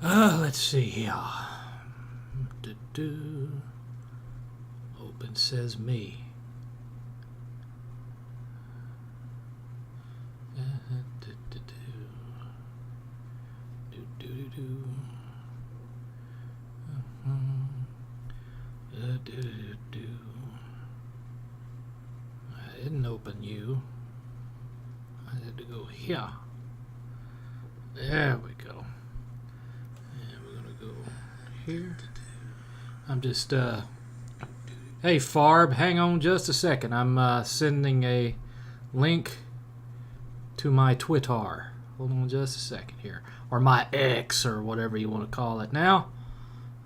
Let's see here. Open says me. I didn't open you. I had to go here. There we go. And we're gonna go here. I'm just hey Farb, hang on just a second. I'm sending a link to my Twitter. Hold on just a second here. Or my X, or whatever you want to call it now.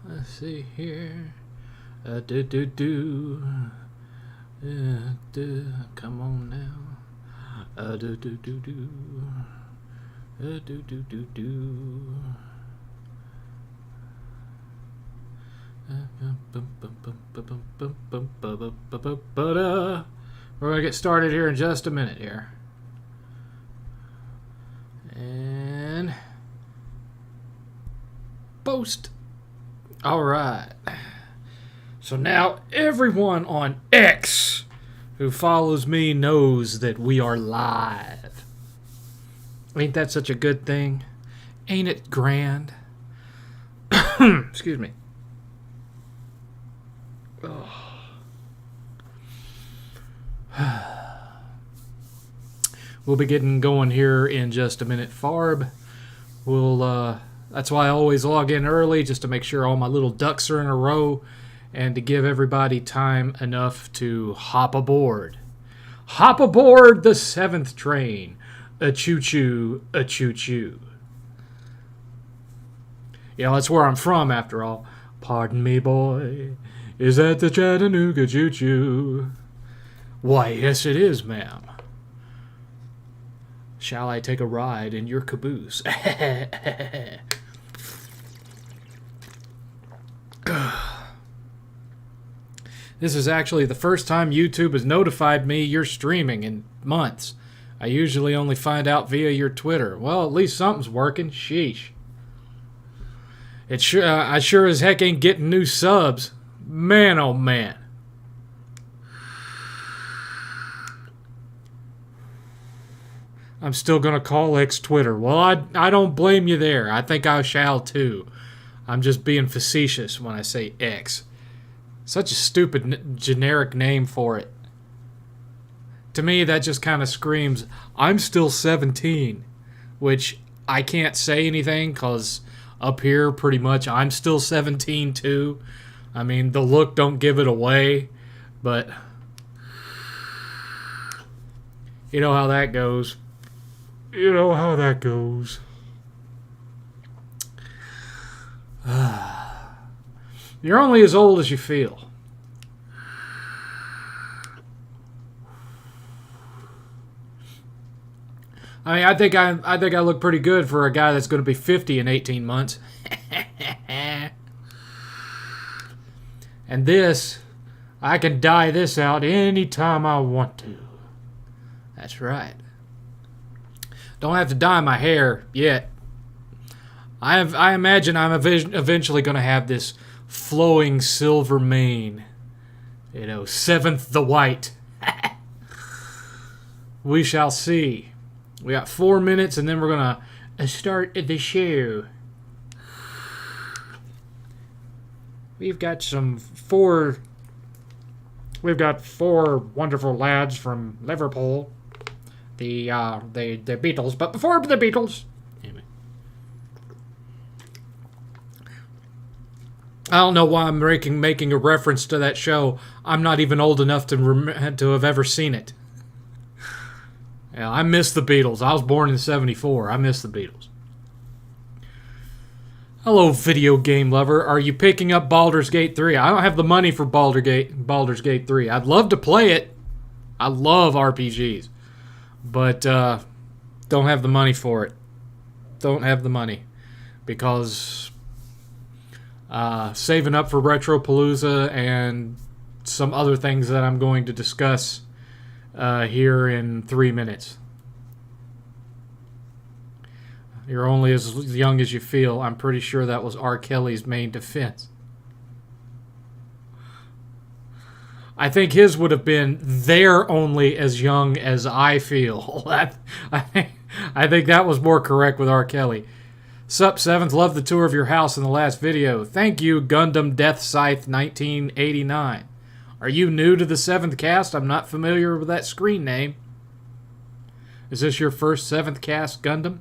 Let's see here. Come on now. We're gonna get started here in just a minute here. And post. All right. So now everyone on X who follows me knows that we are live. Ain't that such a good thing? Ain't it grand? Excuse me. We'll be getting going here in just a minute. Farb that's why I always log in early, just to make sure all my little ducks are in a row and to give everybody time enough to hop aboard. Hop aboard the 7th train. A choo-choo, a choo-choo. Yeah, that's where I'm from, after all. Pardon me, boy. Is that the Chattanooga choo-choo? Why, yes it is, ma'am. Shall I take a ride in your caboose? This is actually the first time YouTube has notified me you're streaming in months. I usually only find out via your Twitter. Well, at least something's working. Sheesh. I sure as heck ain't getting new subs. Man, oh man. I'm still going to call X Twitter. Well, I don't blame you there. I think I shall too. I'm just being facetious when I say X. Such a stupid generic name for it. To me, that just kind of screams, I'm still 17. Which I can't say anything because up here, pretty much, I'm still 17 too. I mean, the look don't give it away. But you know how that goes. You know how that goes. You're only as old as you feel. I mean, I think I look pretty good for a guy that's going to be 50 in 18 months. And this, I can dye this out anytime I want to. That's right. Don't have to dye my hair yet. I imagine I'm eventually going to have this flowing silver mane. You know, 7th the white. We shall see. We got 4 minutes and then we're going to start the show. We've got four wonderful lads from Liverpool. The Beatles. But before the Beatles, I don't know why I'm making a reference to that show. I'm not even old enough to have ever seen it. Yeah, I miss the Beatles. I was born in '74. I miss the Beatles. Hello, video game lover. Are you picking up Baldur's Gate 3? I don't have the money for Baldur's Gate 3. I'd love to play it. I love RPGs. But don't have the money for it. Don't have the money. Because saving up for Retropalooza and some other things that I'm going to discuss here in 3 minutes. You're only as young as you feel. I'm pretty sure that was R. Kelly's main defense. I think his would have been, they're only as young as I feel. I think that was more correct with R. Kelly. Sup, 7th, love the tour of your house in the last video. Thank you, Gundam Death Scythe 1989. Are you new to the 7th cast? I'm not familiar with that screen name. Is this your first 7th cast, Gundam?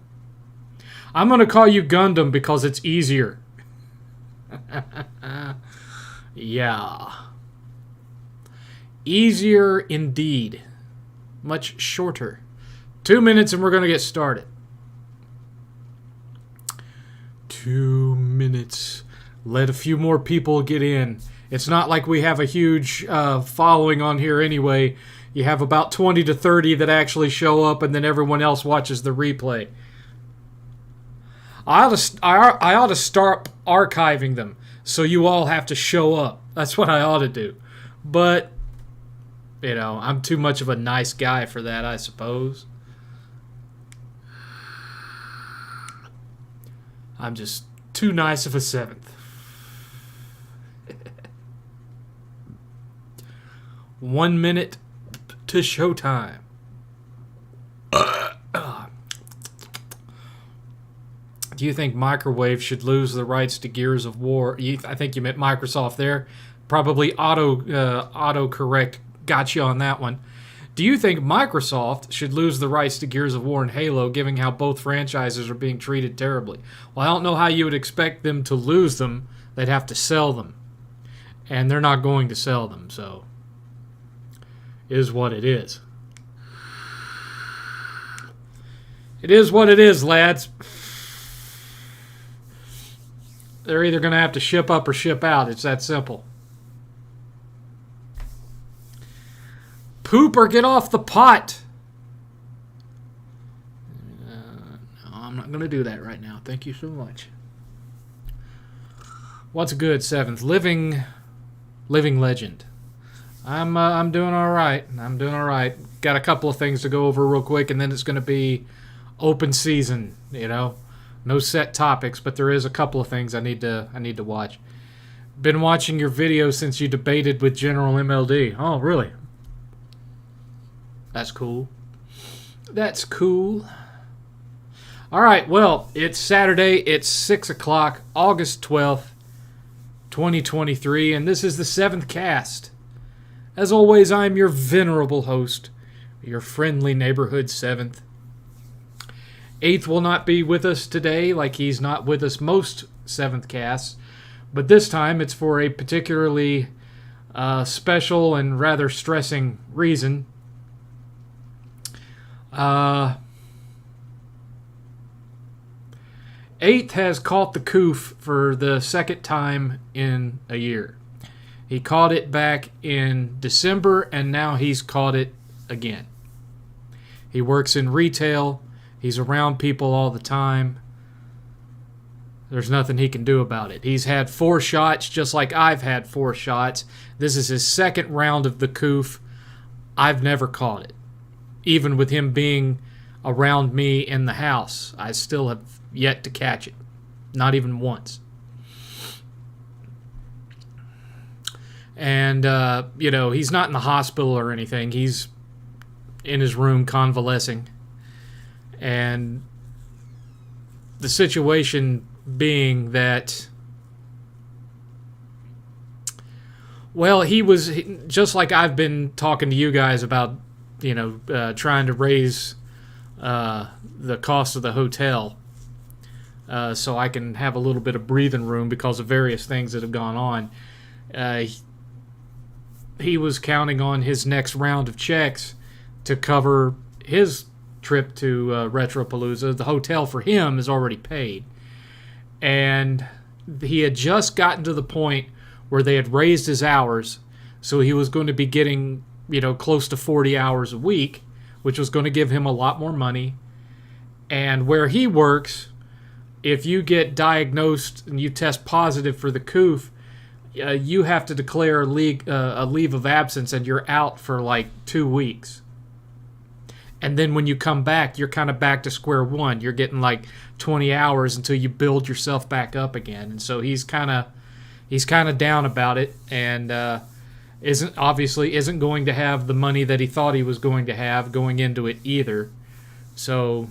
I'm going to call you Gundam because it's easier. Yeah. Easier indeed. Much shorter. 2 minutes and we're going to get started. 2 minutes. Let a few more people get in. It's not like we have a huge following on here anyway. You have about 20 to 30 that actually show up, and then everyone else watches the replay. I ought to start archiving them so you all have to show up. That's what I ought to do. But, you know, I'm too much of a nice guy for that, I suppose. I'm just too nice of a 7th. One minute to showtime. Do you think Microwave should lose the rights to Gears of War? I think you meant Microsoft there. Probably autocorrect got you on that one. Do you think Microsoft should lose the rights to Gears of War and Halo, given how both franchises are being treated terribly? Well, I don't know how you would expect them to lose them. They'd have to sell them. And they're not going to sell them, so is what it is. It is what it is, lads. They're either going to have to ship up or ship out. It's that simple. Poop or get off the pot. No, I'm not going to do that right now. Thank you so much. What's good, 7th? Living legend. I'm doing all right. I'm doing all right. Got a couple of things to go over real quick, and then it's going to be open season. You know, no set topics, but there is a couple of things I need to watch. Been watching your videos since you debated with General MLD. Oh, really? That's cool. That's cool. All right. Well, it's Saturday. It's 6 o'clock, August 12th, 2023, and this is the 7th cast. As always, I'm your venerable host, your friendly neighborhood 7th. 8th will not be with us today, like he's not with us most 7th casts, but this time it's for a particularly special and rather stressing reason. 8th has caught the coof for the second time in a year. He caught it back in December, and now he's caught it again. He works in retail. He's around people all the time. There's nothing he can do about it. He's had 4 shots, just like I've had 4 shots. This is his second round of the coof. I've never caught it. Even with him being around me in the house, I still have yet to catch it. Not even once. And, you know, he's not in the hospital or anything. He's in his room convalescing. And the situation being that, well, he was, just like I've been talking to you guys about, you know, trying to raise the cost of the hotel so I can have a little bit of breathing room because of various things that have gone on. He was counting on his next round of checks to cover his trip to Retropalooza. The hotel for him is already paid. And he had just gotten to the point where they had raised his hours, so he was going to be getting, you know, close to 40 hours a week, which was going to give him a lot more money. And where he works, if you get diagnosed and you test positive for the coof, you have to declare a leave of absence, and you're out for like 2 weeks. And then when you come back, you're kind of back to square one. You're getting like 20 hours until you build yourself back up again. And so he's kind of down about it, and isn't going to have the money that he thought he was going to have going into it either. So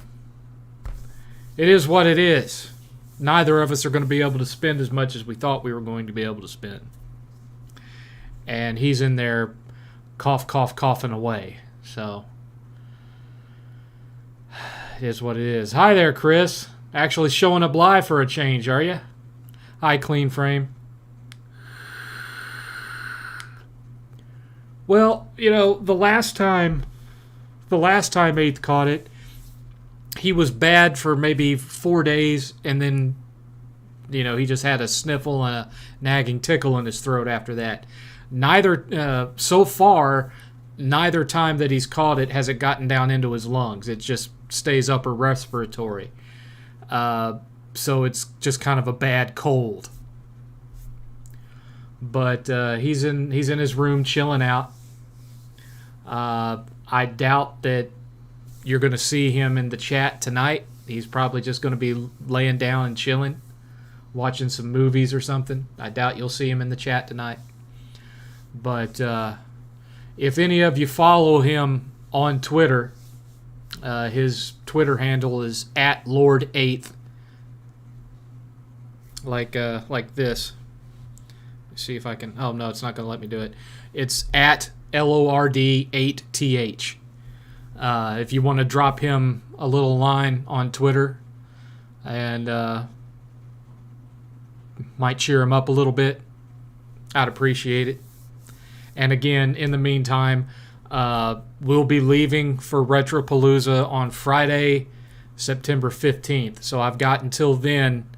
it is what it is. Neither of us are going to be able to spend as much as we thought we were going to be able to spend. And he's in there coughing away. So it is what it is. Hi there, Chris. Actually showing up live for a change, are you? Hi, Clean Frame. Well, the last time 8th caught it, he was bad for maybe 4 days, and then, he just had a sniffle and a nagging tickle in his throat after that. So far, neither time that he's caught it has it gotten down into his lungs. It just stays upper respiratory. So it's just kind of a bad cold. But he's in his room chilling out. I doubt that you're going to see him in the chat tonight. He's probably just going to be laying down and chilling, watching some movies or something. I doubt you'll see him in the chat tonight. But if any of you follow him on Twitter, his Twitter handle is @Lord8th, like this. Let's see if I can. Oh no, it's not going to let me do it. It's @LORD8TH. If you want to drop him a little line on Twitter and might cheer him up a little bit, I'd appreciate it. And again, in the meantime, we'll be leaving for Retropalooza on Friday, September 15th. So I've got until then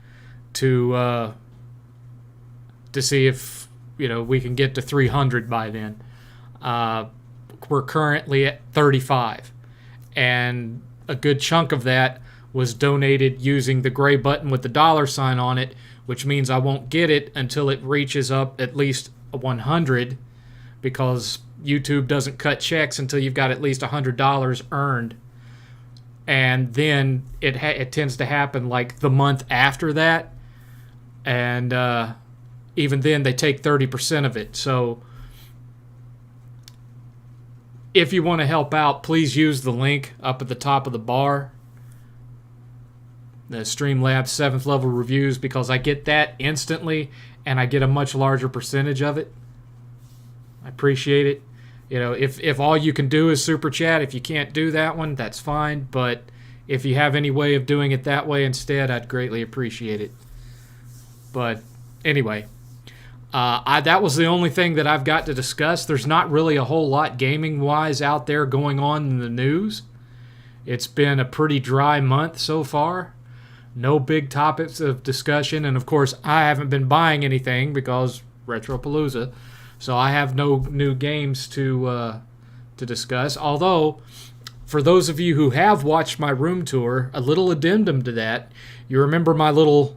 to see if we can get to 300 by then. We're currently at 35, and a good chunk of that was donated using the gray button with the $sign on it, which means I won't get it until it reaches up at least 100, because YouTube doesn't cut checks until you've got at least $100 earned. And then it tends to happen like the month after that, and even then they take 30% of it. So if you want to help out, please use the link up at the top of the bar, the Streamlabs 7th level reviews, because I get that instantly and I get a much larger percentage of it. I appreciate it. If all you can do is super chat, if you can't do that one, that's fine. But if you have any way of doing it that way instead, I'd greatly appreciate it. But anyway, that was the only thing that I've got to discuss. There's not really a whole lot gaming-wise out there going on in the news. It's been a pretty dry month so far. No big topics of discussion. And, of course, I haven't been buying anything because Retropalooza. So I have no new games to discuss. Although, for those of you who have watched my room tour, a little addendum to that, you remember my little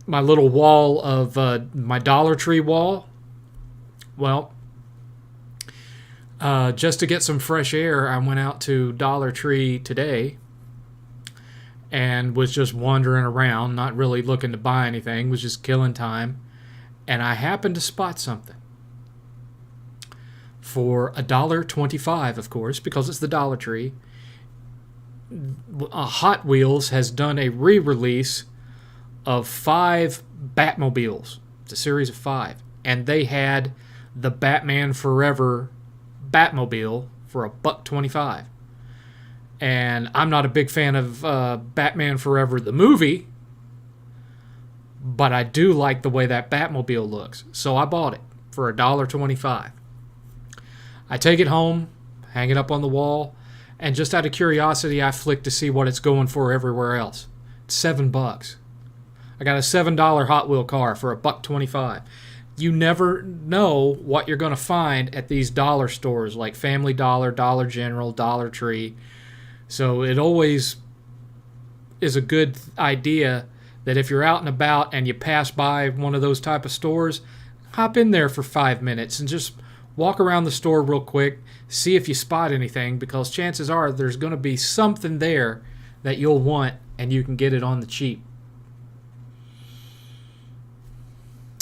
wall of my Dollar Tree wall? Well, just to get some fresh air, I went out to Dollar Tree today and was just wandering around, not really looking to buy anything, was just killing time. And I happened to spot something for $1.25, of course, because it's the Dollar Tree. Hot Wheels has done a re-release of 5 Batmobiles. It's a series of 5. And they had the Batman Forever Batmobile for $1.25. And I'm not a big fan of Batman Forever, the movie, but I do like the way that Batmobile looks. So I bought it for $1.25. I take it home, hang it up on the wall, and just out of curiosity, I flick to see what it's going for everywhere else. It's $7. I got a $7 Hot Wheel car for $1.25. You never know what you're going to find at these dollar stores like Family Dollar, Dollar General, Dollar Tree. So it always is a good idea that if you're out and about and you pass by one of those type of stores, hop in there for 5 minutes and just walk around the store real quick, see if you spot anything, because chances are there's going to be something there that you'll want, and you can get it on the cheap.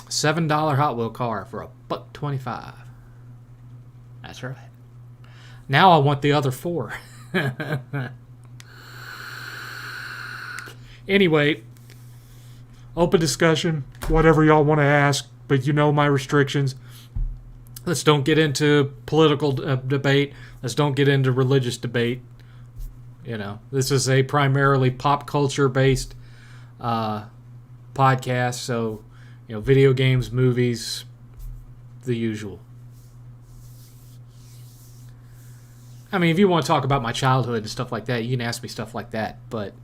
$7 Hot Wheel car for $1.25. That's right. Now I want the other 4. Anyway, open discussion, whatever y'all want to ask, but you know my restrictions. Let's don't get into political debate. Let's don't get into religious debate. You know, this is a primarily pop culture based podcast, so you know, video games, movies, the usual. I mean, if you want to talk about my childhood and stuff like that, you can ask me stuff like that, but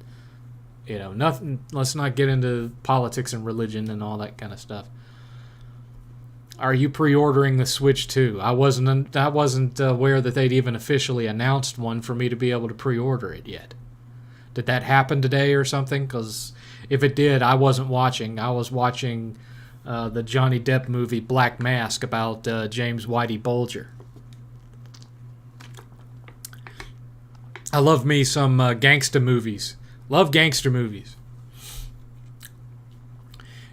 you know, nothing. Let's not get into politics and religion and all that kind of stuff. Are you pre-ordering the Switch 2? I wasn't aware that they'd even officially announced one for me to be able to pre-order it yet. Did that happen today or something? Because if it did, I wasn't watching. I was watching the Johnny Depp movie Black Mask about James Whitey Bulger. I love me some gangsta movies. Love gangster movies.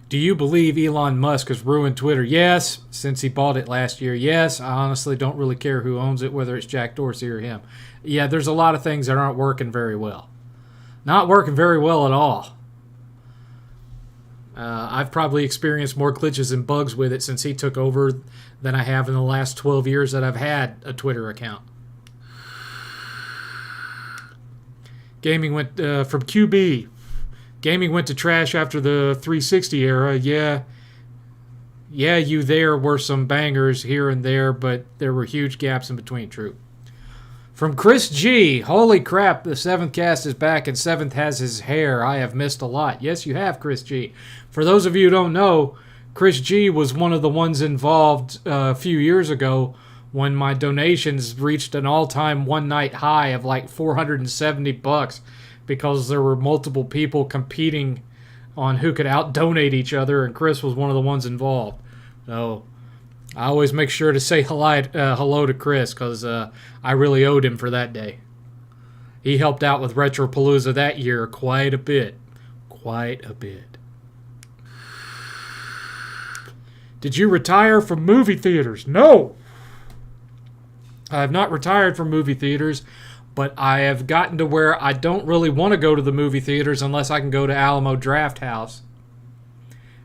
Do you believe Elon Musk has ruined Twitter? Yes, since he bought it last year. Yes, I honestly don't really care who owns it, whether it's Jack Dorsey or him. Yeah, there's a lot of things that aren't working very well. Not working very well at all. I've probably experienced more glitches and bugs with it since he took over than I have in the last 12 years that I've had a Twitter account. Gaming went from QB. Gaming went to trash after the 360 era. Yeah, you there were some bangers here and there, but there were huge gaps in between. True. From Chris G. Holy crap, the 7thCast is back and 7th has his hair. I have missed a lot. Yes, you have, Chris G. For those of you who don't know, Chris G was one of the ones involved a few years ago when my donations reached an all-time one-night high of like $470 because there were multiple people competing on who could out-donate each other, and Chris was one of the ones involved. So I always make sure to say hello to Chris because I really owed him for that day. He helped out with Retropalooza that year quite a bit. Quite a bit. Did you retire from movie theaters? No! I have not retired from movie theaters, but I have gotten to where I don't really want to go to the movie theaters unless I can go to Alamo Drafthouse.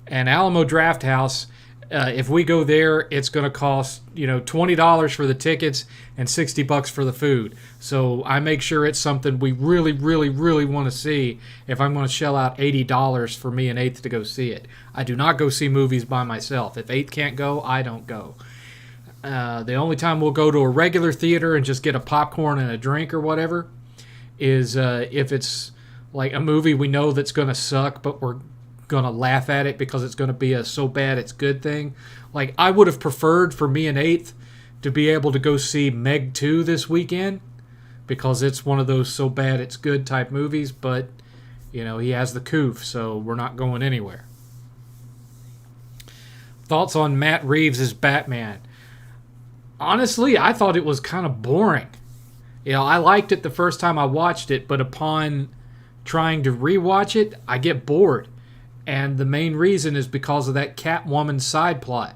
And Alamo Drafthouse, if we go there, it's going to cost, $20 for the tickets and $60 for the food. So I make sure it's something we really, really, really want to see if I'm going to shell out $80 for me and 8th to go see it. I do not go see movies by myself. If 8th can't go, I don't go. The only time we'll go to a regular theater and just get a popcorn and a drink or whatever is if it's like a movie we know that's going to suck, but we're going to laugh at it because it's going to be a so bad it's good thing. Like, I would have preferred for me and 8th to be able to go see Meg 2 this weekend because it's one of those so bad it's good type movies, but, he has the coof, so we're not going anywhere. Thoughts on Matt Reeves as Batman? Honestly, I thought it was kind of boring. I liked it the first time I watched it, but upon trying to rewatch it, I get bored. And the main reason is because of that Catwoman side plot.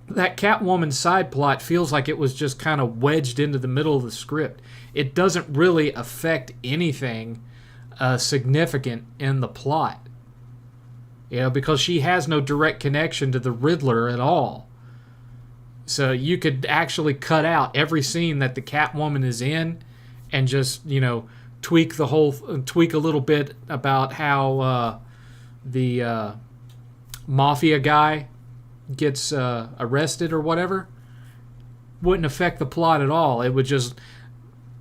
That Catwoman side plot feels like it was just kind of wedged into the middle of the script. It doesn't really affect anything significant in the plot. Because she has no direct connection to the Riddler at all. So you could actually cut out every scene that the Catwoman is in and just, tweak a little bit about how the mafia guy gets arrested or whatever. Wouldn't affect the plot at all. It would just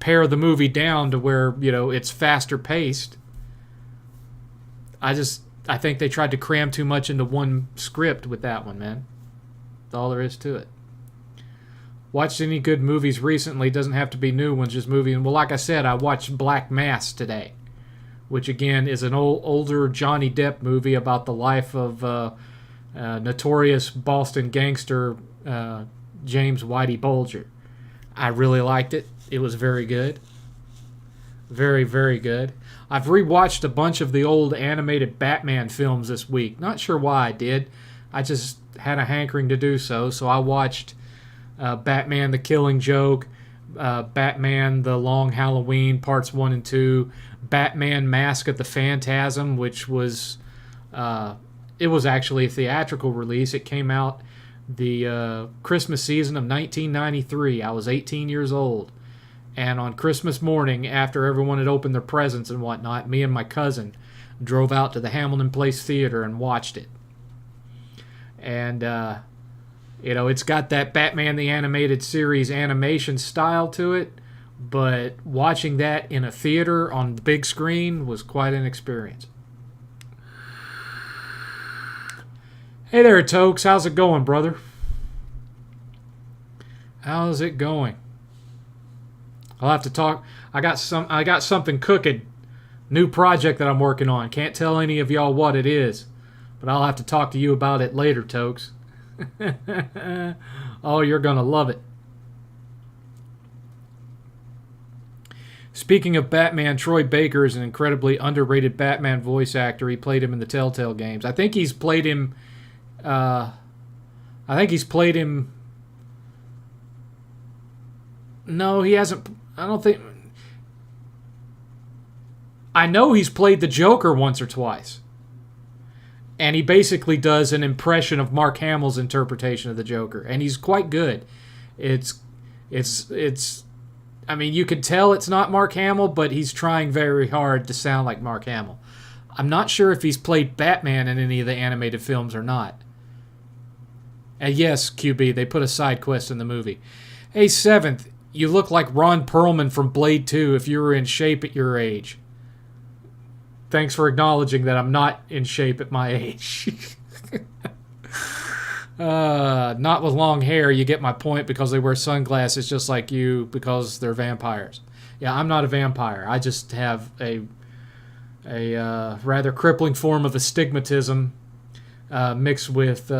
pare the movie down to where, it's faster paced. I think they tried to cram too much into one script with that one, man. That's all there is to it. Watched any good movies recently? Doesn't have to be new ones, just movies. Well, like I said, I watched Black Mass today, which again is an older Johnny Depp movie about the life of notorious Boston gangster James Whitey Bulger. I really liked it. It was very good. Very, very good. I've rewatched a bunch of the old animated Batman films this week. Not sure why I did. I just had a hankering to do so. So I watched Batman the Killing Joke, Batman the Long Halloween Parts 1 and 2, Batman Mask of the Phantasm, which was... it was actually a theatrical release. It came out the Christmas season of 1993. I was 18 years old. And on Christmas morning, after everyone had opened their presents and whatnot, me and my cousin drove out to the Hamilton Place Theater and watched it. And, it's got that Batman the Animated Series animation style to it, but watching that in a theater on the big screen was quite an experience. Hey there, Tokes. How's it going, brother? How's it going? I'll have to talk. I got something cooking. New project that I'm working on. Can't tell any of y'all what it is, but I'll have to talk to you about it later, Tokes. Oh, you're gonna love it. Speaking of Batman, Troy Baker is an incredibly underrated Batman voice actor. He played him in the Telltale games. I think he's played him. No, he hasn't. I don't think. I know he's played the Joker once or twice. And he basically does an impression of Mark Hamill's interpretation of the Joker. And he's quite good. It's I mean, you could tell it's not Mark Hamill, but he's trying very hard to sound like Mark Hamill. I'm not sure if he's played Batman in any of the animated films or not. And yes, QB, they put a side quest in the movie. Hey, 7th, you look like Ron Perlman from Blade 2 if you were in shape at your age. Thanks for acknowledging that I'm not in shape at my age. Not with long hair, you get my point, because they wear sunglasses just like you because they're vampires. Yeah, I'm not a vampire. I just have a rather crippling form of astigmatism mixed with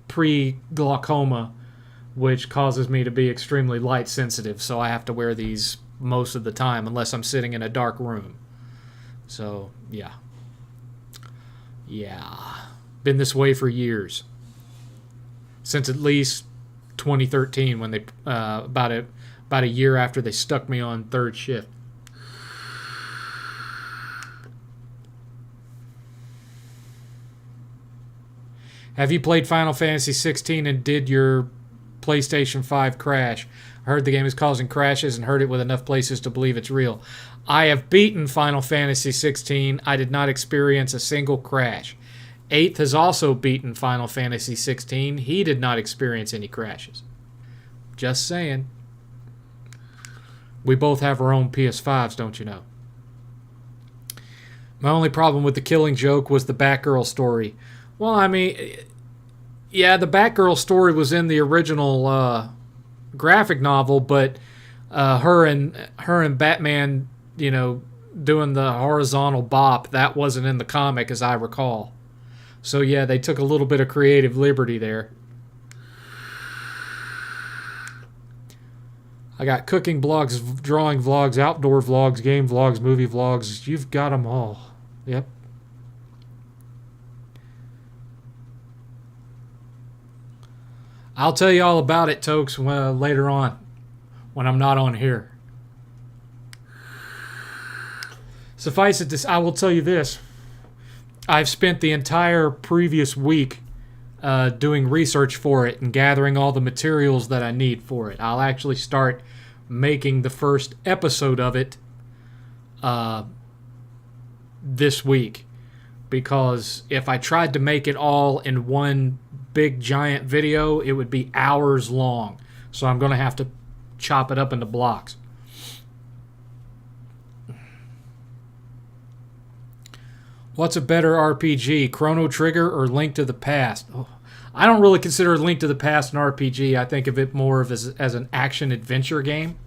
pre-glaucoma, which causes me to be extremely light sensitive, so I have to wear these most of the time unless I'm sitting in a dark room. So, yeah. Been this way for years. Since at least 2013, when they about a year after they stuck me on third shift. Have you played Final Fantasy 16 and did your PlayStation 5 crash? I heard the game is causing crashes and heard it with enough places to believe it's real. I have beaten Final Fantasy 16. I did not experience a single crash. 8th has also beaten Final Fantasy 16. He did not experience any crashes. Just saying. We both have our own PS5s, don't you know? My only problem with the Killing Joke was the Batgirl story. Well, I mean, yeah, the Batgirl story was in the original graphic novel, but her and Batman, doing the horizontal bop, that wasn't in the comic, as I recall. So yeah, they took a little bit of creative liberty there. I got cooking vlogs, drawing vlogs, outdoor vlogs, game vlogs, movie vlogs. You've got them all. Yep. I'll tell you all about it, Tokes, later on, when I'm not on here. Suffice it to, I will tell you this. I've spent the entire previous week doing research for it and gathering all the materials that I need for it. I'll actually start making the first episode of it this week, because if I tried to make it all in one big giant video, it would be hours long. So I'm going to have to chop it up into blocks. What's a better RPG, Chrono Trigger or Link to the Past? Oh, I don't really consider Link to the Past an RPG. I think of it more of as an action-adventure game.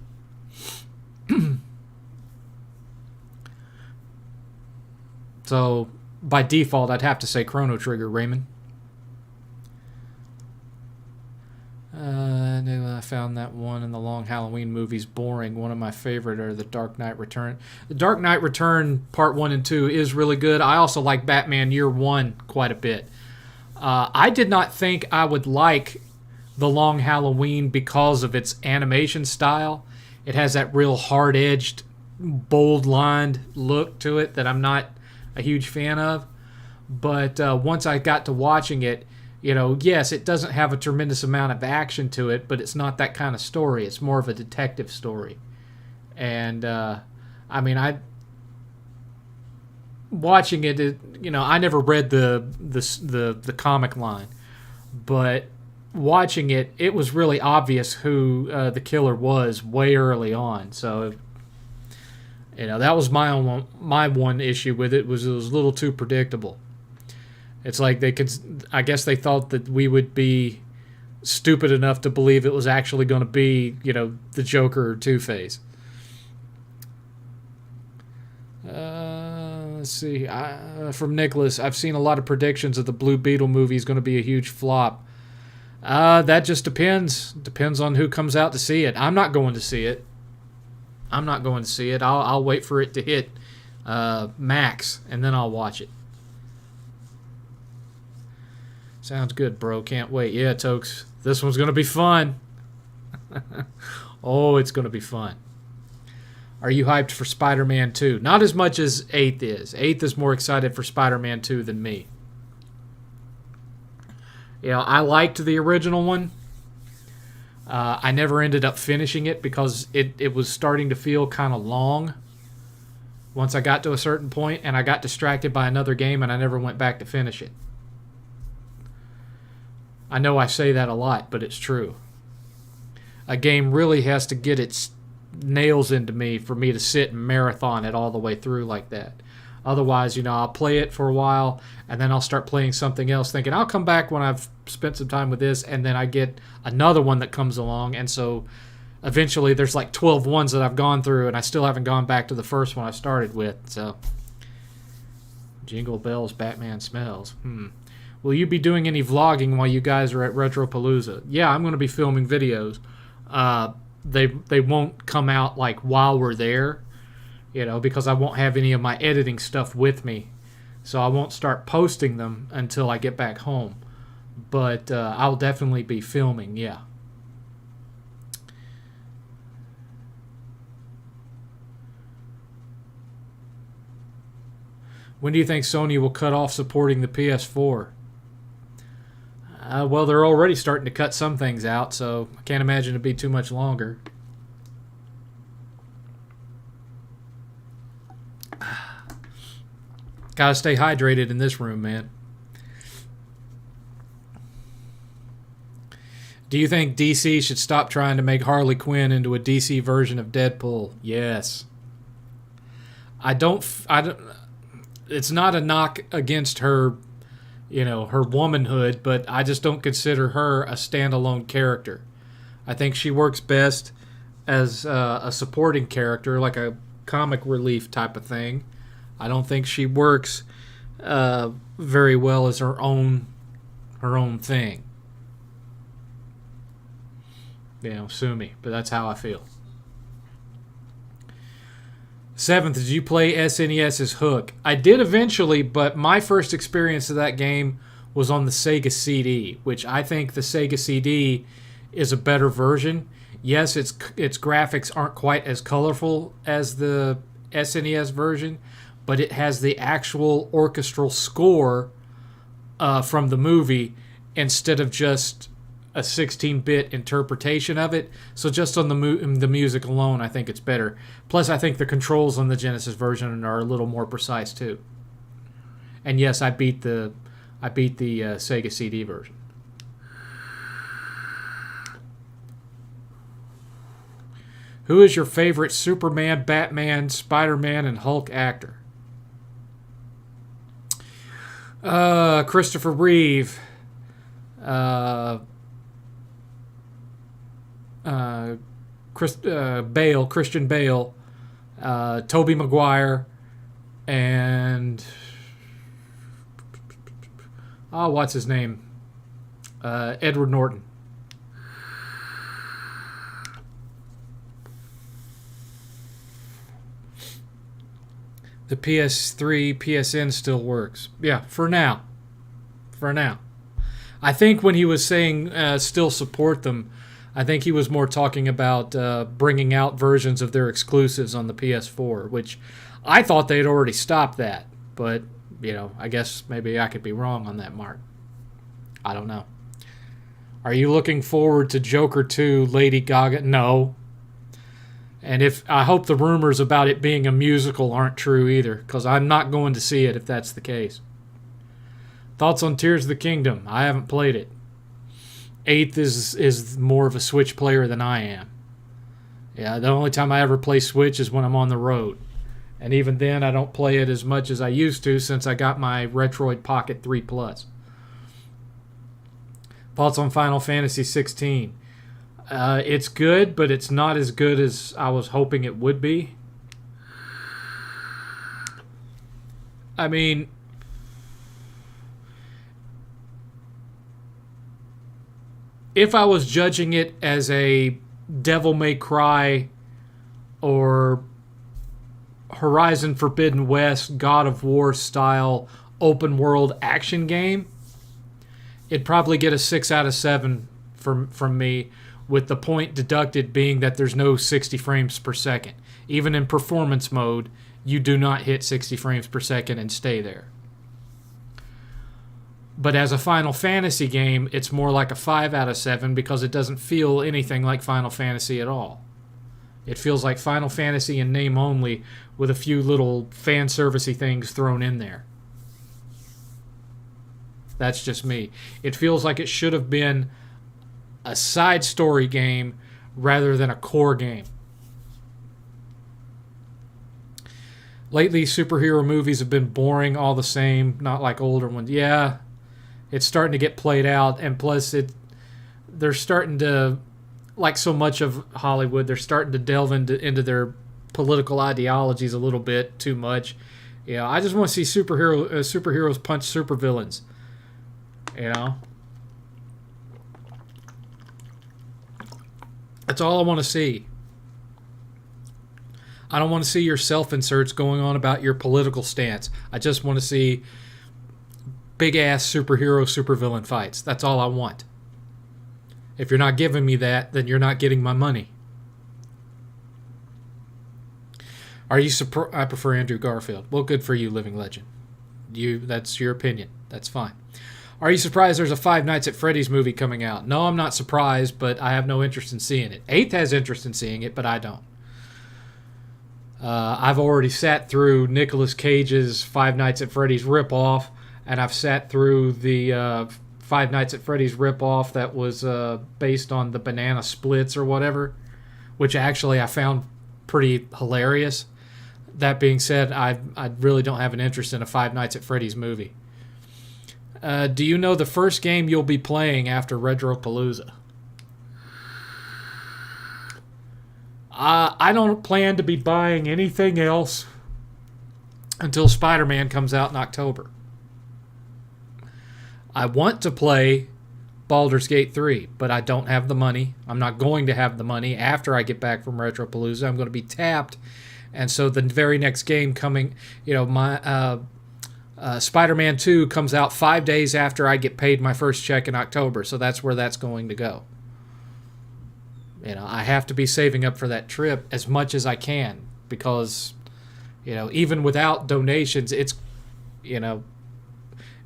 So, by default, I'd have to say Chrono Trigger, Raymond. I found that one in the long Halloween movies boring. One of my favorite are The Dark Knight Return. The Dark Knight Return Part 1 and 2 is really good. I also like Batman Year 1 quite a bit. I did not think I would like The Long Halloween because of its animation style. It has that real hard-edged, bold-lined look to it that I'm not a huge fan of. But once I got to watching it, yes, it doesn't have a tremendous amount of action to it, but it's not that kind of story. It's more of a detective story. And, watching it, I never read the comic line, but watching it, it was really obvious who the killer was way early on. So, that was my one issue with it, was it was a little too predictable. It's like I guess they thought that we would be stupid enough to believe it was actually going to be, the Joker or Two-Face. Let's see. From Nicholas, I've seen a lot of predictions that the Blue Beetle movie is going to be a huge flop. That just depends. Depends on who comes out to see it. I'm not going to see it. I'll wait for it to hit Max, and then I'll watch it. Sounds good, bro. Can't wait. Yeah, Tokes. This one's going to be fun. Oh, it's going to be fun. Are you hyped for Spider-Man 2? Not as much as 8th is. 8th is more excited for Spider-Man 2 than me. I liked the original one. I never ended up finishing it because it was starting to feel kind of long once I got to a certain point, and I got distracted by another game, and I never went back to finish it. I know I say that a lot, but it's true. A game really has to get its nails into me for me to sit and marathon it all the way through like that. Otherwise, I'll play it for a while, and then I'll start playing something else thinking I'll come back when I've spent some time with this, and then I get another one that comes along, and so eventually there's like 12 ones that I've gone through, and I still haven't gone back to the first one I started with. So, Jingle Bells, Batman Smells. Will you be doing any vlogging while you guys are at Retropalooza? Yeah, I'm going to be filming videos. They won't come out like while we're there, because I won't have any of my editing stuff with me. So I won't start posting them until I get back home. But I'll definitely be filming, yeah. When do you think Sony will cut off supporting the PS4? Well, they're already starting to cut some things out, so I can't imagine it'd be too much longer. Gotta stay hydrated in this room, man. Do you think DC should stop trying to make Harley Quinn into a DC version of Deadpool? Yes. I don't. It's not a knock against her, her womanhood, but I just don't consider her a standalone character. I think she works best as a supporting character, like a comic relief type of thing. I don't think she works very well as her own thing. Sue me, but that's how I feel. 7th, did you play SNES's Hook? I did eventually, but my first experience of that game was on the Sega CD, which I think the Sega CD is a better version. Yes, its graphics aren't quite as colorful as the SNES version, but it has the actual orchestral score from the movie instead of just a 16-bit interpretation of it. So just on the music alone, I think it's better. Plus, I think the controls on the Genesis version are a little more precise too. And yes, I beat the Sega CD version. Who is your favorite Superman, Batman, Spider-Man, and Hulk actor? Christopher Reeve. Christian Bale, Tobey Maguire, and what's his name? Edward Norton. The PS3 PSN still works. Yeah, for now. For now. I think when he was saying still support them, I think he was more talking about bringing out versions of their exclusives on the PS4, which I thought they had already stopped that. But, I guess maybe I could be wrong on that, Mark. I don't know. Are you looking forward to Joker 2, Lady Gaga? No. And I hope the rumors about it being a musical aren't true either, because I'm not going to see it if that's the case. Thoughts on Tears of the Kingdom? I haven't played it. 8th is more of a Switch player than I am. Yeah, the only time I ever play Switch is when I'm on the road. And even then, I don't play it as much as I used to since I got my Retroid Pocket 3 Plus. Thoughts on Final Fantasy 16? It's good, but it's not as good as I was hoping it would be. I mean, if I was judging it as a Devil May Cry or Horizon Forbidden West, God of War style open world action game, it'd probably get a 6 out of 7 from me, with the point deducted being that there's no 60 frames per second. Even in performance mode, you do not hit 60 frames per second and stay there. But as a Final Fantasy game, it's more like a 5 out of 7 because it doesn't feel anything like Final Fantasy at all. It feels like Final Fantasy in name only, with a few little fan servicey things thrown in there. That's just me. It feels like it should have been a side story game rather than a core game. Lately, superhero movies have been boring all the same, not like older ones. Yeah, it's starting to get played out, and plus they're starting to, like so much of Hollywood, they're starting to delve into their political ideologies a little bit too much. I just want to see superheroes punch supervillains. That's all I want to see. I don't want to see your self-inserts going on about your political stance. I just want to see big-ass supervillain fights. That's all I want. If you're not giving me that, then you're not getting my money. Are you surprised? I prefer Andrew Garfield. Well, good for you, living legend. That's your opinion. That's fine. Are you surprised there's a Five Nights at Freddy's movie coming out? No, I'm not surprised, but I have no interest in seeing it. 8th has interest in seeing it, but I don't. I've already sat through Nicolas Cage's Five Nights at Freddy's ripoff, and I've sat through the Five Nights at Freddy's ripoff that was based on the Banana Splits or whatever, which actually I found pretty hilarious. That being said, I really don't have an interest in a Five Nights at Freddy's movie. Do you know the first game you'll be playing after Retropalooza? I don't plan to be buying anything else until Spider-Man comes out in October. I want to play Baldur's Gate 3, but I don't have the money. I'm not going to have the money after I get back from Retropalooza. I'm going to be tapped. And so the very next game coming, my Spider-Man 2 comes out 5 days after I get paid my first check in October. So that's where that's going to go. I have to be saving up for that trip as much as I can because, even without donations, it's,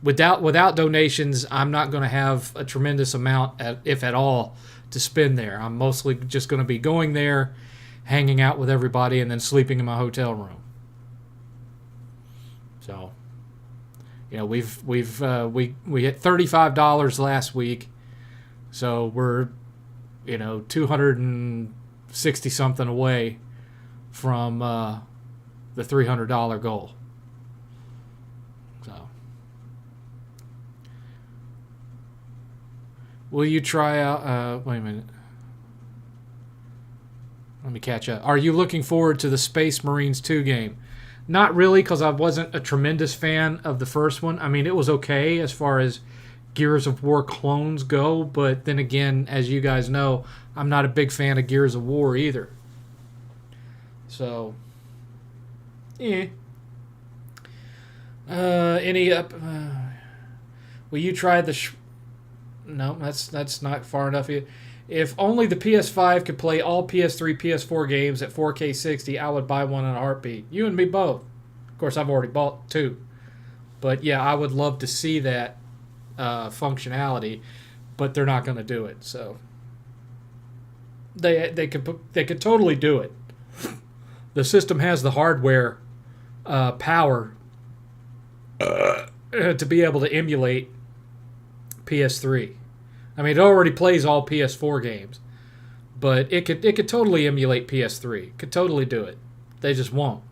without donations, I'm not going to have a tremendous amount, if at all, to spend there. I'm mostly just going to be going there, hanging out with everybody, and then sleeping in my hotel room. So, we hit $35 last week, so we're 260 something away from the $300 goal. So, will you try out? Wait a minute. Let me catch up. Are you looking forward to the Space Marines 2 game? Not really, because I wasn't a tremendous fan of the first one. I mean, it was okay as far as Gears of War clones go, but then again, as you guys know, I'm not a big fan of Gears of War either. So, Any up? Will you try the? No, that's not far enough. If only the PS5 could play all PS3, PS4 games at 4K 60, I would buy one in a heartbeat. You and me both. Of course, I've already bought two, but yeah, I would love to see that functionality, but they're not going to do it. So they could totally do it. The system has the hardware power to be able to emulate PS3. I mean, it already plays all PS4 games, but it could totally emulate PS3. Could totally do it. They just won't.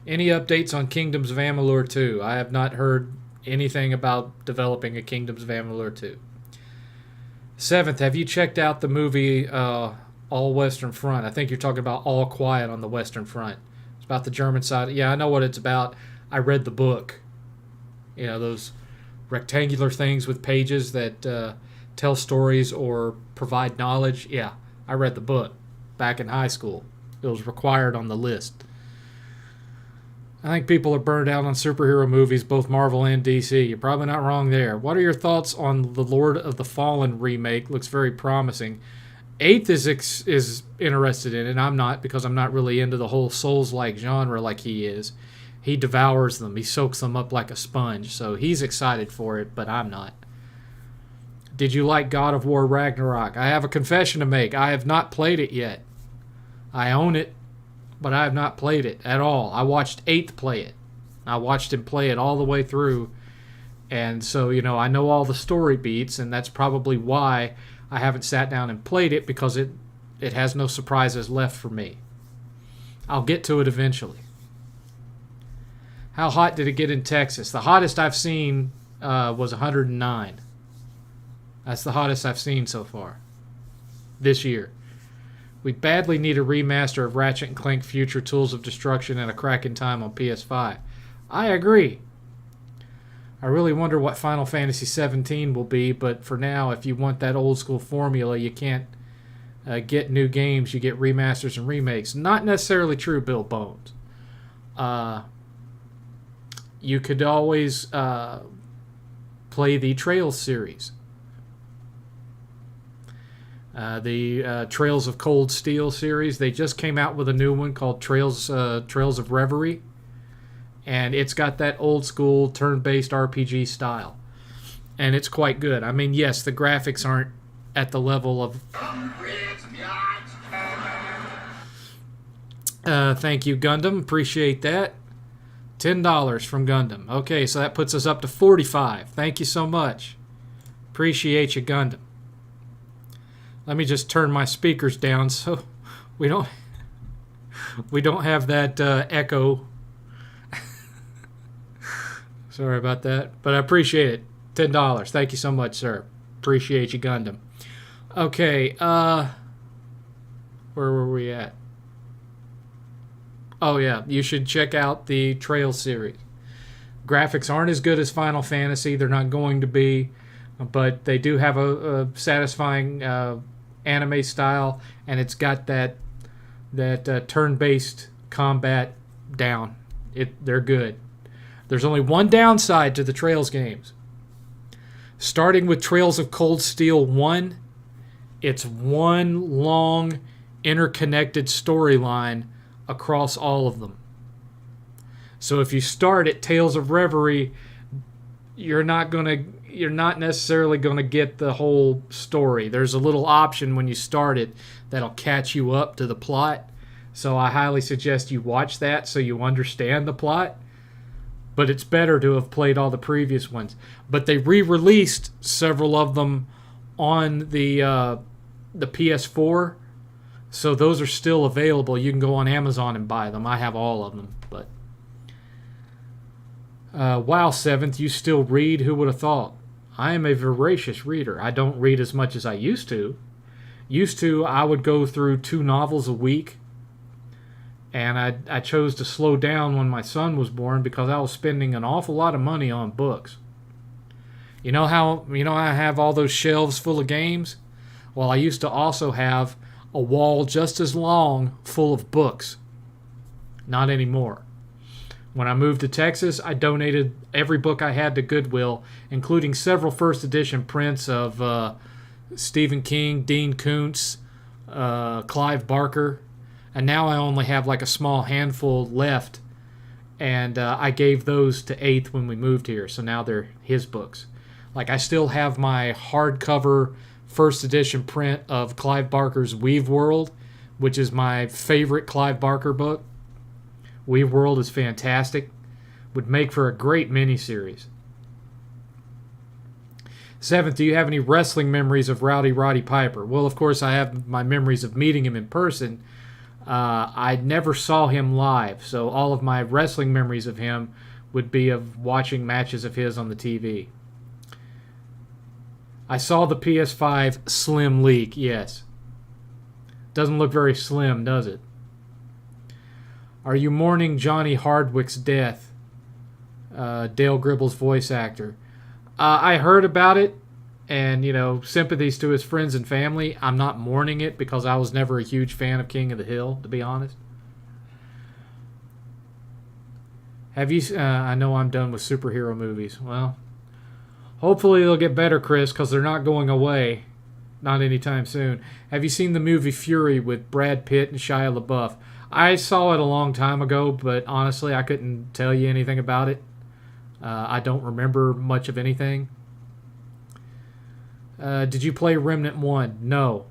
Any updates on Kingdoms of Amalur 2? I have not heard anything about developing a Kingdoms of Amalur 2. 7th, have you checked out the movie All Western Front? I think you're talking about All Quiet on the Western Front. It's about the German side. Yeah, I know what it's about. I read the book. You know, those rectangular things with pages that tell stories or provide knowledge. Yeah, I read the book back in high school. It was required on the list. I think people are burned out on superhero movies, both Marvel and DC. You're probably not wrong there. What are your thoughts on the Lord of the Fallen remake? Looks very promising. 8th is interested in it. I'm not, because I'm not really into the whole Souls-like genre like he is. He devours them. He soaks them up like a sponge. So he's excited for it, but I'm not. Did you like God of War Ragnarok? I have a confession to make. I have not played it yet. I own it, but I have not played it at all. I watched 8th play it. I watched him play it all the way through. And so, you know, I know all the story beats, and that's probably why I haven't sat down and played it, because it has no surprises left for me. I'll get to it eventually. How hot did it get in Texas? The hottest I've seen was 109. That's the hottest I've seen so far this year. We badly need a remaster of Ratchet & Clank Future Tools of Destruction and a crack in time on PS5. I agree. I really wonder what Final Fantasy 17 will be, but for now, if you want that old school formula, you can't get new games. You get remasters and remakes. Not necessarily true, Bill Bones. You could always play the Trails series. The Trails of Cold Steel series. They just came out with a new one called Trails of Reverie. And it's got that old school turn-based RPG style. And it's quite good. I mean, yes, the graphics aren't at the level of... thank you, Gundam. Appreciate that. $10 from Gundam. Okay, so that puts us up to 45. Thank you so much. Appreciate you, Gundam. Let me just turn my speakers down so we don't have that echo. Sorry about that, but I appreciate it. $10. Thank you so much, sir. Appreciate you, Gundam. Okay, where were we at? Oh yeah, you should check out the Trail series. Graphics aren't as good as Final Fantasy. They're not going to be, but they do have a satisfying anime style, and it's got that turn-based combat down. They're good. There's only one downside to the Trails games. Starting with Trails of Cold Steel 1, it's one long, interconnected storyline across all of them. So if you start at Tales of Reverie, you're not necessarily gonna get the whole story. There's a little option when you start it that'll catch you up to the plot. So I highly suggest you watch that so you understand the plot. But it's better to have played all the previous ones. But they re-released several of them on the PS4, so those are still available. You can go on Amazon and buy them. I have all of them. But wow, 7th, you still read? Who would have thought? I am a voracious reader. I don't read as much as I used to. I would go through 2 novels a week. And I chose to slow down when my son was born because I was spending an awful lot of money on books. You know how I have all those shelves full of games? Well, I used to also have a wall just as long full of books. Not anymore. When I moved to Texas, I donated every book I had to Goodwill, including several first edition prints of Stephen King, Dean Koontz, Clive Barker, and now I only have like a small handful left, and I gave those to 8th when we moved here, so now they're his books. Like, I still have my hardcover first edition print of Clive Barker's Weave World, which is my favorite Clive Barker book. Weave World is fantastic. Would make for a great miniseries. 7th, do you have any wrestling memories of Rowdy Roddy Piper? Well, of course, I have my memories of meeting him in person. I never saw him live, so all of my wrestling memories of him would be of watching matches of his on the TV. I saw the PS5 Slim leak, yes. Doesn't look very slim, does it? Are you mourning Johnny Hardwick's death? Dale Gribble's voice actor. I heard about it, and, sympathies to his friends and family. I'm not mourning it because I was never a huge fan of King of the Hill, to be honest. Have you... I know I'm done with superhero movies. Well, hopefully they'll get better, Chris, because they're not going away. Not anytime soon. Have you seen the movie Fury with Brad Pitt and Shia LaBeouf? I saw it a long time ago, but honestly, I couldn't tell you anything about it. I don't remember much of anything. Did you play Remnant 1? No.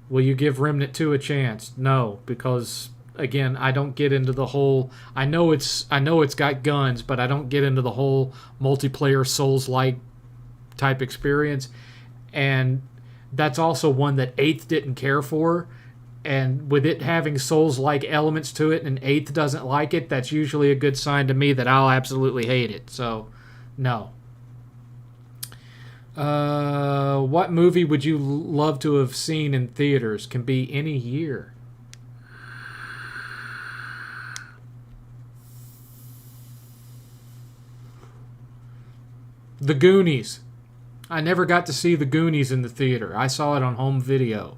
Will you give Remnant 2 a chance? No, because, again, I don't get into the whole... I know it's got guns, but I don't get into the whole multiplayer Souls-like type experience. And that's also one that 8th didn't care for. And with it having Souls-like elements to it and 8th doesn't like it, that's usually a good sign to me that I'll absolutely hate it. So, no. What movie would you love to have seen in theaters? Can be any year. The Goonies. I never got to see The Goonies in the theater. I saw it on home video.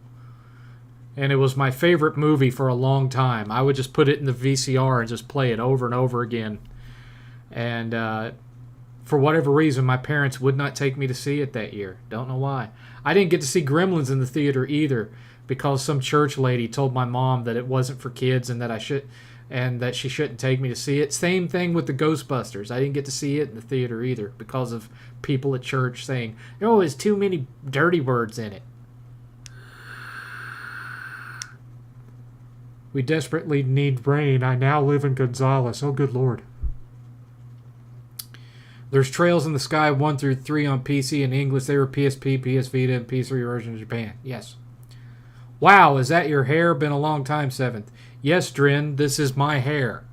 And it was my favorite movie for a long time. I would just put it in the VCR and just play it over and over again. And for whatever reason, my parents would not take me to see it that year. Don't know why. I didn't get to see Gremlins in the theater either, because some church lady told my mom that it wasn't for kids and that she shouldn't take me to see it. Same thing with the Ghostbusters. I didn't get to see it in the theater either because of people at church saying, "Oh, there's too many dirty words in it." We desperately need rain. I now live in Gonzales. Oh, good Lord. There's Trails in the Sky 1 through 3 on PC and English. They were PSP, PS Vita, and PS3 version in Japan. Yes. Wow, is that your hair? Been a long time, 7th. Yes, Drin, this is my hair.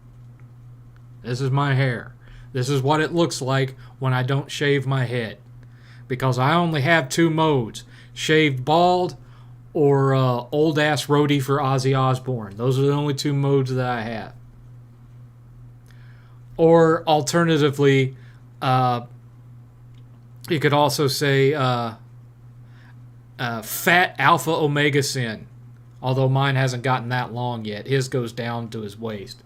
This is my hair. This is what it looks like when I don't shave my head. Because I only have 2 modes. Shaved bald or old-ass roadie for Ozzy Osbourne. Those are the only 2 modes that I have. Or, alternatively, you could also say Fat Alpha Omega Sin. Although mine hasn't gotten that long yet. His goes down to his waist.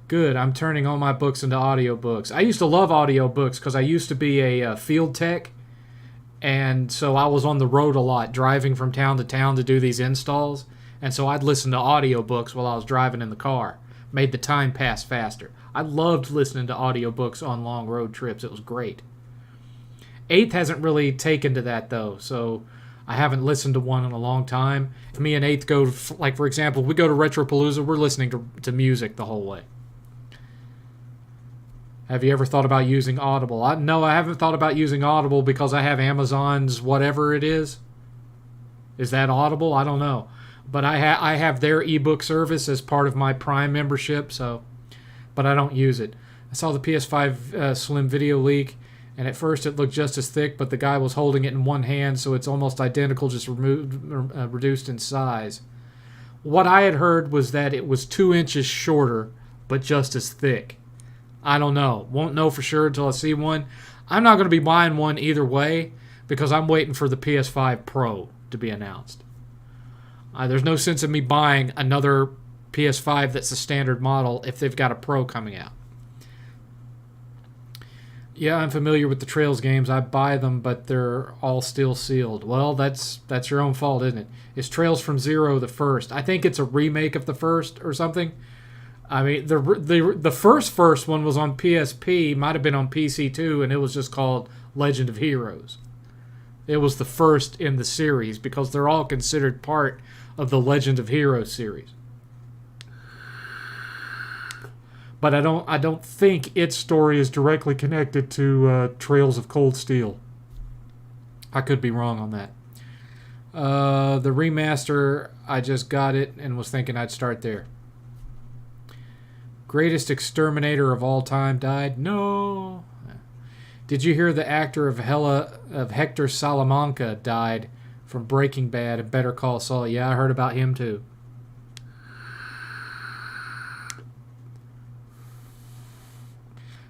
Good, I'm turning all my books into audiobooks. I used to love audiobooks because I used to be a field tech. And so I was on the road a lot, driving from town to town to do these installs. And so I'd listen to audiobooks while I was driving in the car. Made the time pass faster. I loved listening to audiobooks on long road trips. It was great. 8th hasn't really taken to that, though, so I haven't listened to one in a long time. If me and 8th go, like, for example, we go to Retropalooza, we're listening to music the whole way. Have you ever thought about using Audible? No, I haven't thought about using Audible because I have Amazon's whatever it is. Is that Audible? I don't know. But I have their ebook service as part of my Prime membership, but I don't use it. I saw the PS5 Slim video leak, and at first it looked just as thick, but the guy was holding it in one hand, so it's almost identical, just reduced in size. What I had heard was that it was 2 inches shorter, but just as thick. I don't know. Won't know for sure until I see one. I'm not going to be buying one either way because I'm waiting for the PS5 Pro to be announced. There's no sense in me buying another PS5 that's the standard model if they've got a Pro coming out. Yeah, I'm familiar with the Trails games. I buy them, but they're all still sealed. Well, that's your own fault, isn't it? Is Trails from Zero the first? I think it's a remake of the first or something. I mean, the first one was on PSP, might have been on PC too, and it was just called Legend of Heroes. It was the first in the series because they're all considered part of the Legend of Heroes series. But I don't think its story is directly connected to Trails of Cold Steel. I could be wrong on that. The remaster, I just got it and was thinking I'd start there. Greatest exterminator of all time died? No. Did you hear the actor of Hector Salamanca died from Breaking Bad and Better Call Saul? Yeah, I heard about him too.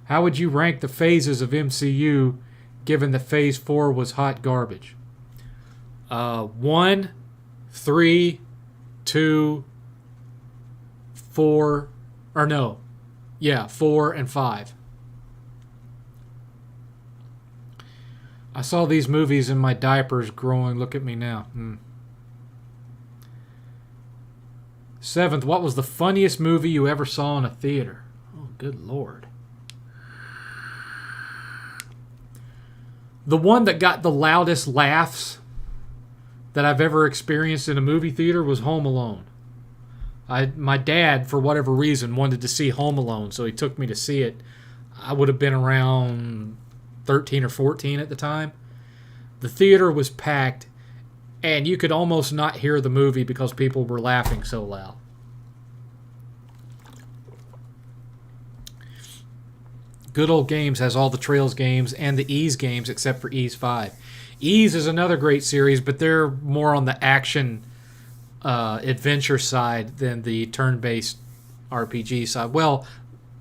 How would you rank the phases of MCU given that Phase 4 was hot garbage? 1, 3, 2, 4, or no. Yeah, 4 and 5. I saw these movies in my diapers growing. Look at me now. 7th, what was the funniest movie you ever saw in a theater? Oh, good Lord. The one that got the loudest laughs that I've ever experienced in a movie theater was Home Alone. My dad, for whatever reason, wanted to see Home Alone, so he took me to see it. I would have been around 13 or 14 at the time. The theater was packed, and you could almost not hear the movie because people were laughing so loud. Good Old Games has all the Trails games and the Ease games except for Ease 5. Ease is another great series, but they're more on the action adventure side than the turn-based RPG side. Well,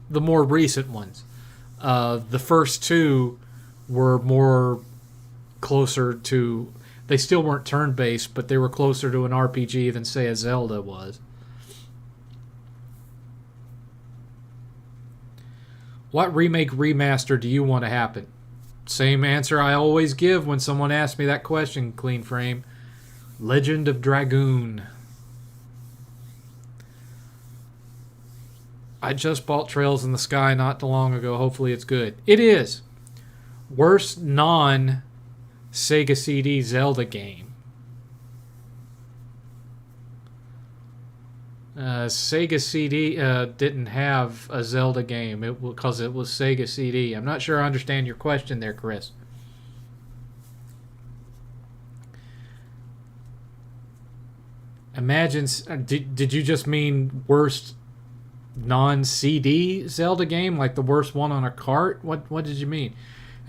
the more recent ones. The first two were more closer to... They still weren't turn-based, but they were closer to an RPG than, say, a Zelda was. What remake remaster do you want to happen? Same answer I always give when someone asks me that question, Clean Frame. Legend of Dragoon. I just bought Trails in the Sky not too long ago. Hopefully it's good. It is. Worst non-Sega CD Zelda game. Sega CD didn't have a Zelda game because it was Sega CD. I'm not sure I understand your question there, Chris. Imagine... Did you just mean worst non-CD Zelda game? Like the worst one on a cart? What did you mean?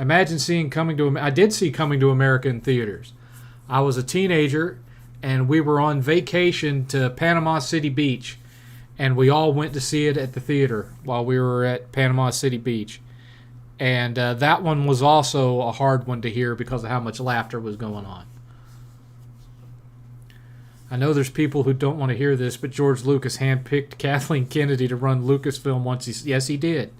Imagine seeing Coming to... I did see Coming to America in theaters. I was a teenager... and we were on vacation to Panama City Beach, and we all went to see it at the theater while we were at Panama City Beach. And that one was also a hard one to hear because of how much laughter was going on. I know there's people who don't want to hear this, but George Lucas handpicked Kathleen Kennedy to run Lucasfilm once. Yes, he did.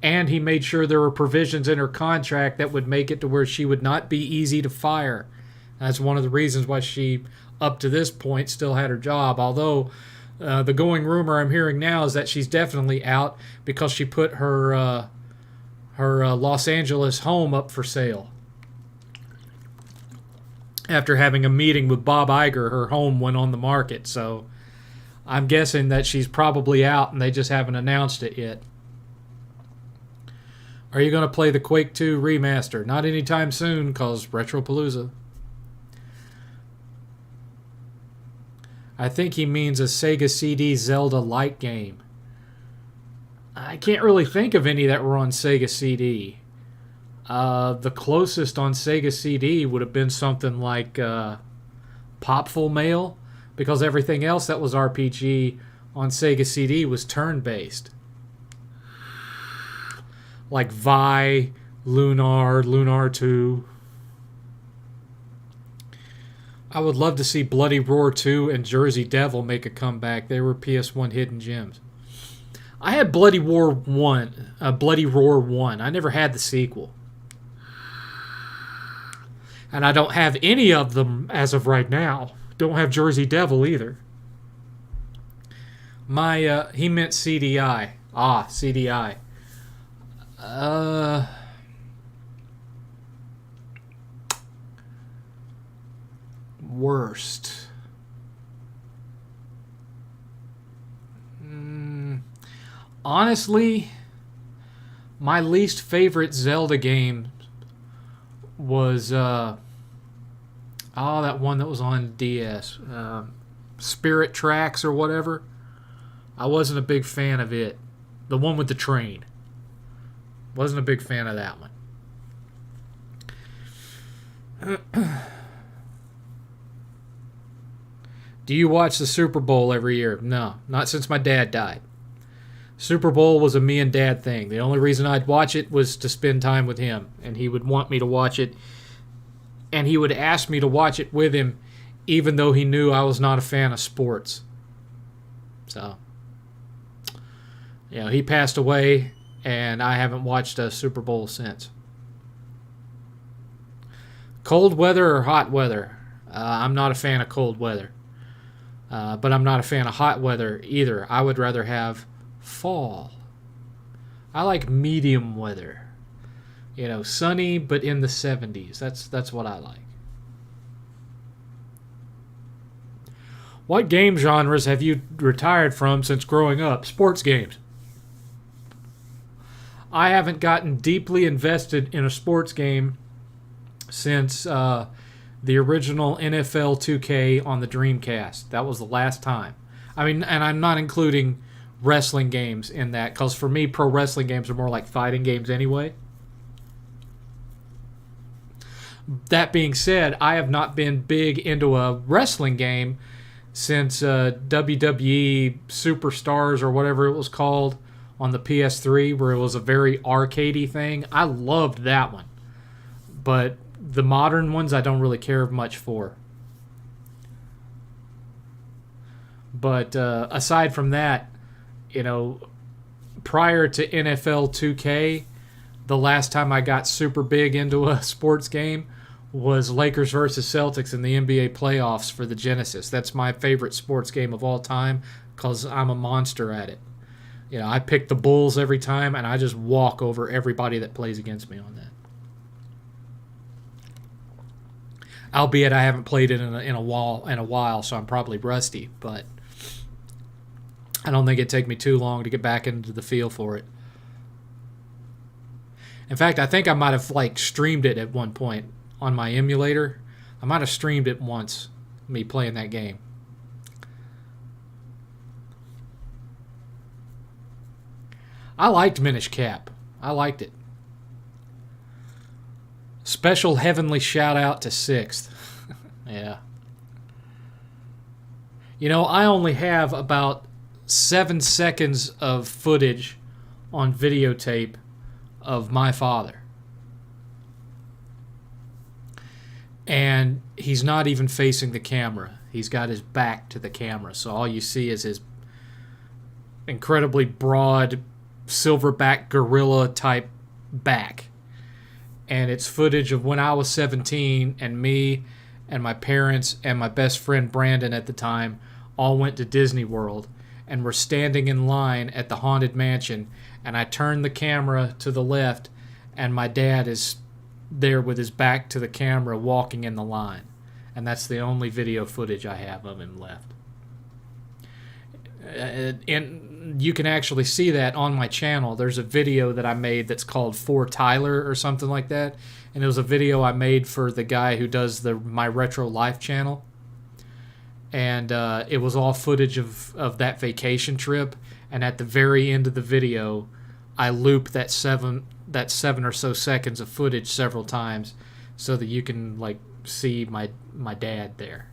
And he made sure there were provisions in her contract that would make it to where she would not be easy to fire. That's one of the reasons why she, up to this point, still had her job. Although the going rumor I'm hearing now is that she's definitely out because she put her Los Angeles home up for sale. After having a meeting with Bob Iger, her home went on the market. So I'm guessing that she's probably out and they just haven't announced it yet. Are you going to play the Quake 2 remaster? Not anytime soon because Retropalooza. I think he means a Sega CD Zelda light game. I can't really think of any that were on Sega CD. The closest on Sega CD would have been something like Popful Mail, because everything else that was RPG on Sega CD was turn-based. Like Vi, Lunar 2. I would love to see Bloody Roar 2 and Jersey Devil make a comeback. They were PS1 hidden gems. I had Bloody Roar 1. I never had the sequel. And I don't have any of them as of right now. Don't have Jersey Devil either. He meant CDI. CDI. Worst. Honestly, my least favorite Zelda game was that one that was on DS, Spirit Tracks or whatever. I wasn't a big fan of it. The one with the train. Wasn't a big fan of that one. Do you watch the Super Bowl every year? No, not since my dad died. Super Bowl was a me and dad thing. The only reason I'd watch it was to spend time with him, and he would want me to watch it, and he would ask me to watch it with him, even though he knew I was not a fan of sports. So, he passed away, and I haven't watched a Super Bowl since. Cold weather or hot weather? I'm not a fan of cold weather. But I'm not a fan of hot weather either. I would rather have fall. I like medium weather. Sunny but in the 70s. That's what I like. What game genres have you retired from since growing up? Sports games. I haven't gotten deeply invested in a sports game since the original NFL 2K on the Dreamcast. That was the last time. And I'm not including wrestling games in that, because for me, pro wrestling games are more like fighting games anyway. That being said, I have not been big into a wrestling game since WWE Superstars or whatever it was called on the PS3, where it was a very arcadey thing. I loved that one. But the modern ones I don't really care much for. But aside from that, prior to NFL 2K, the last time I got super big into a sports game was Lakers versus Celtics in the NBA playoffs for the Genesis. That's my favorite sports game of all time because I'm a monster at it. I pick the Bulls every time, and I just walk over everybody that plays against me on that. Albeit I haven't played it in a while, so I'm probably rusty, but I don't think it'd take me too long to get back into the feel for it. In fact, I think I might have streamed it at one point on my emulator. I might have streamed it once, me playing that game. I liked Minish Cap. I liked it. Special heavenly shout out to 6th. Yeah. I only have about 7 seconds of footage on videotape of my father. And he's not even facing the camera. He's got his back to the camera. So all you see is his incredibly broad, silverback gorilla type back. And it's footage of when I was 17 and me and my parents and my best friend Brandon at the time all went to Disney World and were standing in line at the Haunted Mansion, and I turned the camera to the left and my dad is there with his back to the camera walking in the line. And that's the only video footage I have of him left. And you can actually see that on my channel. There's a video that I made that's called For Tyler or something like that. And it was a video I made for the guy who does My Retro Life channel. And it was all footage of that vacation trip. And at the very end of the video, I loop that seven or so seconds of footage several times so that you can see my dad there.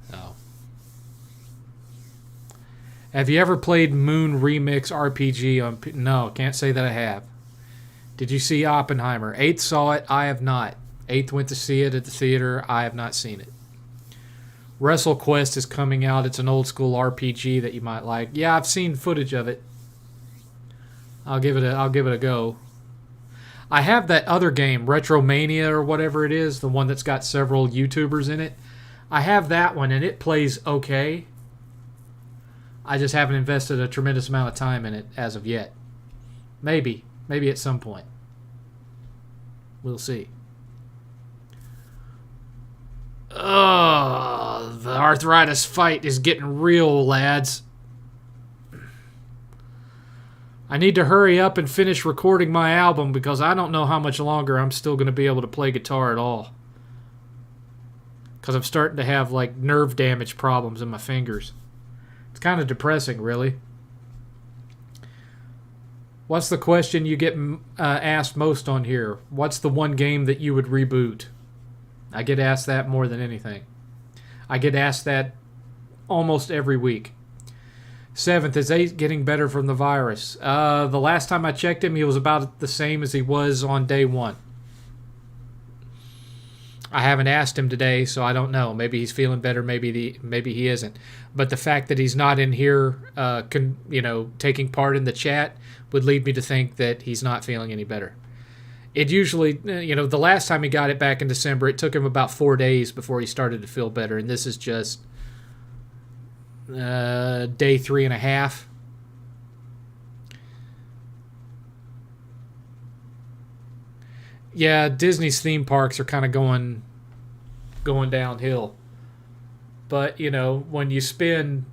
So, have you ever played Moon Remix RPG on? No, can't say that I have. Did you see Oppenheimer? 8th saw it. I have not. 8th went to see it at the theater. I have not seen it. WrestleQuest is coming out. It's an old school RPG that you might like. Yeah, I've seen footage of it. I'll give it a go. I have that other game, Retromania or whatever it is, the one that's got several YouTubers in it. I have that one and it plays okay. I just haven't invested a tremendous amount of time in it as of yet. Maybe at some point. We'll see. The arthritis fight is getting real, lads. I need to hurry up and finish recording my album because I don't know how much longer I'm still going to be able to play guitar at all. Because I'm starting to have like nerve damage problems in my fingers. It's kind of depressing, really. What's the question you get asked most on here? What's the one game that you would reboot? I get asked that more than anything. I get asked that almost every week. 7th, is 8 getting better from the virus? The last time I checked him, he was about the same as he was on day 1. I haven't asked him today, so I don't know. Maybe he's feeling better, maybe he isn't. But the fact that he's not in here, taking part in the chat would lead me to think that he's not feeling any better. It usually, the last time he got it back in December, it took him about 4 days before he started to feel better, and this is just day 3.5. Yeah, Disney's theme parks are kind of going downhill. But, when you spend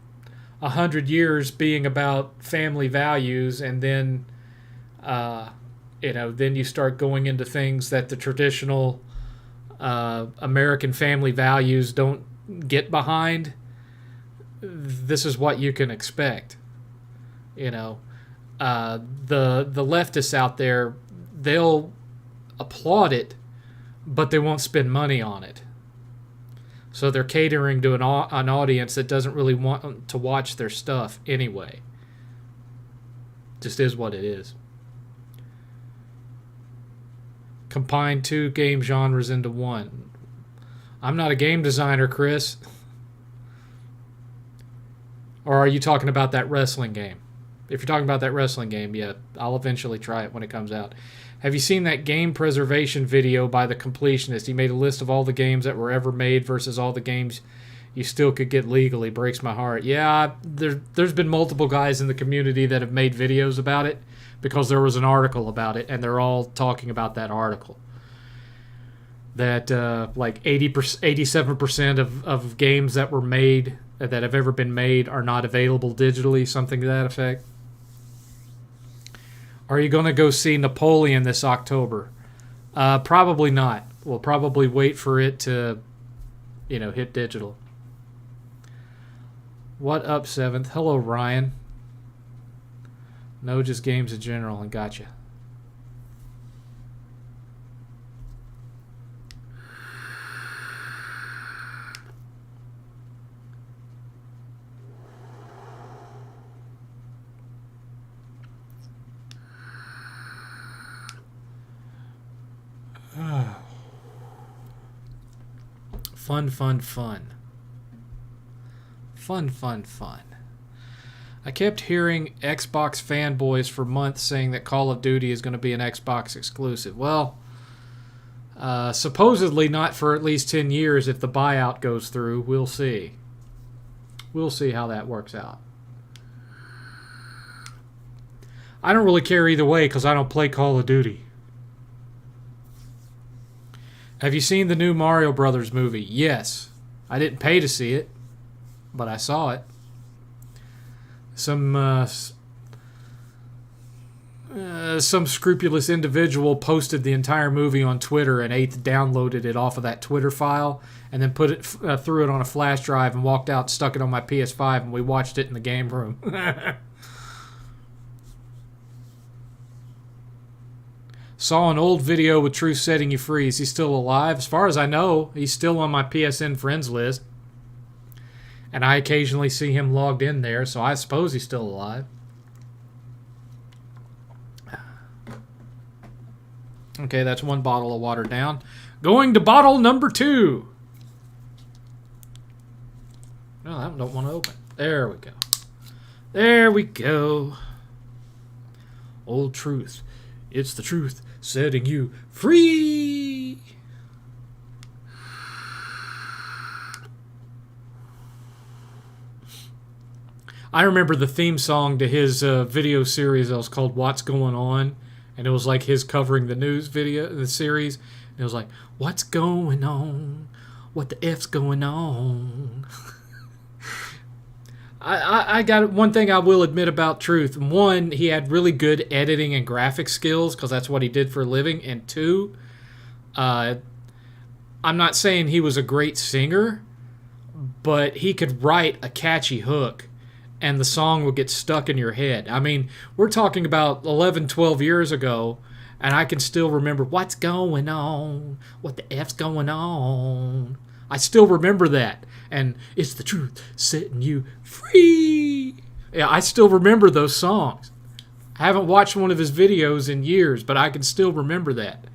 100 years being about family values and then, then you start going into things that the traditional American family values don't get behind, this is what you can expect. The leftists out there, they'll applaud it, but they won't spend money on it. So they're catering to an audience that doesn't really want to watch their stuff anyway. Just is what it is. Combine 2 game genres into one. I'm not a game designer, Chris. Or are you talking about that wrestling game? If you're talking about that wrestling game, yeah, I'll eventually try it when it comes out. Have you seen that game preservation video by the completionist? He made a list of all the games that were ever made versus all the games you still could get legally. Breaks my heart. Yeah, there's been multiple guys in the community that have made videos about it because there was an article about it, and they're all talking about that article. That like 87% of games that were made, that have ever been made, are not available digitally, something to that effect. Are you going to go see Napoleon this October? Probably not. We'll probably wait for it to, hit digital. What up, 7th? Hello, Ryan. No, just games in general, and gotcha. Fun. Fun. I kept hearing Xbox fanboys for months saying that Call of Duty is going to be an Xbox exclusive. Well, supposedly not for at least 10 years if the buyout goes through. We'll see. We'll see how that works out. I don't really care either way because I don't play Call of Duty. Have you seen the new Mario Brothers movie? Yes. I didn't pay to see it, but I saw it. Some scrupulous individual posted the entire movie on Twitter, and 8th downloaded it off of that Twitter file and then put it threw it on a flash drive and walked out and stuck it on my PS5, and we watched it in the game room. Saw an old video with Truth setting you free. Is he still alive? As far as I know, he's still on my PSN friends list. And I occasionally see him logged in there, so I suppose he's still alive. Okay, that's one bottle of water down. Going to bottle number 2. No, I don't want to open. There we go. There we go. Old truth. It's the truth setting you free. I remember the theme song to his video series that was called What's Going On. And it was like his covering the news video, the series. And it was like, what's going on? What the F's going on? I got one thing I will admit about Truth. One, he had really good editing and graphic skills because that's what he did for a living. And two, I'm not saying he was a great singer, but he could write a catchy hook and the song would get stuck in your head. I mean, we're talking about 11, 12 years ago, and I can still remember what's going on, what the F's going on. I still remember that. And it's the truth setting you free. Yeah, I still remember those songs. I haven't watched one of his videos in years, but I can still remember that.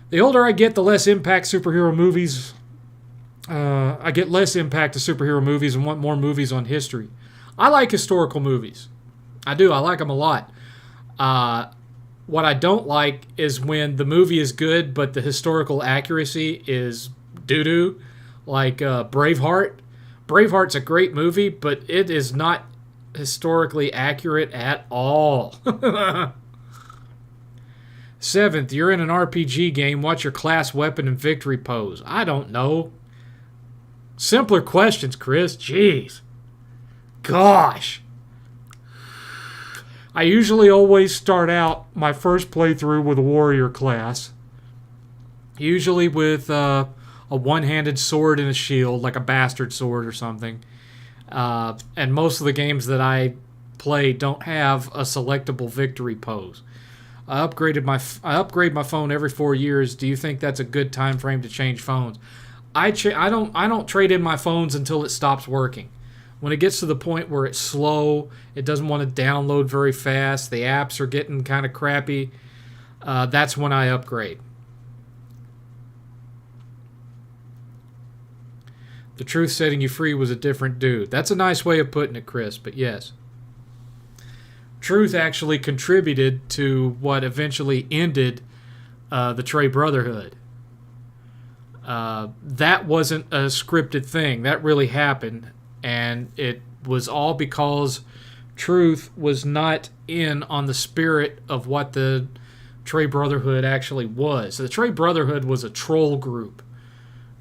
The older I get, the less impact superhero movies. I get less impact to superhero movies and want more movies on history. I like historical movies. I do. I like them a lot. What I don't like is when the movie is good, but the historical accuracy is doo-doo. Like Braveheart. Braveheart's a great movie, but it is not historically accurate at all. 7th, you're in an RPG game. What's your class, weapon, and victory pose? I don't know. Simpler questions, Chris. Jeez. Gosh. I usually always start out my first playthrough with a warrior class. Usually with a one-handed sword and a shield, like a bastard sword or something. And most of the games that I play don't have a selectable victory pose. I upgrade my phone every 4 years. Do you think that's a good time frame to change phones? I don't trade in my phones until it stops working. When it gets to the point where it's slow, it doesn't want to download very fast, the apps are getting kind of crappy, that's when I upgrade. The truth setting you free was a different dude. That's a nice way of putting it, Chris, but yes. Truth actually contributed to what eventually ended the Trey Brotherhood. That wasn't a scripted thing. That really happened. And it was all because Truth was not in on the spirit of what the Trey Brotherhood actually was. The Trey Brotherhood was a troll group.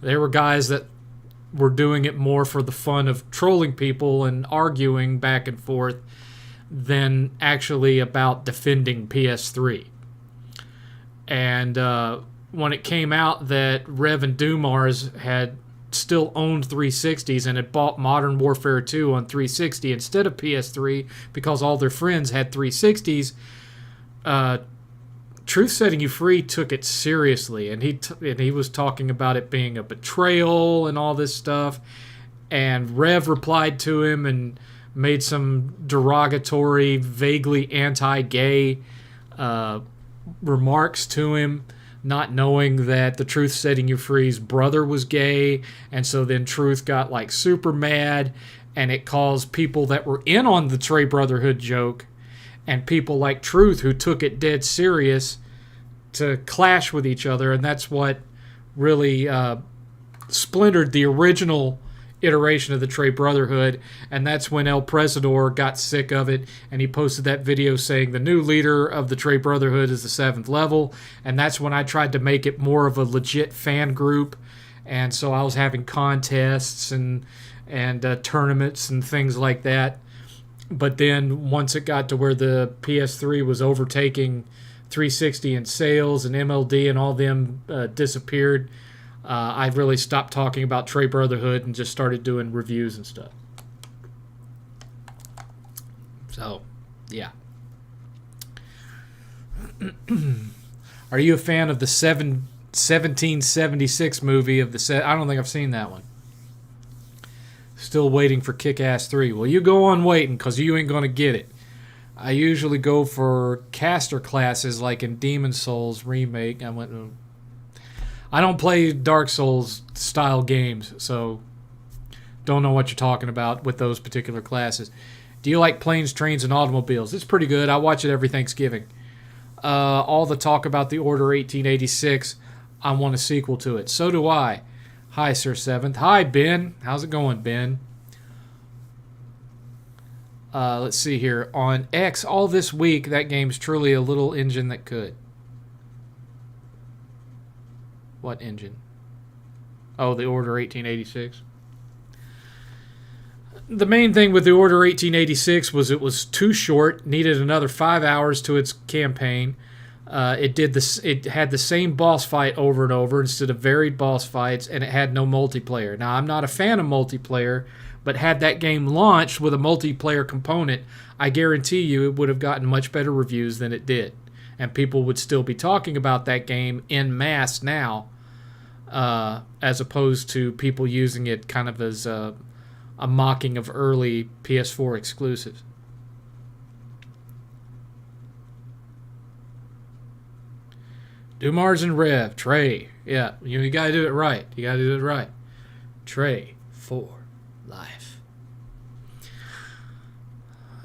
They were guys that were doing it more for the fun of trolling people and arguing back and forth than actually about defending PS3. And when it came out that Rev and Dumars had still owned 360s and had bought Modern Warfare 2 on 360 instead of PS3 because all their friends had 360s, Truth Setting You Free took it seriously, and he was talking about it being a betrayal and all this stuff. And Rev replied to him and made some derogatory, vaguely anti-gay remarks to him, not knowing that the Truth Setting You Free's brother was gay. And so then Truth got like super mad, and it caused people that were in on the Trey Brotherhood joke and people like Truth who took it dead serious to clash with each other. And that's what really splintered the original iteration of the Trey Brotherhood. And that's when El Presador got sick of it, and he posted that video saying the new leader of the Trey Brotherhood is the 7th level. And that's when I tried to make it more of a legit fan group. And so I was having contests and tournaments and things like that. But then once it got to where the PS3 was overtaking 360 in sales and MLD and all them disappeared, I really stopped talking about Trey Brotherhood and just started doing reviews and stuff. So, yeah. Are you a fan of the 1776 movie of the set? I don't think I've seen that one. Still waiting for Kick-Ass 3. Well, you go on waiting because you ain't going to get it. I usually go for caster classes like in Demon Souls remake. I don't play Dark Souls style games, so don't know what you're talking about with those particular classes. Do you like planes, trains, and automobiles? It's pretty good. I watch it every Thanksgiving. All the talk about the Order 1886, I want a sequel to it. So do I. Hi, Sir 7th. Hi, Ben. How's it going, Ben? Let's see here. On X, all this week, that game's truly a little engine that could. What engine? Oh, the Order 1886. The main thing with the Order 1886 was it was too short, needed another 5 hours to its campaign. It had the same boss fight over and over instead of varied boss fights, and it had no multiplayer. Now, I'm not a fan of multiplayer, but had that game launched with a multiplayer component, I guarantee you it would have gotten much better reviews than it did. And people would still be talking about that game en masse now, as opposed to people using it kind of as a mocking of early PS4 exclusives. Do Mars and Rev. Trey. Yeah, you got to do it right. You got to do it right. Trey for life.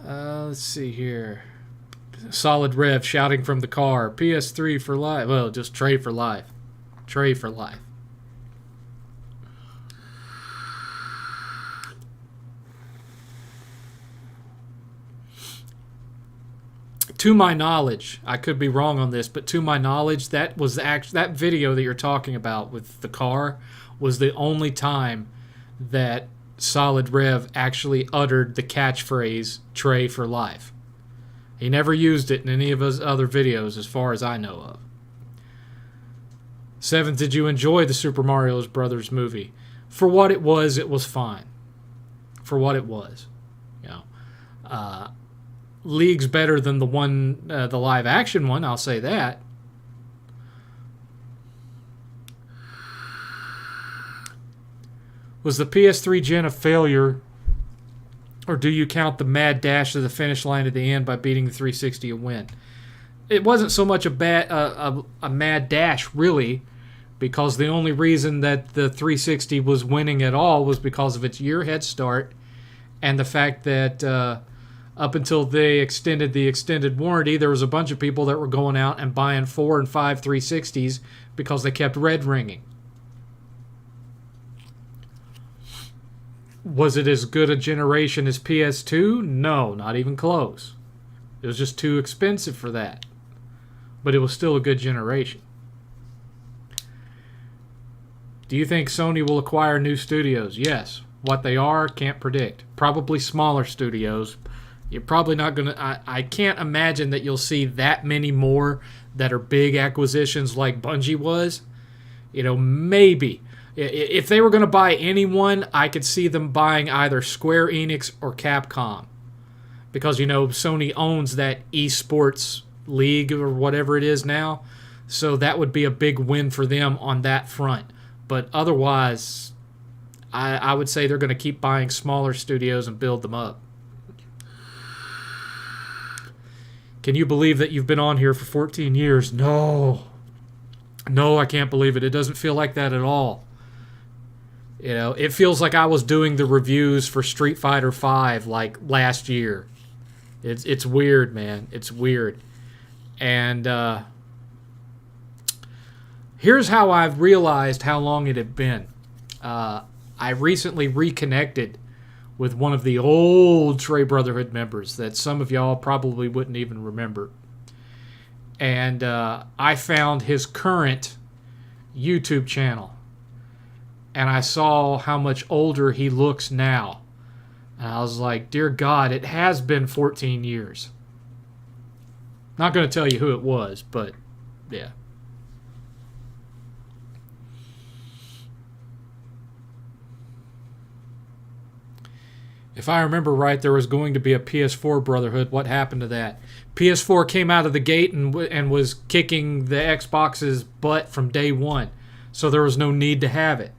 Let's see here. Solid Rev shouting from the car. PS3 for life. Well, just Trey for life. Trey for life. To my knowledge, I could be wrong on this, but to my knowledge, that video that you're talking about with the car was the only time that Solid Rev actually uttered the catchphrase "Trey for life." He never used it in any of his other videos, as far as I know of. 7th, did you enjoy the Super Mario Brothers movie? For what it was fine. For what it was, leagues better than the live action one, I'll say that. Was the PS3 gen a failure, or do you count the mad dash to the finish line at the end by beating the 360 a win? It wasn't so much a mad dash, really, because the only reason that the 360 was winning at all was because of its year head start and the fact that up until they extended the extended warranty, there was a bunch of people that were going out and buying 4 and 5 360s because they kept red ringing. Was it as good a generation as PS2? No, not even close. It was just too expensive for that. But it was still a good generation. Do you think Sony will acquire new studios? Yes. What they are, can't predict. Probably smaller studios. You're probably not going to... I can't imagine that you'll see that many more that are big acquisitions like Bungie was. Maybe. If they were going to buy anyone, I could see them buying either Square Enix or Capcom. Because, Sony owns that esports league or whatever it is now. So that would be a big win for them on that front. But otherwise, I would say they're going to keep buying smaller studios and build them up. Can you believe that you've been on here for 14 years? No, I can't believe it. It doesn't feel like that at all. It feels like I was doing the reviews for Street Fighter V like last year. It's weird, man. It's weird. And here's how I've realized how long it had been. I recently reconnected with one of the old Trey Brotherhood members that some of y'all probably wouldn't even remember. And I found his current YouTube channel. And I saw how much older he looks now. And I was like, dear God, it has been 14 years. Not going to tell you who it was, but yeah. If I remember right, there was going to be a PS4 Brotherhood. What happened to that? PS4 came out of the gate and was kicking the Xbox's butt from day one. So there was no need to have it.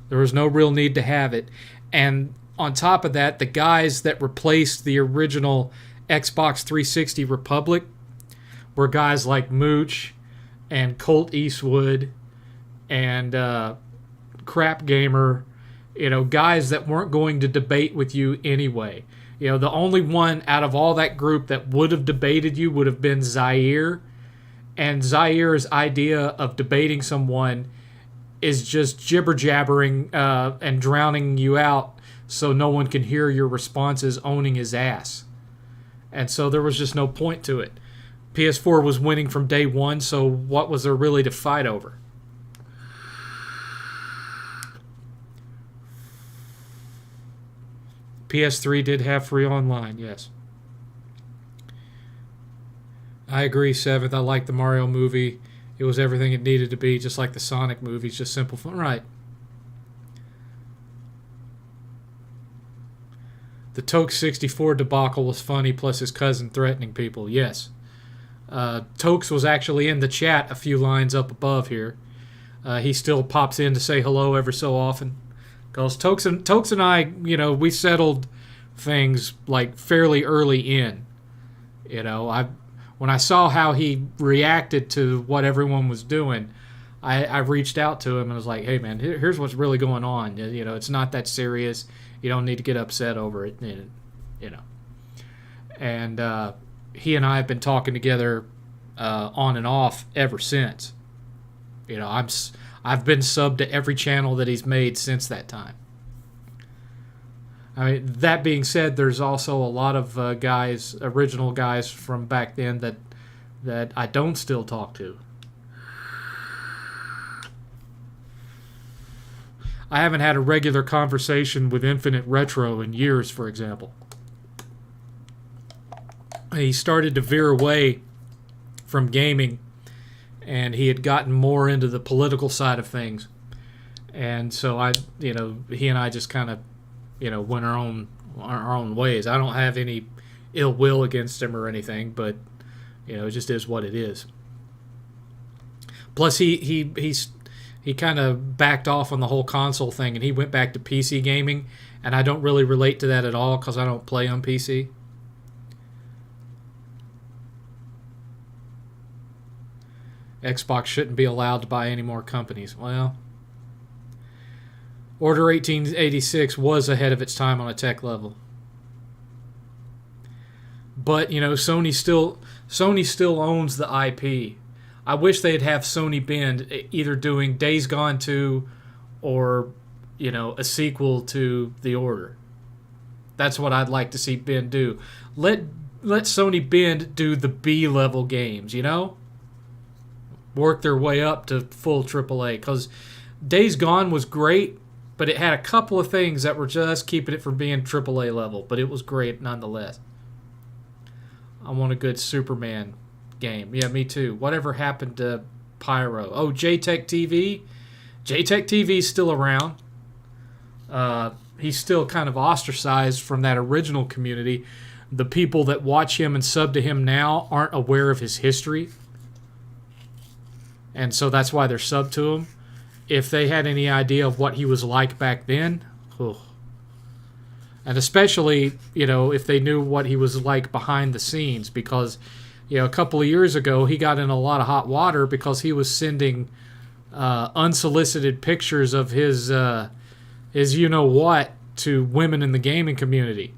There was no real need to have it. And on top of that, the guys that replaced the original Xbox 360 Republic, where guys like Mooch and Colt Eastwood and Crap Gamer, guys that weren't going to debate with you anyway. The only one out of all that group that would have debated you would have been Zaire. And Zaire's idea of debating someone is just jibber-jabbering and drowning you out so no one can hear your responses, owning his ass. And so there was just no point to it. PS4 was winning from day one, so what was there really to fight over? PS3 did have free online, yes. I agree, 7th. I like the Mario movie. It was everything it needed to be, just like the Sonic movies, just simple fun. Right. The Toke 64 debacle was funny, plus his cousin threatening people. Yes. Tokes was actually in the chat a few lines up above here. He still pops in to say hello every so often. Because Tokes and I, we settled things like fairly early in. When I saw how he reacted to what everyone was doing, I reached out to him and was like, hey, man, here's what's really going on. It's not that serious. You don't need to get upset over it. And he and I have been talking together on and off ever since. I've been subbed to every channel that he's made since that time. I mean, that being said, there's also a lot of original guys from back then that I don't still talk to. I haven't had a regular conversation with Infinite Retro in years, for example. He started to veer away from gaming, and he had gotten more into the political side of things. And so he and I just kind of, went our own ways. I don't have any ill will against him or anything, but it just is what it is. Plus, he kind of backed off on the whole console thing, and he went back to PC gaming, and I don't really relate to that at all because I don't play on PC. Xbox shouldn't be allowed to buy any more companies. Well, Order 1886 was ahead of its time on a tech level. But, Sony still owns the IP. I wish they'd have Sony Bend either doing Days Gone 2 or, a sequel to The Order. That's what I'd like to see Bend do. Let Sony Bend do the B-level games, work their way up to full AAA. Because Days Gone was great, but it had a couple of things that were just keeping it from being AAA level. But it was great nonetheless. I want a good Superman game. Yeah, me too. Whatever happened to Pyro? Oh, JTech TV? JTech TV's still around. He's still kind of ostracized from that original community. The people that watch him and sub to him now aren't aware of his history. And so that's why they're sub to him. If they had any idea of what he was like back then, and especially, if they knew what he was like behind the scenes, because, a couple of years ago, he got in a lot of hot water because he was sending unsolicited pictures of his you-know-what to women in the gaming community.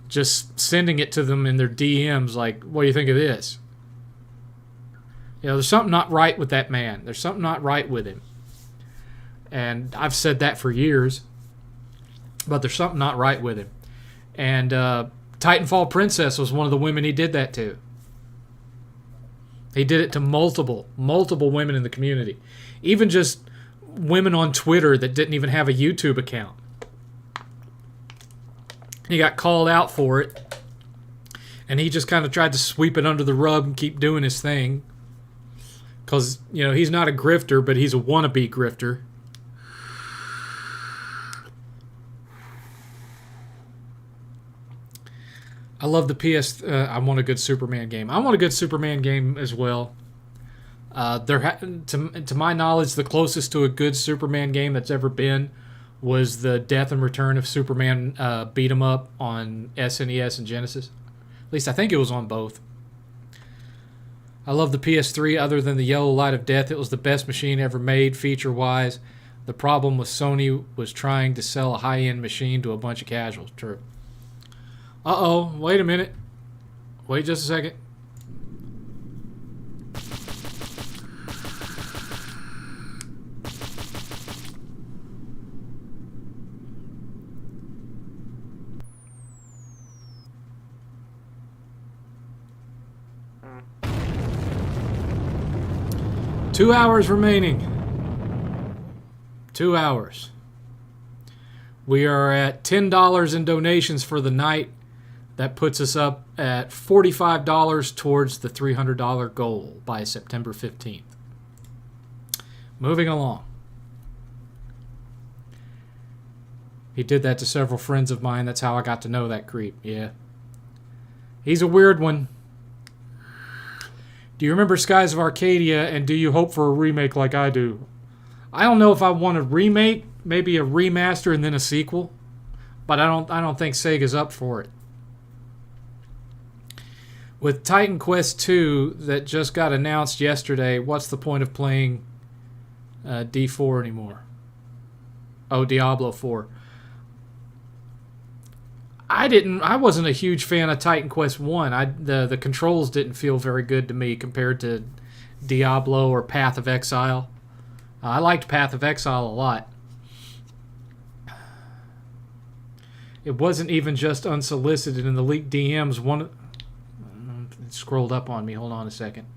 Just sending it to them in their DMs like, what do you think of this? There's something not right with that man. There's something not right with him. And I've said that for years. But there's something not right with him. And Titanfall Princess was one of the women he did that to. He did it to multiple women in the community. Even just women on Twitter that didn't even have a YouTube account. He got called out for it. And he just kind of tried to sweep it under the rug and keep doing his thing. Because, he's not a grifter, but he's a wannabe grifter. I love the PS. I want a good Superman game. I want a good Superman game as well. To my knowledge, the closest to a good Superman game that's ever been was the Death and Return of Superman beat 'em up on SNES and Genesis. At least I think it was on both. I love the PS3. Other than the yellow light of death, it was the best machine ever made feature-wise. The problem was Sony was trying to sell a high-end machine to a bunch of casuals. True. Uh-oh. Wait a minute. Wait just a second. Two hours remaining. 2 hours. We are at $10 in donations for the night. That puts us up at $45 towards the $300 goal by September 15th. Moving along. He did that to several friends of mine. That's how I got to know that creep. Yeah. He's a weird one. Do you remember Skies of Arcadia, and do you hope for a remake like I do? I don't know if I want a remake, maybe a remaster and then a sequel, but I don't think Sega's up for it. With Titan Quest 2 that just got announced yesterday, what's the point of playing D4 anymore? Oh, Diablo 4. I wasn't a huge fan of Titan Quest 1. The controls didn't feel very good to me compared to Diablo or Path of Exile. I liked Path of Exile a lot. It wasn't even just unsolicited in the leaked DMs. It scrolled up on me. Hold on a second.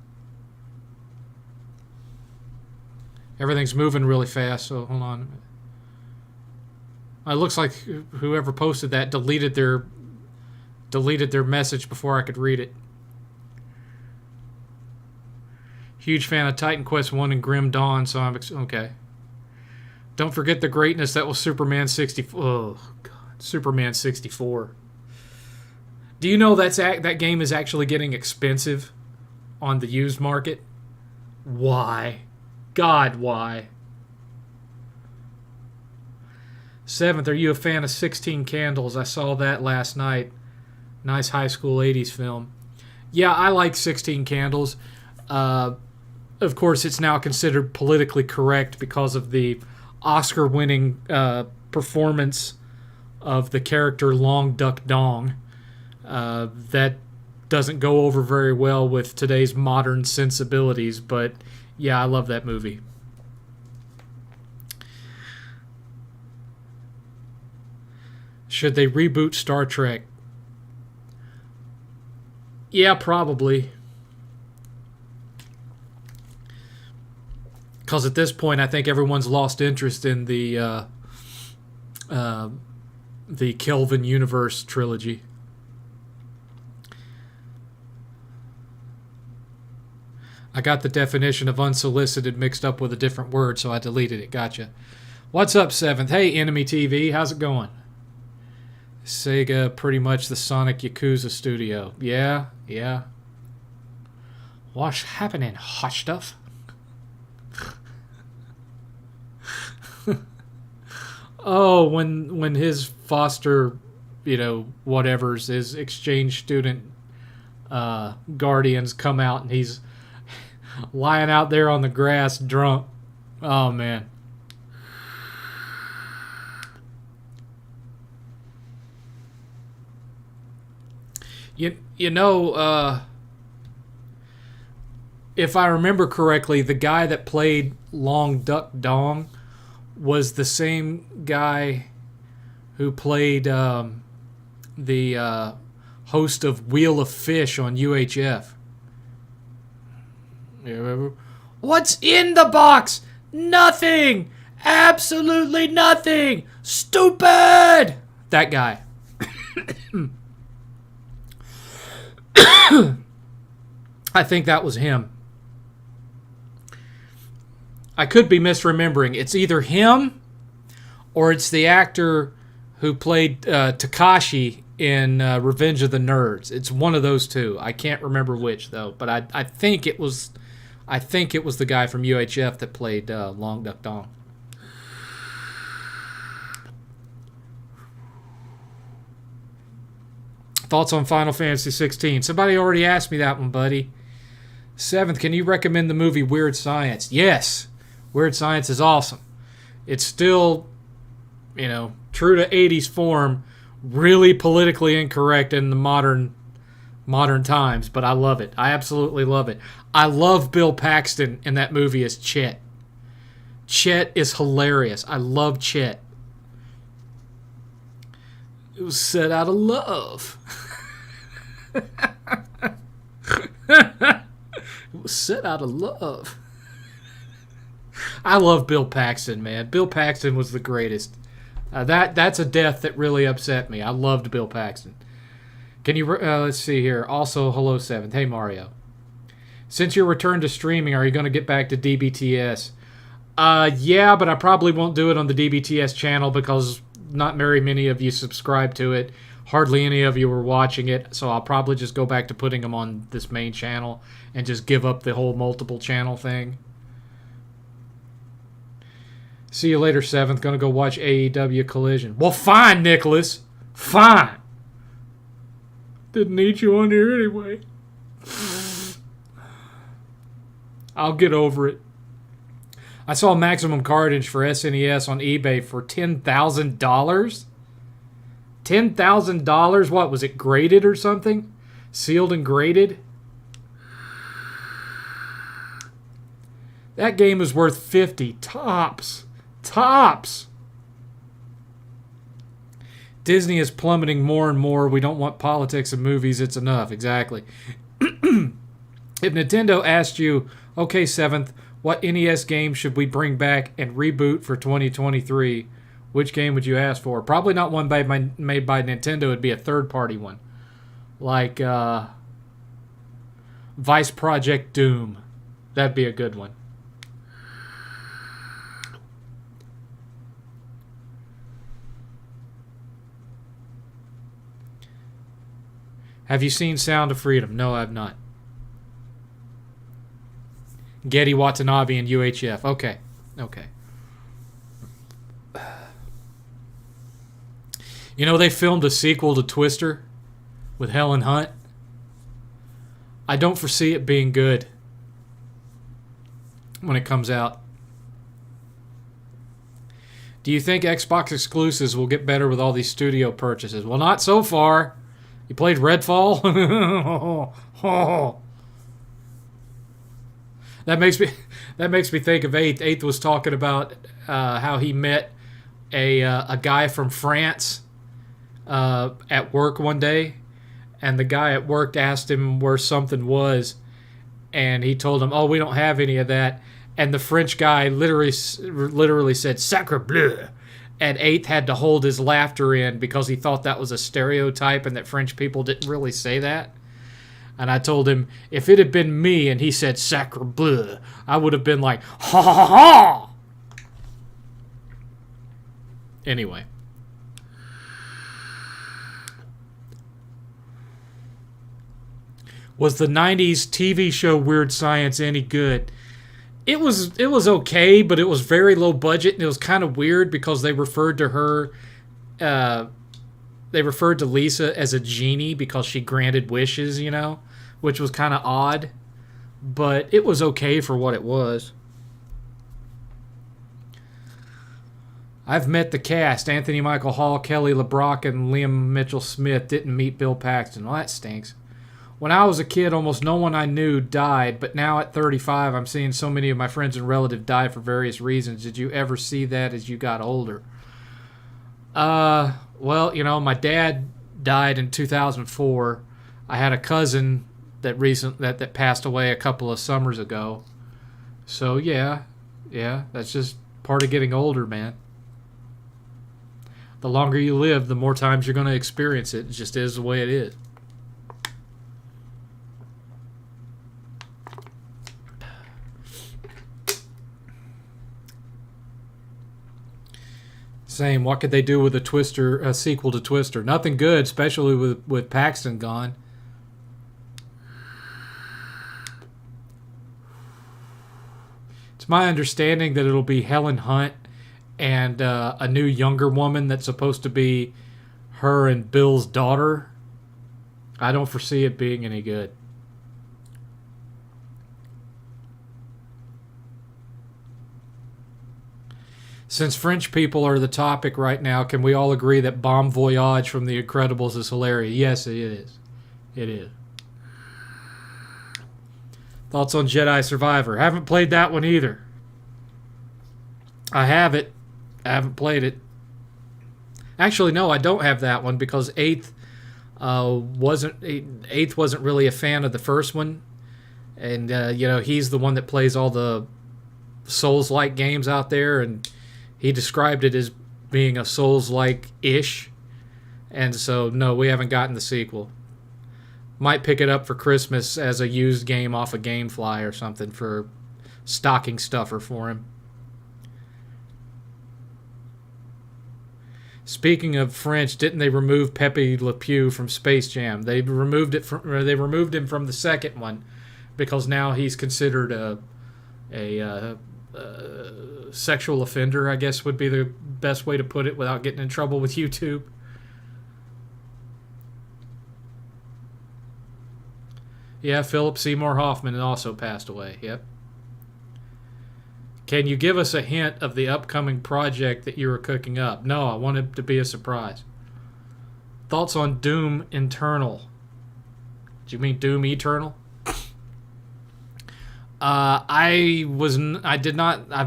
Everything's moving really fast, so hold on. It looks like whoever posted that deleted their message before I could read it. Huge fan of Titan Quest 1 and Grim Dawn, so I'm okay. Don't forget the greatness that was Superman 64. Oh God, Superman 64. Do you know that game is actually getting expensive on the used market? Why? God, why? 7th, are you a fan of 16 Candles? I saw that last night. Nice high school 80s film. Yeah, I like 16 Candles. Of course, it's now considered politically correct because of the Oscar-winning performance of the character Long Duck Dong. That doesn't go over very well with today's modern sensibilities, but yeah, I love that movie. Should they reboot Star Trek? Yeah, probably. Because at this point, I think everyone's lost interest in the Kelvin Universe trilogy. I got the definition of unsolicited mixed up with a different word, so I deleted it. Gotcha. What's up, 7th? Hey, Enemy TV. How's it going? Sega, pretty much the Sonic Yakuza studio. Yeah. What's happening, hot stuff? Oh, when his foster, whatever's, his exchange student guardians come out and he's lying out there on the grass drunk. Oh, man. If I remember correctly, the guy that played Long Duck Dong was the same guy who played the host of Wheel of Fish on UHF. You remember? What's in the box? Nothing! Absolutely nothing! Stupid! That guy. I think that was him. I could be misremembering. It's either him or it's the actor who played Takashi in Revenge of the Nerds. It's one of those two. I can't remember which though, but I think it was the guy from UHF that played Long Duck Dong. Thoughts on Final Fantasy 16? Somebody already asked me that one, buddy. 7th, can you recommend the movie Weird Science? Yes. Weird Science is awesome. It's still, true to 80s form, really politically incorrect in the modern times, but I love it. I absolutely love it. I love Bill Paxton in that movie as Chet. Chet is hilarious. I love Chet. It was set out of love. It was set out of love. I love Bill Paxton, man. Bill Paxton was the greatest. That's a death that really upset me. I loved Bill Paxton. Can you... let's see here. Also, hello, 7th. Hey, Mario. Since your return to streaming, are you going to get back to DBTS? Yeah, but I probably won't do it on the DBTS channel because not very many of you subscribe to it. Hardly any of you were watching it, so I'll probably just go back to putting them on this main channel and just give up the whole multiple channel thing. See you later, 7th. Gonna go watch AEW Collision. Well, fine, Nicholas. Fine. Didn't need you on here anyway. I'll get over it. I saw Maximum Carnage for SNES on eBay for $10,000. $10,000? What, was it graded or something? Sealed and graded? That game is worth 50 tops. Tops! Disney is plummeting more and more. We don't want politics in movies. It's enough. Exactly. If Nintendo asked you, okay, 7th, what NES game should we bring back and reboot for 2023? Which game would you ask for? Probably not one made by Nintendo. It'd be a third-party one. Like Vice Project Doom. That'd be a good one. Have you seen Sound of Freedom? No, I've not. Getty Watanabe and UHF. Okay. They filmed a sequel to Twister with Helen Hunt. I don't foresee it being good when it comes out. Do you think Xbox exclusives will get better with all these studio purchases? Well, not so far. You played Redfall? That makes me think of 8th. 8th was talking about how he met a guy from France at work one day, and the guy at work asked him where something was, and he told him, "Oh, we don't have any of that." And the French guy literally said "Sacre bleu," and 8th had to hold his laughter in because he thought that was a stereotype and that French people didn't really say that. And I told him, if it had been me and he said "Sacre bleu," I would have been like, "Ha ha ha ha!" Anyway. Was the 90s TV show Weird Science any good? It was okay, but it was very low budget, and it was kind of weird because they referred to her, they referred to Lisa as a genie because she granted wishes, which was kind of odd, but it was okay for what it was. I've met the cast. Anthony Michael Hall, Kelly LeBrock, and Liam Mitchell-Smith didn't meet Bill Paxton. Well, that stinks. When I was a kid, almost no one I knew died, but now at 35, I'm seeing so many of my friends and relatives die for various reasons. Did you ever see that as you got older? Well, my dad died in 2004. I had a cousin that passed away a couple of summers ago. So, yeah, that's just part of getting older, man. The longer you live, the more times you're going to experience it. It just is the way it is. Same. What could they do with a sequel to Twister? Nothing good, especially with Paxton gone. It's my understanding that it'll be Helen Hunt and a new younger woman that's supposed to be her and Bill's daughter. I don't foresee it being any good. Since French people are the topic right now, can we all agree that Bon Voyage from The Incredibles is hilarious? Yes, it is. It is. Thoughts on Jedi Survivor? Haven't played that one either. I have it. I haven't played it. Actually, no, I don't have that one because Eighth wasn't really a fan of the first one, and he's the one that plays all the Souls-like games out there, and he described it as being a Souls-like-ish, and so no, we haven't gotten the sequel. Might pick it up for Christmas as a used game off of GameFly or something for stocking stuffer for him. Speaking of French, didn't they remove Pepe Le Pew from Space Jam? They removed him from the second one because now he's considered a sexual offender, I guess would be the best way to put it without getting in trouble with YouTube. Yeah, Philip Seymour Hoffman also passed away. Yep. Can you give us a hint of the upcoming project that you are cooking up? No, I want it to be a surprise. Thoughts on Doom Eternal? Do you mean Doom Eternal? I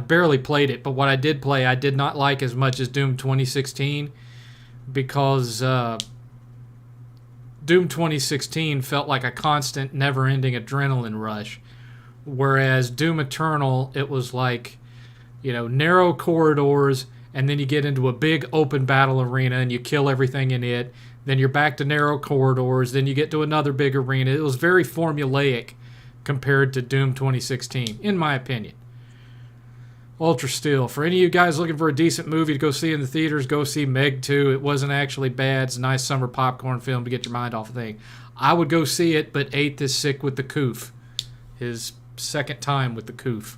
barely played it, but what I did play, I did not like as much as Doom 2016 because Doom 2016 felt like a constant, never-ending adrenaline rush, whereas Doom Eternal, it was like, narrow corridors, and then you get into a big open battle arena and you kill everything in it. Then you're back to narrow corridors, then you get to another big arena. It was very formulaic compared to Doom 2016, in my opinion. Ultra Steel. For any of you guys looking for a decent movie to go see in the theaters, go see Meg 2. It wasn't actually bad. It's a nice summer popcorn film to get your mind off of things. I would go see it, but Eighth is sick with the coof. His second time with the coof.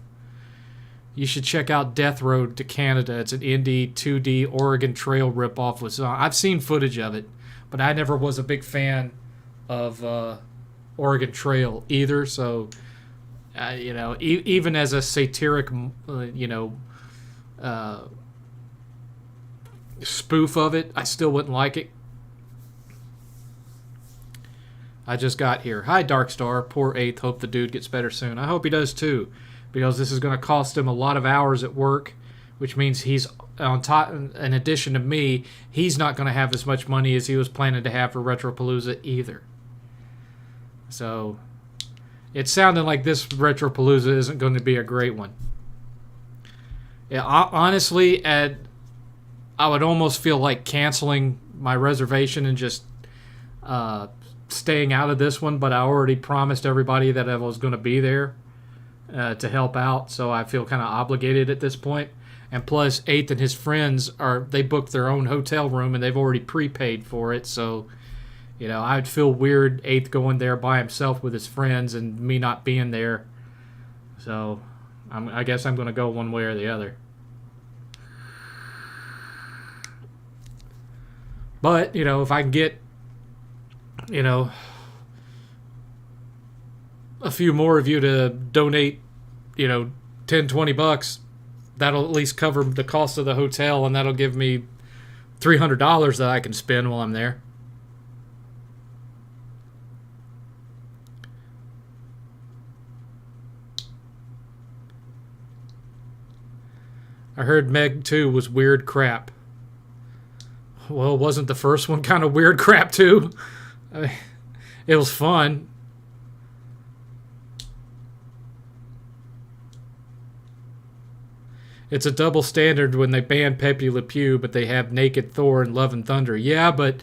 You should check out Death Road to Canada. It's an indie 2D Oregon Trail ripoff. I've seen footage of it, but I never was a big fan of Oregon Trail either. So, even as a satiric, spoof of it, I still wouldn't like it. I just got here. Hi, Darkstar. Poor Eighth. Hope the dude gets better soon. I hope he does too, because this is going to cost him a lot of hours at work, which means he's on top. In addition to me, he's not going to have as much money as he was planning to have for Retropalooza either. So, it sounded like this Retropalooza isn't going to be a great one. Yeah, honestly, I would almost feel like canceling my reservation and just staying out of this one, but I already promised everybody that I was going to be there to help out, so I feel kind of obligated at this point. And plus, Eighth and his friends they booked their own hotel room and they've already prepaid for it, so I'd feel weird Eighth going there by himself with his friends and me not being there. So I guess I'm going to go one way or the other. But, if I can get, a few more of you to donate, $10, $20, that'll at least cover the cost of the hotel, and that'll give me $300 that I can spend while I'm there. I heard Meg 2 was weird crap. Well, wasn't the first one kind of weird crap too? It was fun. It's a double standard when they ban Pepe Le Pew, but they have Naked Thor and Love and Thunder. Yeah, but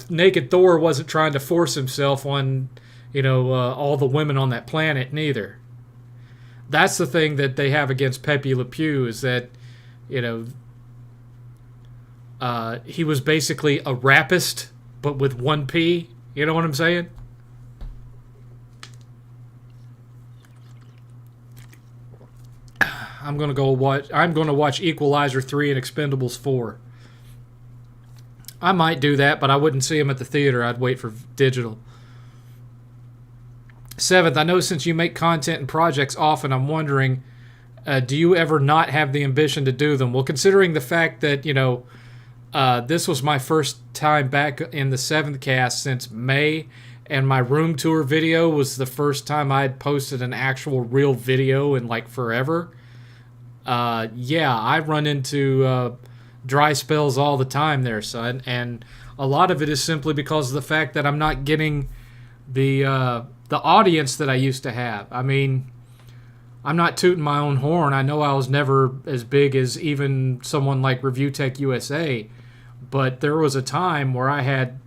Naked Thor wasn't trying to force himself on, all the women on that planet neither. That's the thing that they have against Pepe Le Pew is that, he was basically a rapist, but with one P. You know what I'm saying? I'm gonna watch Equalizer 3 and Expendables 4. I might do that, but I wouldn't see him at the theater. I'd wait for digital. 7th, I know since you make content and projects often, I'm wondering, do you ever not have the ambition to do them? Well, considering the fact that, this was my first time back in the 7thCast since May, and my room tour video was the first time I'd posted an actual real video in like forever. I run into dry spells all the time there, son, and a lot of it is simply because of the fact that I'm not getting the audience that I used to have. I mean, I'm not tooting my own horn. I know I was never as big as even someone like Review Tech USA, but there was a time where I had,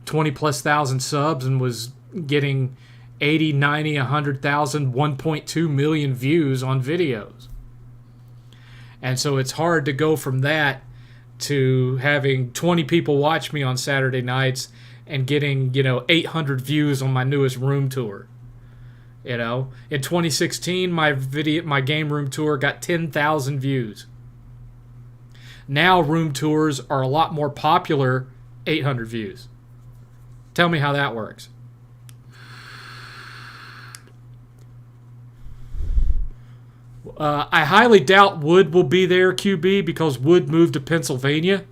20 plus thousand subs and was getting 80, 90, 100,000, 1.2 million views on videos. And so it's hard to go from that to having 20 people watch me on Saturday nights and getting, 800 views on my newest room tour. In 2016, my game room tour got 10,000 views. Now room tours are a lot more popular, 800 views. Tell me how that works. I highly doubt Wood will be there, QB, because Wood moved to Pennsylvania.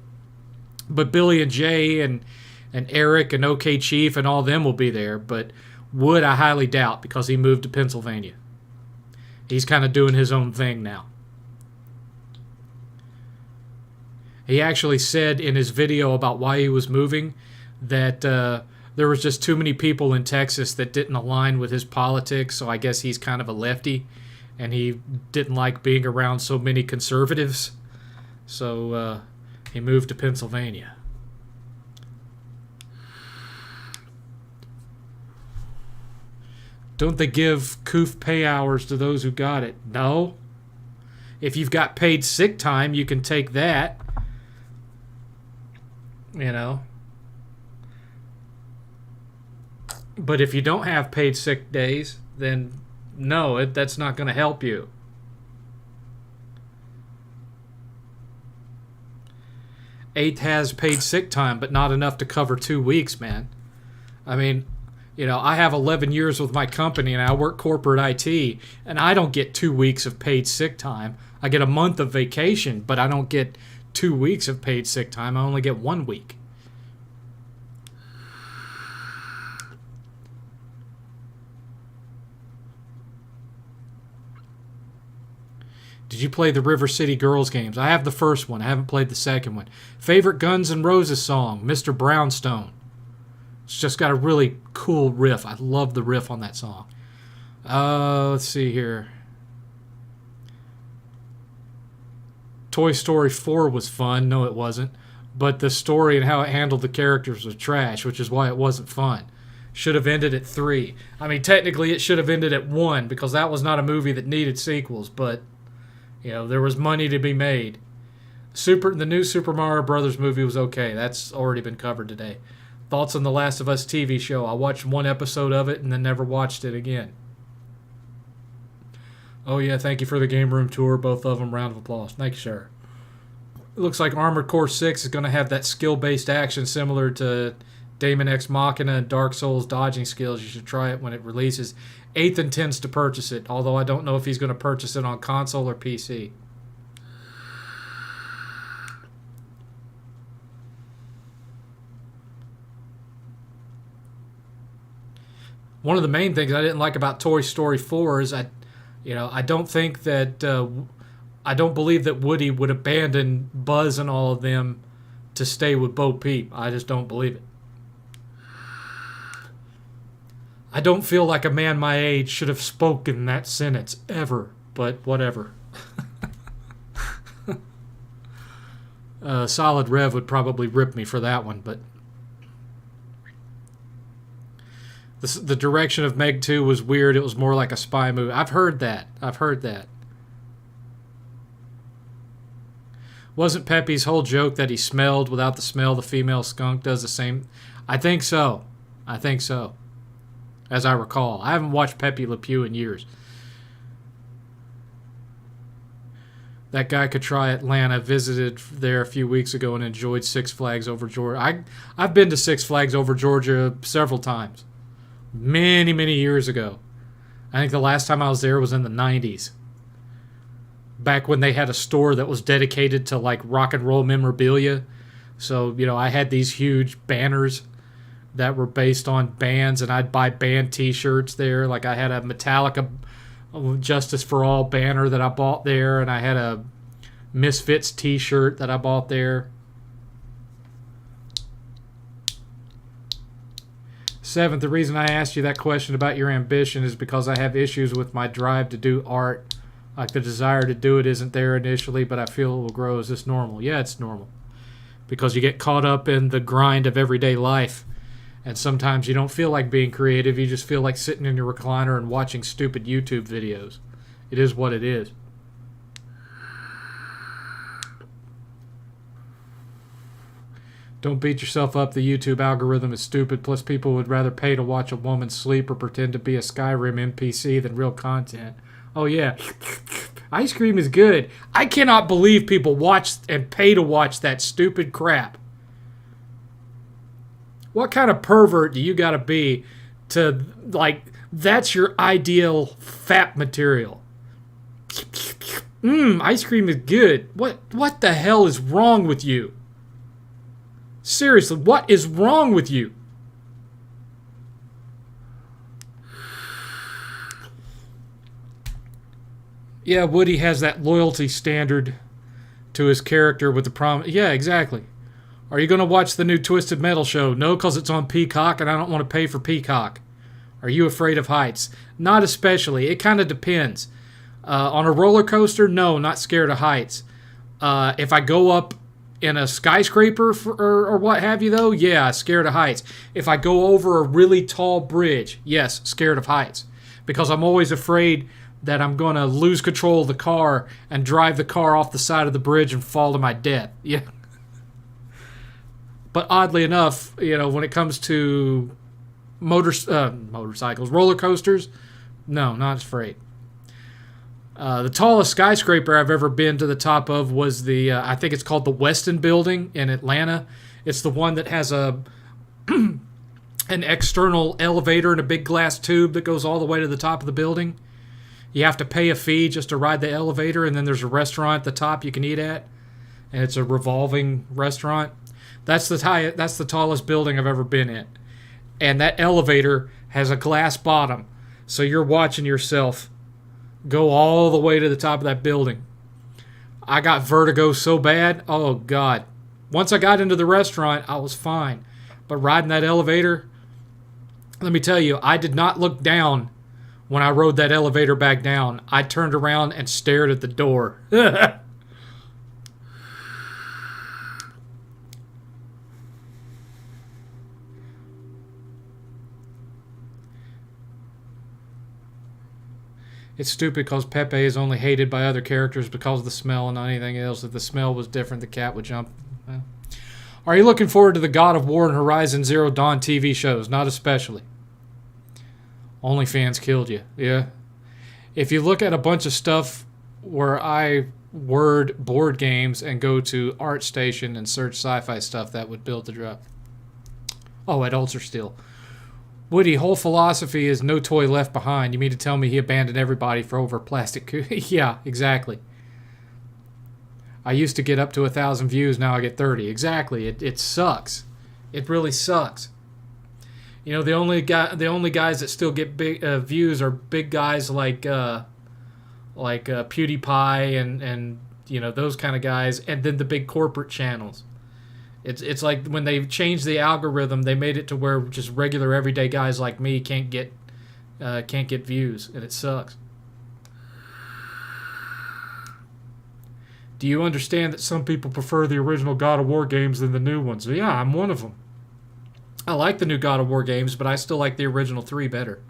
But Billy and Jay and Eric and OK Chief and all them will be there. But Wood, I highly doubt, because he moved to Pennsylvania. He's kind of doing his own thing now. He actually said in his video about why he was moving that there was just too many people in Texas that didn't align with his politics, so I guess he's kind of a lefty, and he didn't like being around so many conservatives, so he moved to Pennsylvania. Don't they give COOF pay hours to those who got it? No. If you've got paid sick time, you can take that. But if you don't have paid sick days, then no, that's not going to help you. 8th has paid sick time, but not enough to cover 2 weeks, man. I mean, I have 11 years with my company, and I work corporate IT, and I don't get 2 weeks of paid sick time. I get a month of vacation, but I don't get 2 weeks of paid sick time. I only get 1 week. Did you play the River City Girls games? I have the first one. I haven't played the second one. Favorite Guns N' Roses song? Mr. Brownstone. It's just got a really cool riff. I love the riff on that song. Let's see here. Toy Story 4 was fun. No, it wasn't. But the story and how it handled the characters was trash, which is why it wasn't fun. Should have ended at 3. I mean, technically it should have ended at 1 because that was not a movie that needed sequels, but there was money to be made. The new Super Mario Brothers movie was okay. That's already been covered today. Thoughts on The Last of Us TV show? I watched 1 episode of it and then never watched it again. Oh yeah, thank you for the game room tour, both of them. Round of applause. Thank you, sir. It looks like Armored Core 6 is going to have that skill-based action similar to Daemon X Machina and Dark Souls dodging skills. You should try it when it releases. 8th intends to purchase it, although I don't know if he's going to purchase it on console or PC. One of the main things I didn't like about Toy Story 4 is I don't think that I don't believe that Woody would abandon Buzz and all of them to stay with Bo Peep. I just don't believe it. I don't feel like a man my age should have spoken that sentence ever, but whatever. Solid Rev would probably rip me for that one, but the direction of Meg 2 was weird. It was more like a spy movie. I've heard that. Wasn't Pepe's whole joke that he smelled without the smell the female skunk does the same? I think so. As I recall. I haven't watched Pepe Le Pew in years. That guy could try Atlanta. Visited there a few weeks ago and enjoyed Six Flags Over Georgia. I've been to Six Flags Over Georgia several times. Many, many years ago. I think the last time I was there was in the 90s. Back when they had a store that was dedicated to like rock and roll memorabilia. So, I had these huge banners that were based on bands, and I'd buy band t-shirts there. Like I had a Metallica Justice for All banner that I bought there, and I had a Misfits t-shirt that I bought there. 7th, the reason I asked you that question about your ambition is because I have issues with my drive to do art. Like the desire to do it isn't there initially, but I feel it will grow. Is this normal? Yeah, it's normal. Because you get caught up in the grind of everyday life. And sometimes you don't feel like being creative. You just feel like sitting in your recliner and watching stupid YouTube videos. It is what it is. Don't beat yourself up. The YouTube algorithm is stupid. Plus, people would rather pay to watch a woman sleep or pretend to be a Skyrim NPC than real content. Oh, yeah. Ice cream is good. I cannot believe people watch and pay to watch that stupid crap. What kind of pervert do you got to be to, like, that's your ideal fat material? Ice cream is good. What the hell is wrong with you? Seriously, what is wrong with you? Yeah, Woody has that loyalty standard to his character with the promise. Yeah, exactly. Are you going to watch the new Twisted Metal show? No, because it's on Peacock and I don't want to pay for Peacock. Are you afraid of heights? Not especially. It kind of depends. On a roller coaster, no, not scared of heights. If I go up in a skyscraper or what have you, though, yeah, scared of heights. If I go over a really tall bridge, yes, scared of heights. Because I'm always afraid that I'm going to lose control of the car and drive the car off the side of the bridge and fall to my death. Yeah. But oddly enough, when it comes to motorcycles, roller coasters, no, not afraid. The tallest skyscraper I've ever been to the top of was I think it's called the Westin Building in Atlanta. It's the one that has an external elevator and a big glass tube that goes all the way to the top of the building. You have to pay a fee just to ride the elevator, and then there's a restaurant at the top you can eat at, and it's a revolving restaurant. That's the tallest building I've ever been in. And that elevator has a glass bottom, so you're watching yourself go all the way to the top of that building. I got vertigo so bad, oh God. Once I got into the restaurant, I was fine. But riding that elevator, let me tell you, I did not look down when I rode that elevator back down. I turned around and stared at the door. It's stupid because Pepe is only hated by other characters because of the smell and not anything else. If the smell was different, the cat would jump. Well. Are you looking forward to the God of War and Horizon Zero Dawn TV shows? Not especially. OnlyFans killed you. Yeah. If you look at a bunch of stuff where I word board games and go to ArtStation and search sci-fi stuff, that would build the drop. Oh, at Ulcer Steel. Woody, whole philosophy is no toy left behind. You mean to tell me he abandoned everybody for over plastic? Yeah, exactly. I used to get up to 1,000 views. Now I get 30. Exactly. It sucks. It really sucks. The only guys that still get big views are big guys like PewDiePie and those kind of guys, and then the big corporate channels. It's like when they changed the algorithm, they made it to where just regular everyday guys like me can't get views, and it sucks. Do you understand that some people prefer the original God of War games than the new ones? Yeah, I'm one of them. I like the new God of War games, but I still like the original 3 better.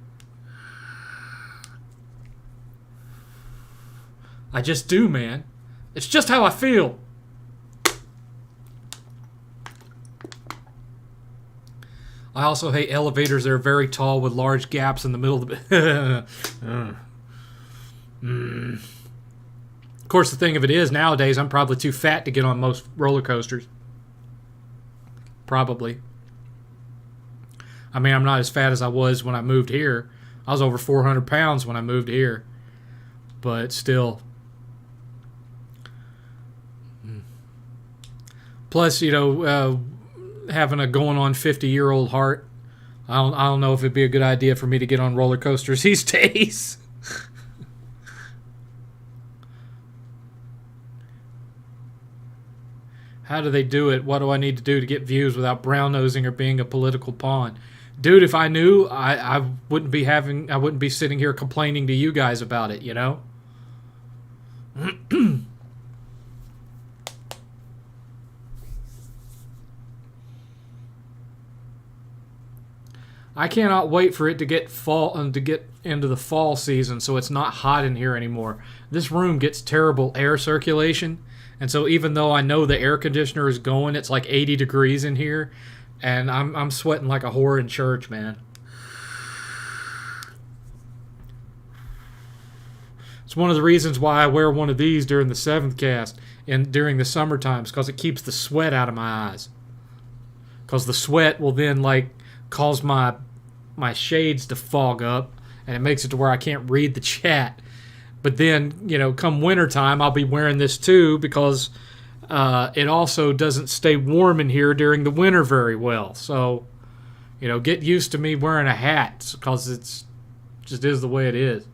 I just do, man. It's just how I feel. I also hate elevators that are very tall with large gaps in the middle of the... course, the thing of it is, nowadays, I'm probably too fat to get on most roller coasters. Probably. I mean, I'm not as fat as I was when I moved here. I was over 400 pounds when I moved here. But still. Plus, having a going on 50-year-old heart, I don't know if it'd be a good idea for me to get on roller coasters these days. How do they do it? What do I need to do to get views without brown nosing or being a political pawn? Dude, if I knew, I wouldn't be sitting here complaining to you guys about it, I cannot wait for it to get into the fall season so it's not hot in here anymore. This room gets terrible air circulation, and so even though I know the air conditioner is going, it's like 80 degrees in here, and I'm sweating like a whore in church, man. It's one of the reasons why I wear one of these during the 7th cast and during the summer times, because it keeps the sweat out of my eyes. Because the sweat will then cause my shades to fog up, and it makes it to where I can't read the chat. But then, come wintertime, I'll be wearing this too, because it also doesn't stay warm in here during the winter very well. So, get used to me wearing a hat, because it's just is the way it is.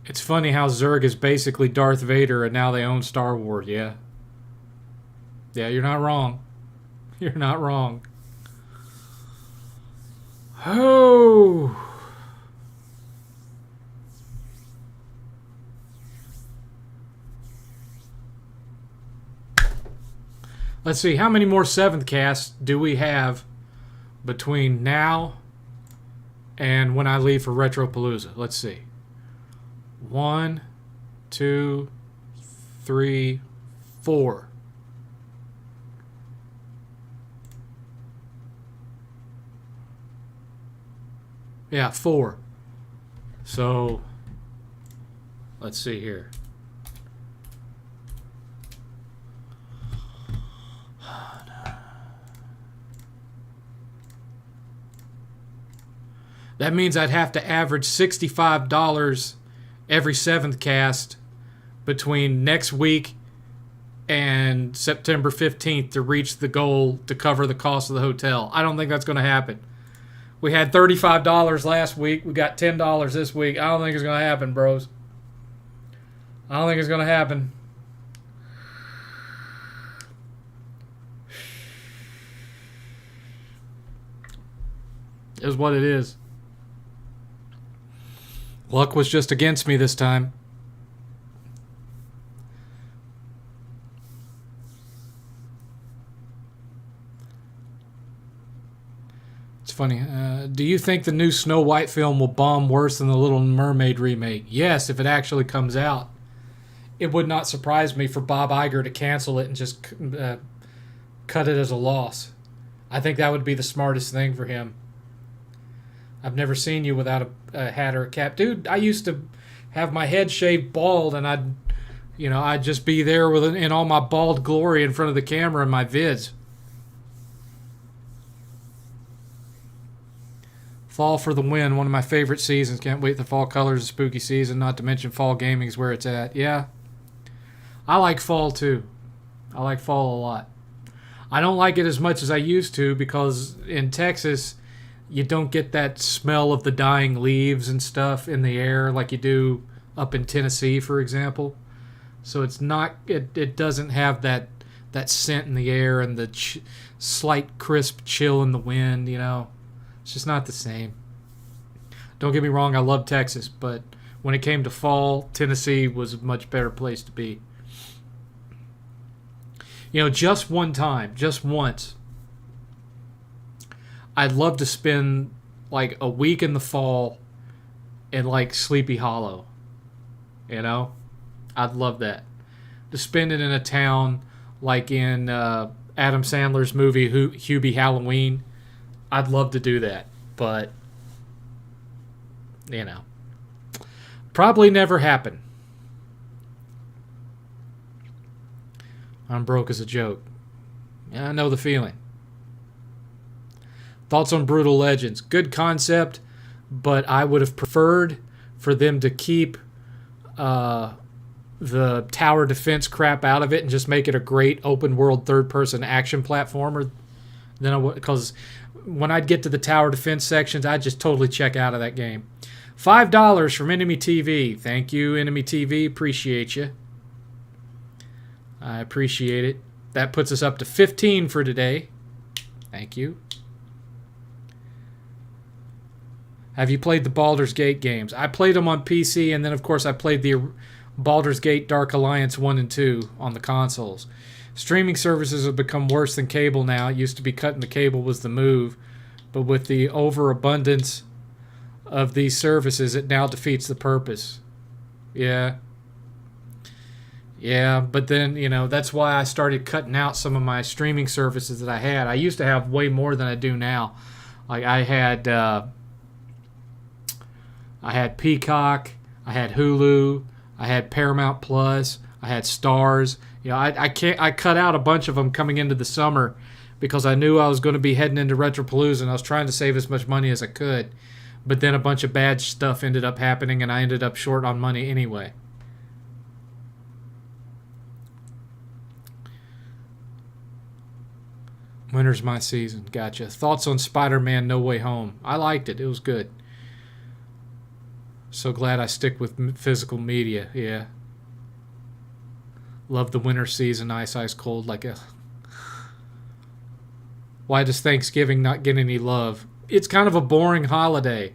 It's funny how Zurg is basically Darth Vader and now they own Star Wars, yeah. Yeah, you're not wrong. You're not wrong. Oh. Let's see, how many more 7th casts do we have between now and when I leave for Retropalooza? Let's see. 1, 2, 3, 4. Yeah, 4. So, let's see here. That means I'd have to average $65 every 7th cast between next week and September 15th to reach the goal to cover the cost of the hotel. I don't think that's going to happen. We had $35 last week. We got $10 this week. I don't think it's going to happen, bros. I don't think it's going to happen. It is what it is. Luck was just against me this time. It's funny. Do you think the new Snow White film will bomb worse than the Little Mermaid remake? Yes, if it actually comes out. It would not surprise me for Bob Iger to cancel it and just cut it as a loss. I think that would be the smartest thing for him. I've never seen you without a hat or a cap. Dude, I used to have my head shaved bald, and I'd just be there in all my bald glory in front of the camera in my vids. Fall for the win, one of my favorite seasons. Can't wait the fall colors of spooky season, not to mention fall gaming's where it's at. Yeah. I like fall too. I like fall a lot. I don't like it as much as I used to because in Texas, you don't get that smell of the dying leaves and stuff in the air like you do up in Tennessee, for example. So it's not. It doesn't have that scent in the air and the slight crisp chill in the wind. It's just not the same. Don't get me wrong. I love Texas, but when it came to fall, Tennessee was a much better place to be. Just one time, just once, I'd love to spend like a week in the fall in like Sleepy Hollow. I'd love that. To spend it in a town like in Adam Sandler's movie Hubie Halloween. I'd love to do that. But you know, probably never happen. I'm broke as a joke. Yeah, I know the feeling. Thoughts on Brutal Legends? Good concept, but I would have preferred for them to keep the tower defense crap out of it and just make it a great open world third person action platformer. Because when I'd get to the tower defense sections, I'd just totally check out of that game. $5 from Enemy TV. Thank you, Enemy TV. Appreciate you. I appreciate it. That puts us up to 15 for today. Thank you. Have you played the Baldur's Gate games? I played them on PC, and then, of course, I played the Baldur's Gate Dark Alliance 1 and 2 on the consoles. Streaming services have become worse than cable now. It used to be cutting the cable was the move, but with the overabundance of these services, it now defeats the purpose. Yeah, but then, that's why I started cutting out some of my streaming services that I had. I used to have way more than I do now. Like I had Peacock, I had Hulu, I had Paramount Plus, I had Stars. I cut out a bunch of them coming into the summer because I knew I was going to be heading into Retropalooza, and I was trying to save as much money as I could. But then a bunch of bad stuff ended up happening, and I ended up short on money anyway. Winter's my season. Gotcha. Thoughts on Spider-Man No Way Home? I liked it. It was good. So glad I stick with physical media. Yeah. Love the winter season. Ice cold. Why does Thanksgiving not get any love? It's kind of a boring holiday.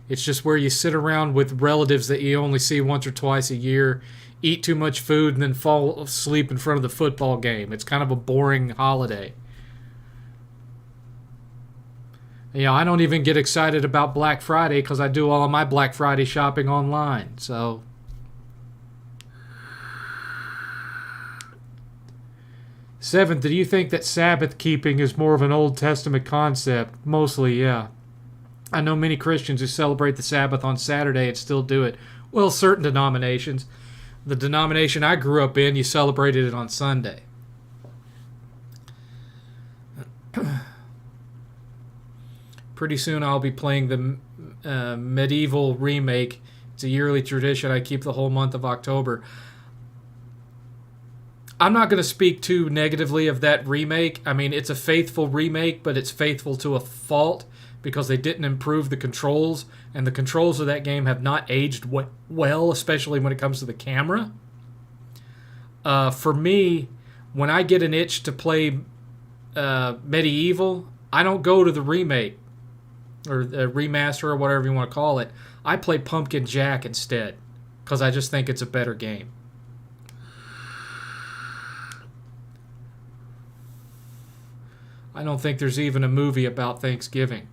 It's just where you sit around with relatives that you only see once or twice a year, eat too much food, and then fall asleep in front of the football game. It's kind of a boring holiday. I don't even get excited about Black Friday because I do all of my Black Friday shopping online. So, Seventh, do you think that Sabbath keeping is more of an Old Testament concept? Mostly, yeah. I know many Christians who celebrate the Sabbath on Saturday and still do it. Well, certain denominations. The denomination I grew up in, you celebrated it on Sunday. Pretty soon I'll be playing the Medieval remake. It's a yearly tradition. I keep the whole month of October. I'm not going to speak too negatively of that remake. I mean, it's a faithful remake, but it's faithful to a fault because they didn't improve the controls, and the controls of that game have not aged well, especially when it comes to the camera. For me, when I get an itch to play Medieval, I don't go to the remake or the remaster or whatever you want to call it. I play Pumpkin Jack instead because I just think it's a better game. I don't think there's even a movie about Thanksgiving.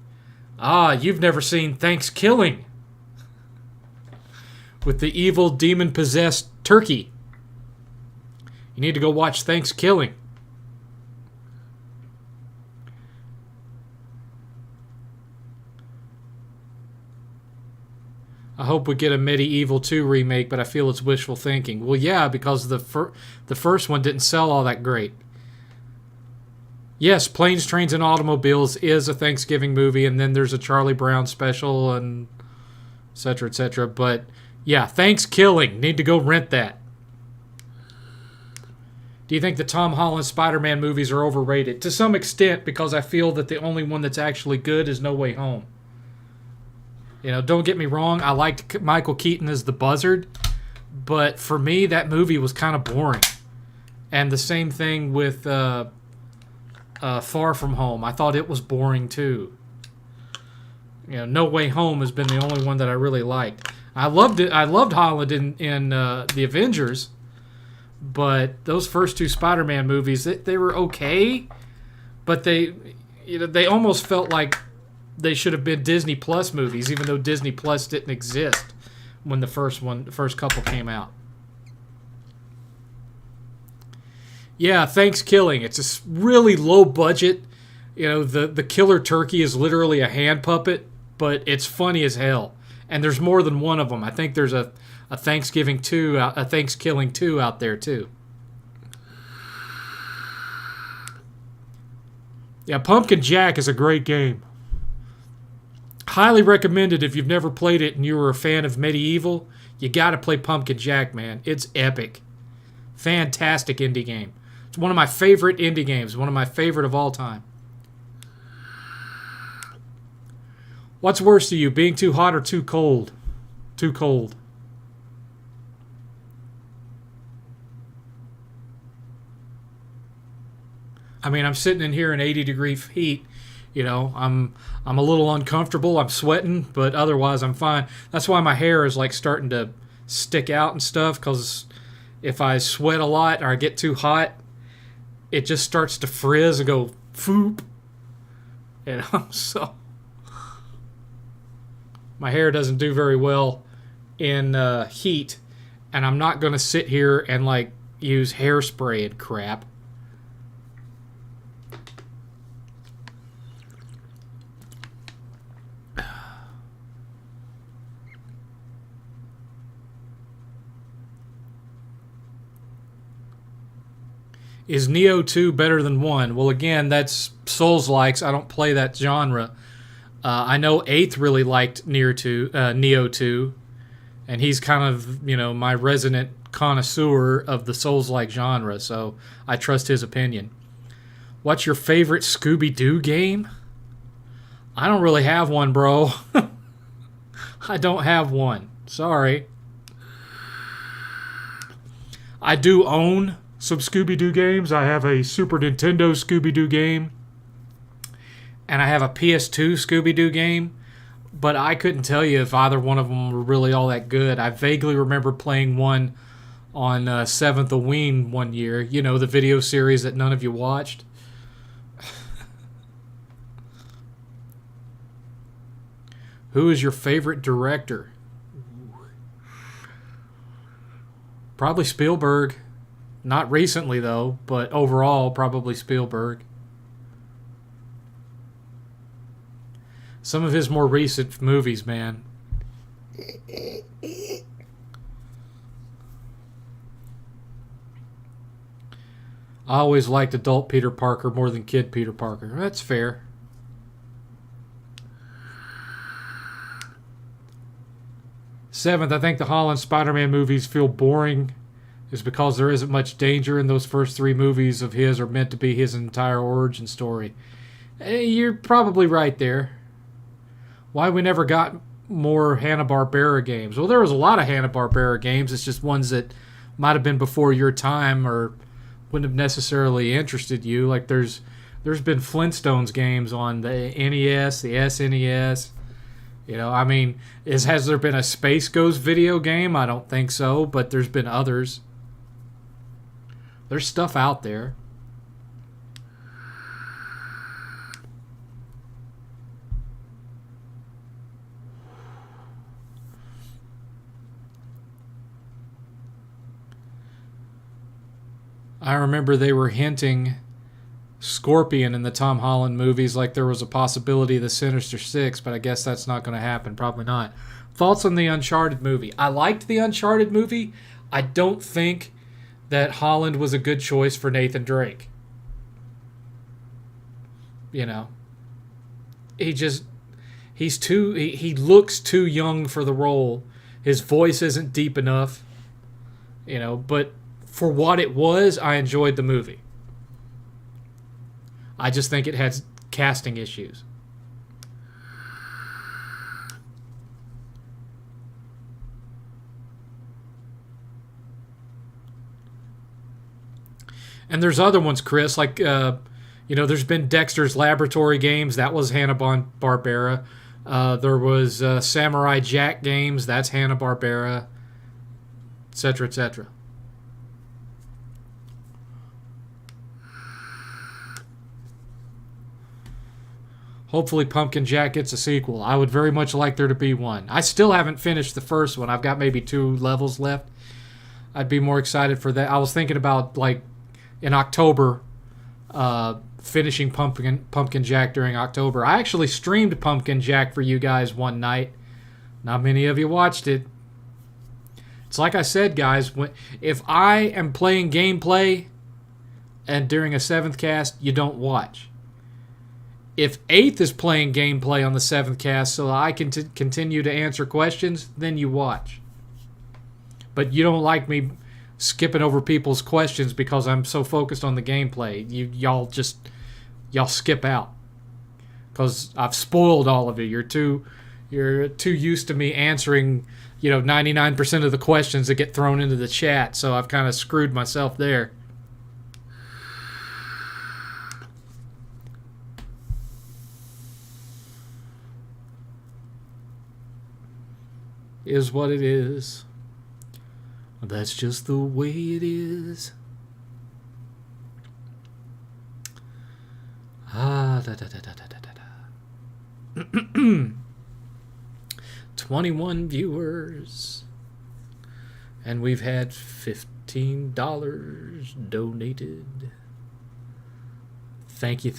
You've never seen Thanksgiving with the evil demon-possessed turkey. You need to go watch Thanksgiving. I hope we get a Medieval 2 remake, but I feel it's wishful thinking. Well, yeah, because the first one didn't sell all that great. Yes, Planes, Trains, and Automobiles is a Thanksgiving movie, and then there's a Charlie Brown special, and et cetera, et cetera. But, yeah, Thanksgiving. Need to go rent that. Do you think the Tom Holland Spider-Man movies are overrated? To some extent, because I feel that the only one that's actually good is No Way Home. Don't get me wrong, I liked Michael Keaton as the Buzzard, but for me, that movie was kind of boring. And the same thing with Far From Home. I thought it was boring too. No Way Home has been the only one that I really liked. I loved it. I loved Holland in the Avengers, but those first two Spider-Man movies, they were okay, but they almost felt like they should have been Disney Plus movies, even though Disney Plus didn't exist when the first couple came out. Yeah, Thanksgiving. It's a really low budget. The killer turkey is literally a hand puppet, but it's funny as hell. And there's more than one of them. I think there's a Thanksgiving 2, a Thanksgiving 2 out there too. Yeah, Pumpkin Jack is a great game. Highly recommended if you've never played it and you were a fan of medieval. You got to play Pumpkin Jack, man. It's epic. Fantastic indie game. It's one of my favorite indie games. One of my favorite of all time. What's worse to you, being too hot or too cold? Too cold. I mean, I'm sitting in here in 80-degree heat. You know, I'm a little uncomfortable. I'm sweating, but otherwise I'm fine. That's why my hair is like starting to stick out and stuff, because if I sweat a lot or I get too hot, it just starts to frizz and go foop. You know, so my hair doesn't do very well in heat, and I'm not going to sit here and like use hairspray and crap. Is Neo 2 better than 1? Well, again, that's Souls-likes. I don't play that genre. I know 8th really liked Neo 2, and he's kind of, you know, my resident connoisseur of the Souls-like genre, so I trust his opinion. What's your favorite Scooby-Doo game? I don't really have one, bro. I don't have one. Sorry. I do own some Scooby-Doo games. I have a Super Nintendo Scooby-Doo game, and I have a PS2 Scooby-Doo game, but I couldn't tell you if either one of them were really all that good. I vaguely remember playing one on 7th Halloween one year, you know, the video series that none of you watched. Who is your favorite director? Probably Spielberg. Not recently, though, but overall, probably Spielberg. Some of his more recent movies, man. I always liked adult Peter Parker more than kid Peter Parker. That's fair. Seventh, I think the Holland Spider-Man movies feel boring is because there isn't much danger in those first 3 movies of his are meant to be his entire origin story. You're probably right there. Why we never got more Hanna-Barbera games? Well, there was a lot of Hanna-Barbera games. It's just ones that might have been before your time or wouldn't have necessarily interested you. Like there's been Flintstones games on the NES, the SNES. You know, I mean, has there been a Space Ghost video game? I don't think so, but there's been others. There's stuff out there. I remember they were hinting Scorpion in the Tom Holland movies, like there was a possibility of the Sinister Six, but I guess that's not going to happen. Probably not. Thoughts on the Uncharted movie? I liked the Uncharted movie. I don't think that Holland was a good choice for Nathan Drake. You know, he looks too young for the role. His voice isn't deep enough. You know, but for what it was, I enjoyed the movie. I just think it had casting issues. And there's other ones, Chris, like, there's been Dexter's Laboratory games. That was Hanna-Barbera. There was Samurai Jack games. That's Hanna-Barbera, etc., etc. Hopefully Pumpkin Jack gets a sequel. I would very much like there to be one. I still haven't finished the first one. I've got maybe 2 levels left. I'd be more excited for that. I was thinking about, like, in October, finishing Pumpkin Jack during October. I actually streamed Pumpkin Jack for you guys one night. Not many of you watched it. It's like I said, guys. If I am playing gameplay and during a 7th cast, you don't watch. If 8th is playing gameplay on the 7th cast so I can continue to answer questions, then you watch. But you don't like me skipping over people's questions because I'm so focused on the gameplay. Y'all skip out because I've spoiled all of you. You're too used to me answering 99% of the questions that get thrown into the chat, so I've kind of screwed myself there. Is what it is. That's just the way it is. Da da da da da da da. 21 viewers. And we've had $15 donated. Thank you.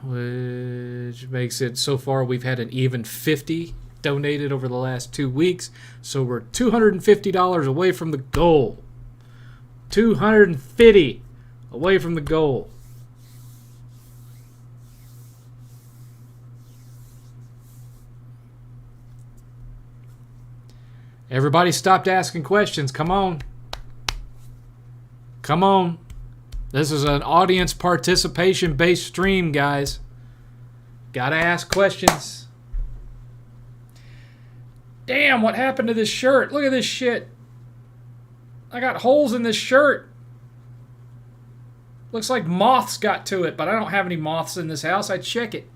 Which makes it, so far we've had an even 50 donated over the last 2 weeks, so we're $250 away from the goal. 250 away from the goal. Everybody stopped asking questions. Come on. This is an audience participation based stream, guys. Gotta ask questions. Damn, what happened to this shirt? Look at this shit. I got holes in this shirt. Looks like moths got to it, but I don't have any moths in this house. I check it.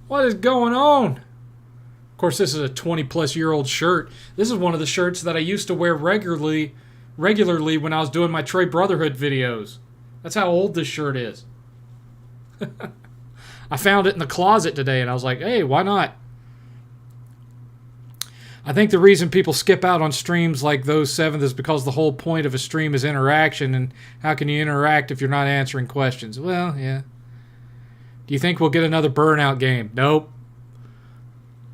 What is going on? Of course, this is a 20-plus-year-old shirt. This is one of the shirts that I used to wear regularly when I was doing my Trey Brotherhood videos. That's how old this shirt is. I found it in the closet today, and I was like, hey, why not? I think the reason people skip out on streams like those 7th is because the whole point of a stream is interaction, and how can you interact if you're not answering questions? Well, yeah. Do you think we'll get another Burnout game?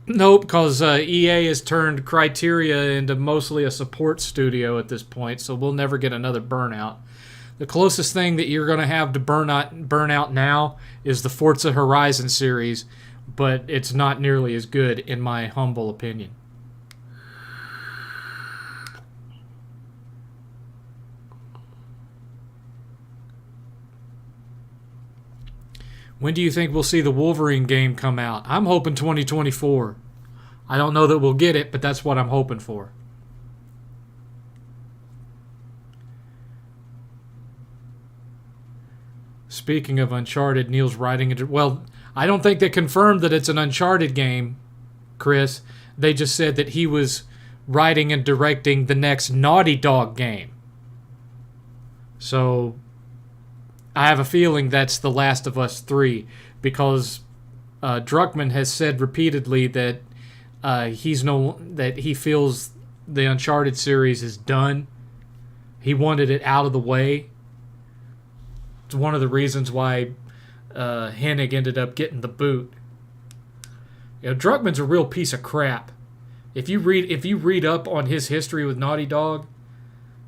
Nope, because EA has turned Criteria into mostly a support studio at this point, so we'll never get another Burnout. The closest thing that you're going to have to Burnout now is the Forza Horizon series, but it's not nearly as good, in my humble opinion. When do you think we'll see the Wolverine game come out? I'm hoping 2024. I don't know that we'll get it, but that's what I'm hoping for. Speaking of Uncharted, Neil's writing it. Well, I don't think they confirmed that it's an Uncharted game, Chris. They just said that he was writing and directing the next Naughty Dog game. So I have a feeling that's The Last of Us 3, because Druckmann has said repeatedly that he feels the Uncharted series is done. He wanted it out of the way. It's one of the reasons why Hennig ended up getting the boot. Druckmann's a real piece of crap. If you read up on his history with Naughty Dog,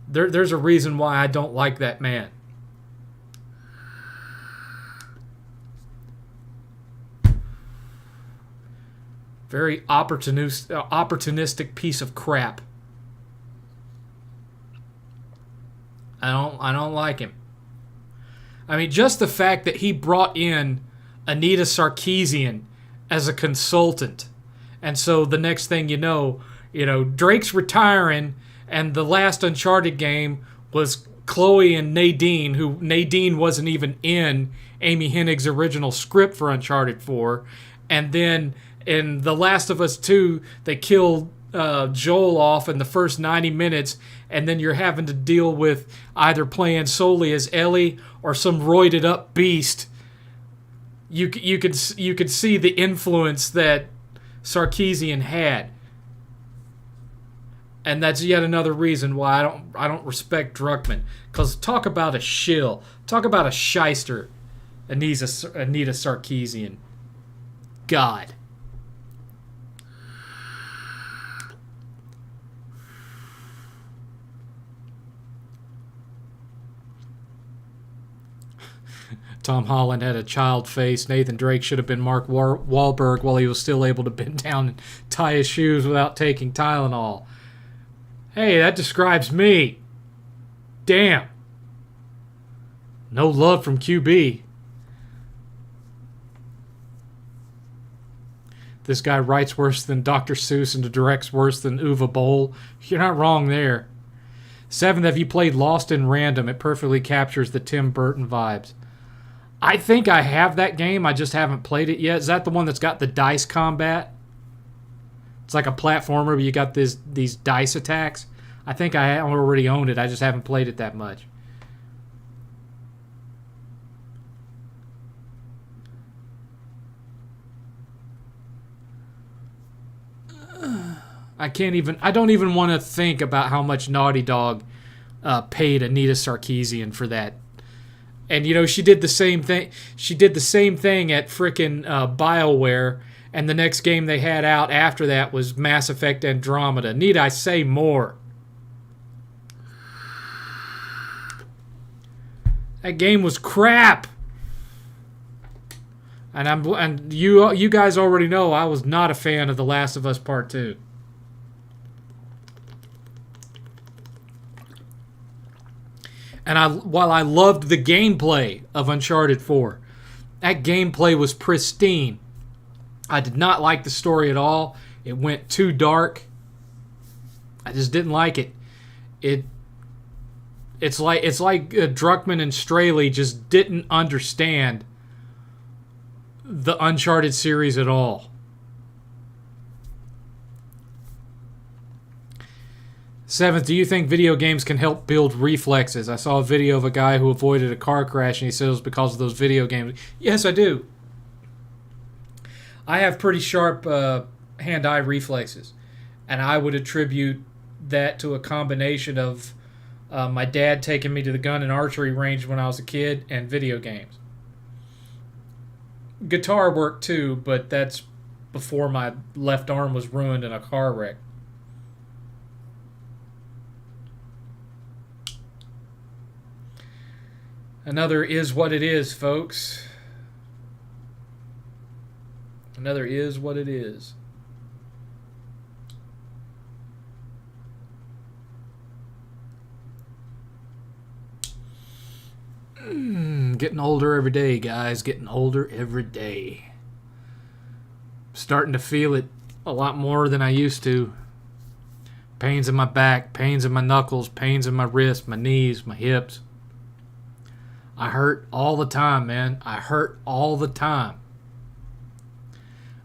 there's a reason why I don't like that man. Very opportunistic piece of crap. I don't like him. I mean, just the fact that he brought in Anita Sarkeesian as a consultant, and so the next thing you know, Drake's retiring, and the last Uncharted game was Chloe and Nadine, who Nadine wasn't even in Amy Hennig's original script for Uncharted 4, and then in The Last of Us 2, they killed Joel off in the first 90 minutes, and then you're having to deal with either playing solely as Ellie or some roided up beast. You could see the influence that Sarkeesian had, and that's yet another reason why I don't respect Druckmann. Because talk about a shill, talk about a shyster, Anita Sarkeesian. God. Tom Holland had a child face. Nathan Drake should have been Mark Wahlberg while he was still able to bend down and tie his shoes without taking Tylenol. Hey, that describes me. Damn. No love from QB. This guy writes worse than Dr. Seuss and directs worse than Uwe Boll. You're not wrong there. 7th, have you played Lost in Random? It perfectly captures the Tim Burton vibes. I think I have that game. I just haven't played it yet. Is that the one that's got the dice combat? It's like a platformer where you got these dice attacks. I think I already owned it. I just haven't played it that much. I don't even want to think about how much Naughty Dog paid Anita Sarkeesian for that. And, you know, she did the same thing. She did the same thing at frickin' BioWare, and the next game they had out after that was Mass Effect Andromeda. Need I say more? That game was crap. And you guys already know I was not a fan of The Last of Us Part 2. And while I loved the gameplay of Uncharted 4, that gameplay was pristine. I did not like the story at all. It went too dark. I just didn't like it. It's like Druckmann and Straley just didn't understand the Uncharted series at all. 7th, do you think video games can help build reflexes? I saw a video of a guy who avoided a car crash, and he said it was because of those video games. Yes, I do. I have pretty sharp hand-eye reflexes, and I would attribute that to a combination of my dad taking me to the gun and archery range when I was a kid and video games. Guitar worked too, but that's before my left arm was ruined in a car wreck. Another is what it is, folks. Another is what it is. Getting older every day, guys. Getting older every day. Starting to feel it a lot more than I used to. Pains in my back, pains in my knuckles, pains in my wrists, my knees, my hips. I hurt all the time, man. I hurt all the time.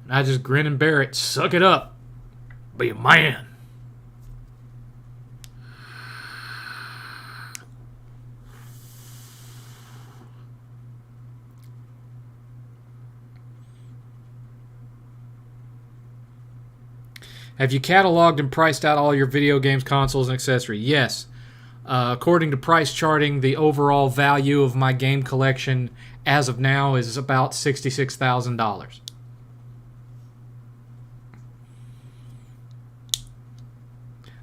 And I just grin and bear it. Suck it up. Be a man. Have you cataloged and priced out all your video games, consoles, and accessories? Yes. According to price charting, the overall value of my game collection as of now is about $66,000.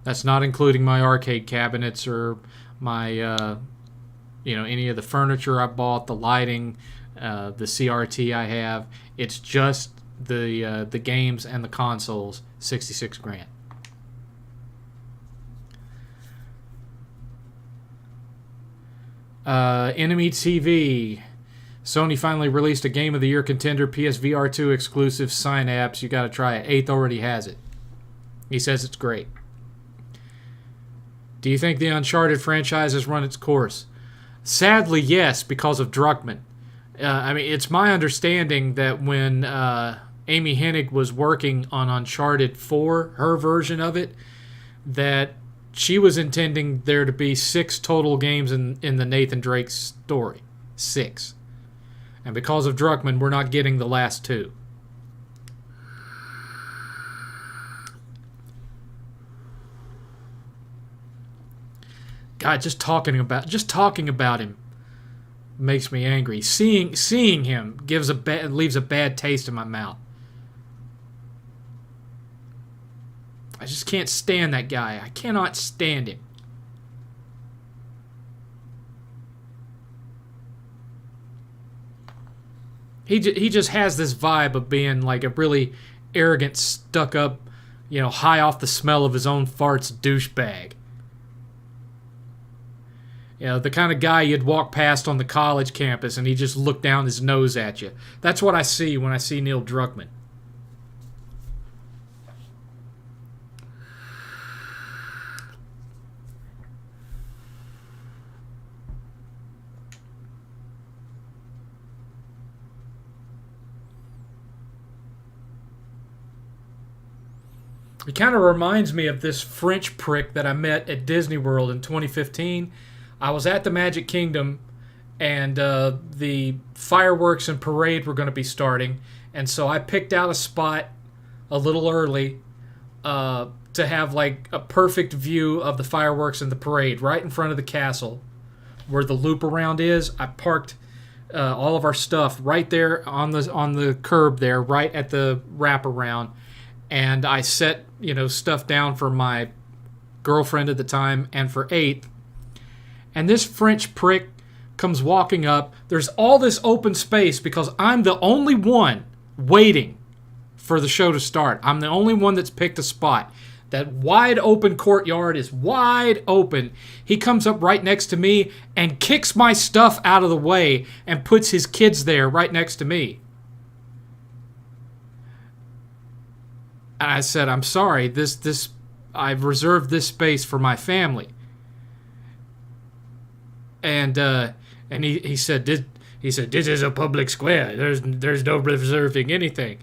That's not including my arcade cabinets or my, any of the furniture I bought, the lighting, the CRT I have. It's just the games and the consoles. $66,000. Enemy TV. Sony finally released a Game of the Year contender, PSVR 2 exclusive Synapse. You gotta try it. 8th already has it. He says it's great. Do you think the Uncharted franchise has run its course? Sadly, yes, because of Druckmann. It's my understanding that when Amy Hennig was working on Uncharted 4, her version of it, that she was intending there to be 6 total games in the Nathan Drake story. 6. And because of Druckmann, we're not getting the last 2. God, just talking about him makes me angry. Seeing him leaves a bad taste in my mouth. I just can't stand that guy. I cannot stand him. He just has this vibe of being like a really arrogant, stuck up, high off the smell of his own farts douchebag. The kind of guy you'd walk past on the college campus and he just look down his nose at you. That's what I see when I see Neil Druckmann. It kind of reminds me of this French prick that I met at Disney World in 2015. I was at the Magic Kingdom, and the fireworks and parade were going to be starting, and so I picked out a spot a little early to have like a perfect view of the fireworks and the parade right in front of the castle where the loop around is. I parked all of our stuff right there on the curb there, right at the wraparound. And I set, stuff down for my girlfriend at the time and for 8th. And this French prick comes walking up. There's all this open space because I'm the only one waiting for the show to start. I'm the only one that's picked a spot. That wide open courtyard is wide open. He comes up right next to me and kicks my stuff out of the way and puts his kids there right next to me. I said, I'm sorry, I've reserved this space for my family. And he said, this is a public square. There's no reserving anything.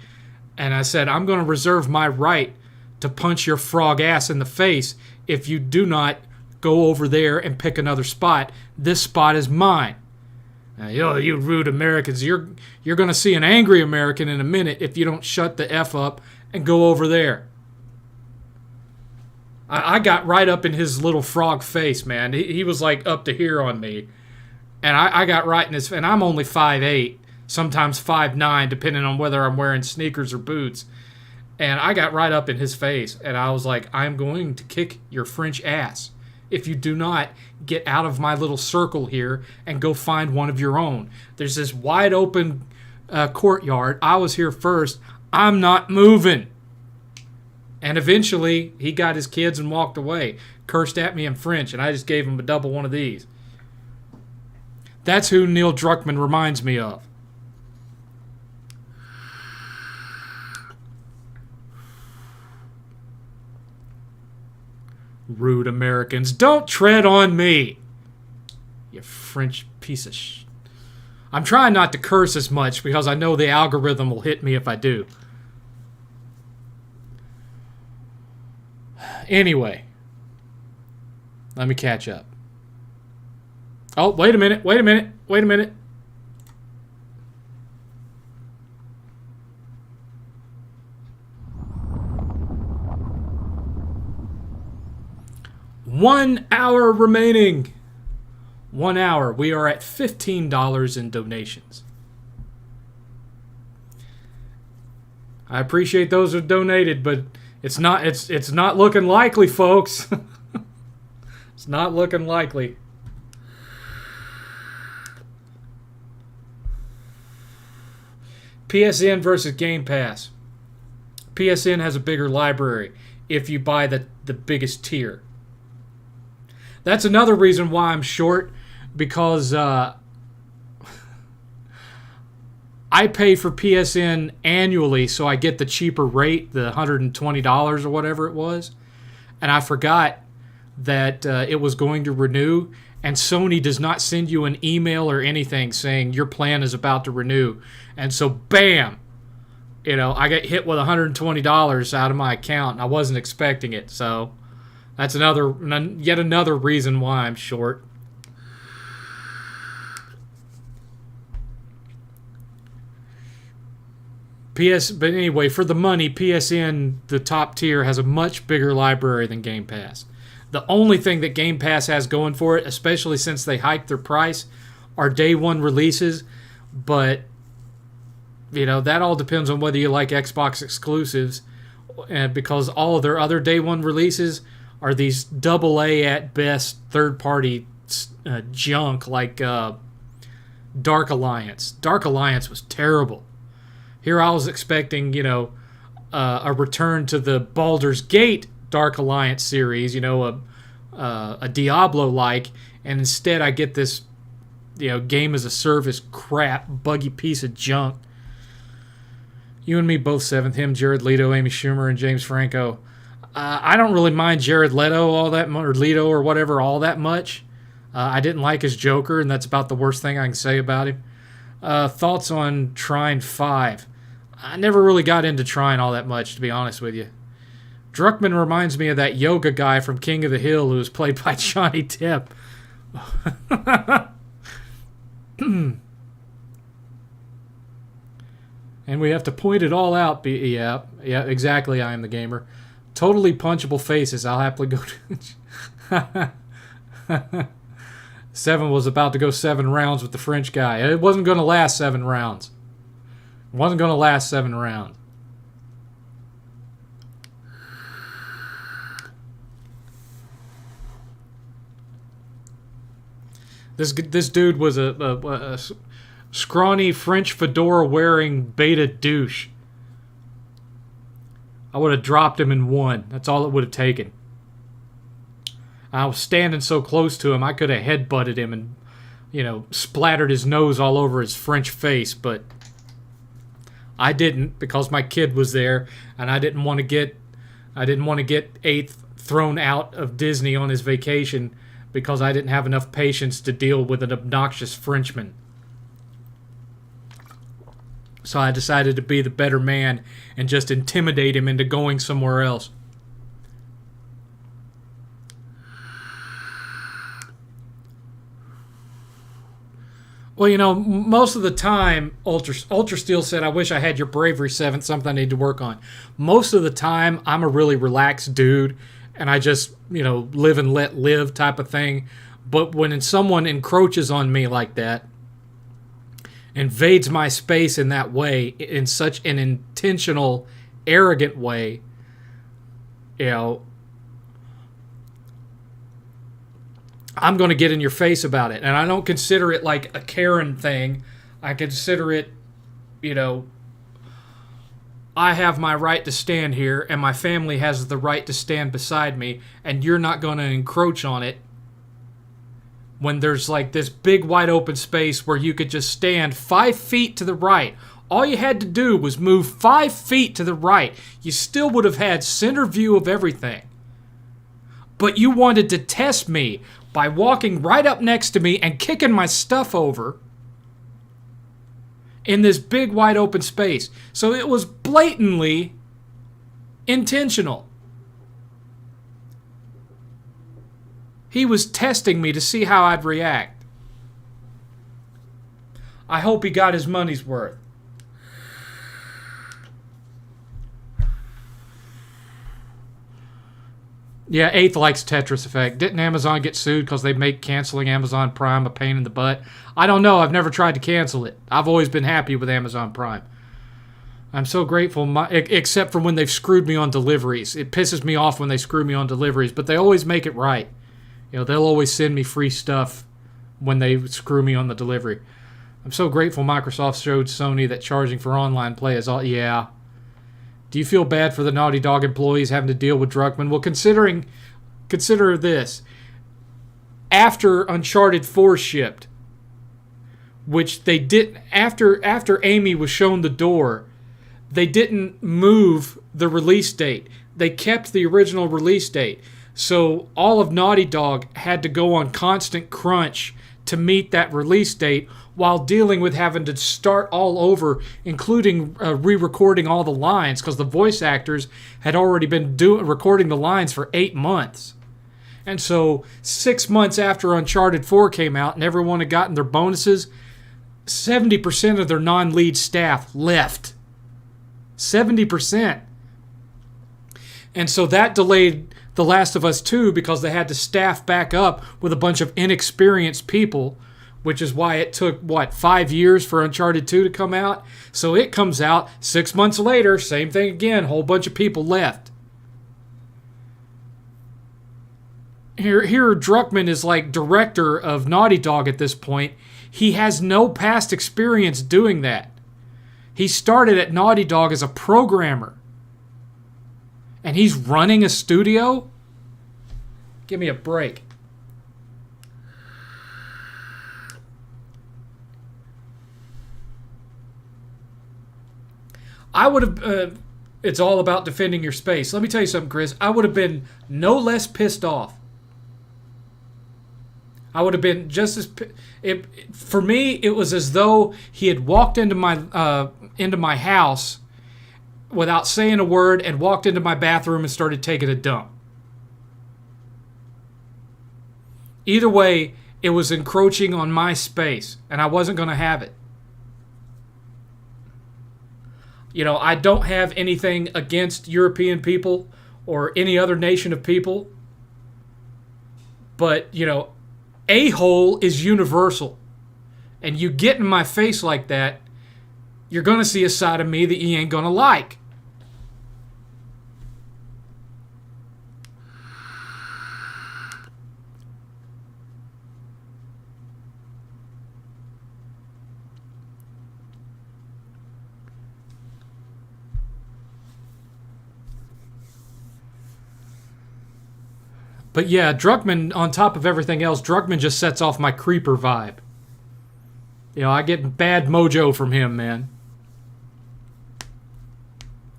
And I said, I'm going to reserve my right to punch your frog ass in the face if you do not go over there and pick another spot. This spot is mine. You rude Americans, you're going to see an angry American in a minute if you don't shut the F up and go over there. I got right up in his little frog face, man. He was like up to here on me. And I got right in his... And I'm only 5'8", sometimes 5'9", depending on whether I'm wearing sneakers or boots. And I got right up in his face. And I was like, I'm going to kick your French ass if you do not get out of my little circle here and go find one of your own. There's this wide open courtyard. I was here first. I'm not moving. And eventually, he got his kids and walked away. Cursed at me in French, and I just gave him a double one of these. That's who Neil Druckmann reminds me of. Rude Americans. Don't tread on me, you French piece of shit. I'm trying not to curse as much because I know the algorithm will hit me if I do. Anyway, let me catch up. Oh, wait a minute. One hour remaining. 1 hour. We are at $15 in donations. I appreciate those who donated, but it's not looking likely, folks. It's not looking likely. PSN versus Game Pass. PSN has a bigger library if you buy the biggest tier. That's another reason why I'm short, because I pay for PSN annually, so I get the cheaper rate, the $120 or whatever it was. And I forgot that it was going to renew, and Sony does not send you an email or anything saying your plan is about to renew. And so, bam, I get hit with $120 out of my account, and I wasn't expecting it. So that's yet another reason why I'm short. But anyway, for the money, PSN, the top tier, has a much bigger library than Game Pass. The only thing that Game Pass has going for it, especially since they hiked their price, are day one releases, but that all depends on whether you like Xbox exclusives, and because all of their other day one releases are these AA at best third party junk like Dark Alliance. Dark Alliance was terrible. Here I was expecting, a return to the Baldur's Gate Dark Alliance series, a Diablo-like, and instead I get this, game as a service crap, buggy piece of junk. You and me both, Seventh. Him, Jared Leto, Amy Schumer, and James Franco. I don't really mind Jared Leto all that much, or Leto or whatever all that much. I didn't like his Joker, and that's about the worst thing I can say about him. Thoughts on Trine 5? I never really got into Trine all that much, to be honest with you. Druckmann reminds me of that yoga guy from King of the Hill who was played by Johnny Depp. And we have to point it all out. Yeah, exactly, I am the gamer. Totally punchable faces. I'll happily go to... 7 was about to go 7 rounds with the French guy. It wasn't going to last 7 rounds. It wasn't going to last 7 rounds. This dude was a scrawny French fedora wearing beta douche. I would have dropped him in 1. That's all it would have taken. I was standing so close to him, I could have headbutted him and, splattered his nose all over his French face, but I didn't because my kid was there, and I didn't want to get 8th thrown out of Disney on his vacation because I didn't have enough patience to deal with an obnoxious Frenchman. So I decided to be the better man and just intimidate him into going somewhere else. Well, most of the time, Ultra Steel said, I wish I had your bravery, 7th, something I need to work on. Most of the time, I'm a really relaxed dude, and I just, live and let live type of thing. But when someone encroaches on me like that, invades my space in that way, in such an intentional, arrogant way, I'm going to get in your face about it. And I don't consider it like a Karen thing. I consider it, I have my right to stand here, and my family has the right to stand beside me, and you're not going to encroach on it when there's like this big wide open space where you could just stand 5 feet to the right. All you had to do was move 5 feet to the right. You still would have had center view of everything. But you wanted to test me by walking right up next to me and kicking my stuff over in this big wide open space. So it was blatantly intentional. He was testing me to see how I'd react. I hope he got his money's worth. Yeah, 8th likes Tetris Effect. Didn't Amazon get sued because they make canceling Amazon Prime a pain in the butt? I don't know. I've never tried to cancel it. I've always been happy with Amazon Prime. I'm so grateful, except for when they've screwed me on deliveries. It pisses me off when they screw me on deliveries, but they always make it right. They'll always send me free stuff when they screw me on the delivery. I'm so grateful Microsoft showed Sony that charging for online play is all... Yeah. Do you feel bad for the Naughty Dog employees having to deal with Druckmann? Well, consider this. After Uncharted 4 shipped, which they didn't... After Amy was shown the door, they didn't move the release date. They kept the original release date. So all of Naughty Dog had to go on constant crunch to meet that release date while dealing with having to start all over, including re-recording all the lines because the voice actors had already been recording the lines for 8 months. And so 6 months after Uncharted 4 came out and everyone had gotten their bonuses, 70% of their non-lead staff left. 70%. And so that delayed The Last of Us 2 because they had to staff back up with a bunch of inexperienced people which is why it took, 5 years for Uncharted 2 to come out? So it comes out 6 months later, same thing again, whole bunch of people left. Here Druckmann is like director of Naughty Dog at this point. He has no past experience doing that. He started at Naughty Dog as a programmer. And he's running a studio? Give me a break. I would have... it's all about defending your space. Let me tell you something, Chris. I would have been no less pissed off. I would have been just as... for me, it was as though he had walked into my house without saying a word and walked into my bathroom and started taking a dump. Either way, it was encroaching on my space, and I wasn't going to have it. You know, I don't have anything against European people or any other nation of people, but, you know, a-hole is universal. And you get in my face like that, you're going to see a side of me that you ain't going to like. But yeah, Druckmann, on top of everything else, Druckmann just sets off my creeper vibe. You know, I get bad mojo from him, man.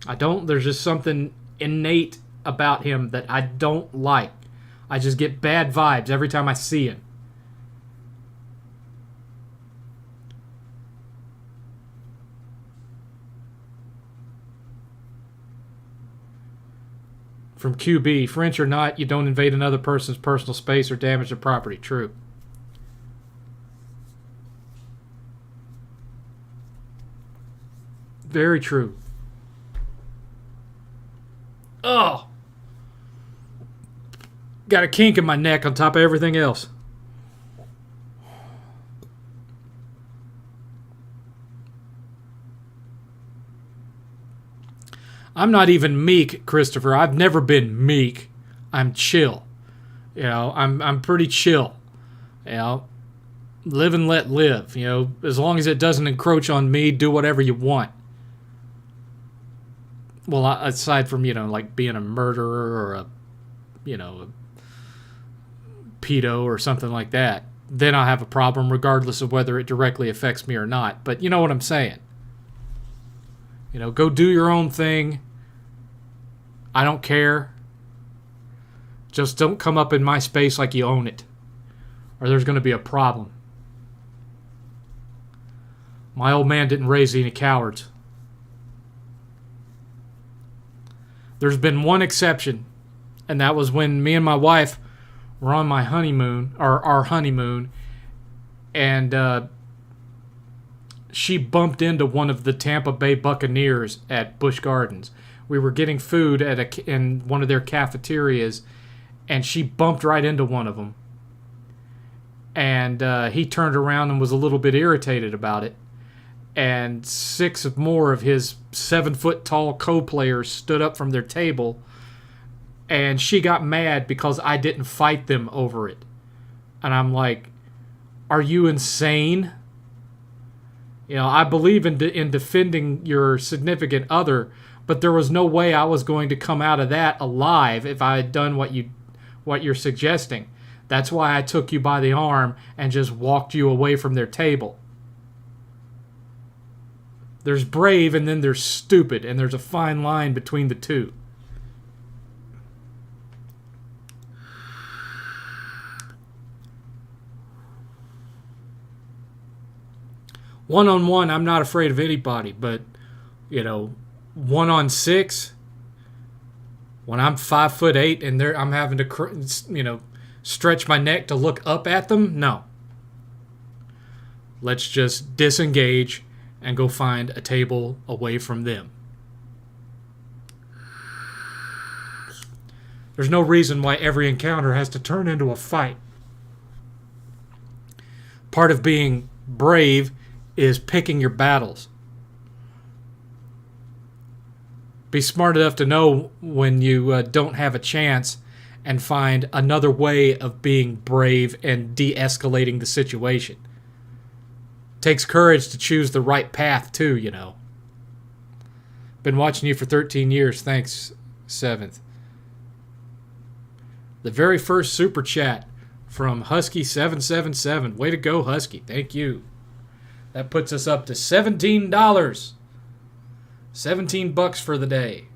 There's just something innate about him that I don't like. I just get bad vibes every time I see him. From QB, French or not, you don't invade another person's personal space or damage their property. True. Very true. Oh! Got a kink in my neck on top of everything else. I'm not even meek, Christopher. I've never been meek. I'm chill. You know, I'm pretty chill. You know, live and let live. You know, as long as it doesn't encroach on me, do whatever you want. Well, aside from, you know, like being a murderer or a pedo or something like that, then I'll have a problem regardless of whether it directly affects me or not. But you know what I'm saying. You know, go do your own thing. I don't care. Just don't come up in my space like you own it, or there's going to be a problem. My old man didn't raise any cowards. There's been one exception, and that was when me and my wife were on my honeymoon, or our honeymoon, and she bumped into one of the Tampa Bay Buccaneers at Busch Gardens. We were getting food in one of their cafeterias, and she bumped right into one of them. And he turned around and was a little bit irritated about it. And 6 more of his 7-foot-tall co-players stood up from their table, and she got mad because I didn't fight them over it. And I'm like, are you insane? You know, I believe in defending your significant other, but there was no way I was going to come out of that alive if I had done what you're suggesting. That's why I took you by the arm and just walked you away from their table. There's brave and then there's stupid, and there's a fine line between the two. One-on-one, I'm not afraid of anybody, but, you know, 1-on-6, when I'm 5'8" and I'm having to, stretch my neck to look up at them, no. Let's just disengage and go find a table away from them. There's no reason why every encounter has to turn into a fight. Part of being brave is picking your battles. Be smart enough to know when you don't have a chance and find another way of being brave and de-escalating the situation. Takes courage to choose the right path too, you know. Been watching you for 13 years. Thanks, 7th. The very first super chat from Husky777. Way to go, Husky. Thank you. That puts us up to $17. $17 for the day.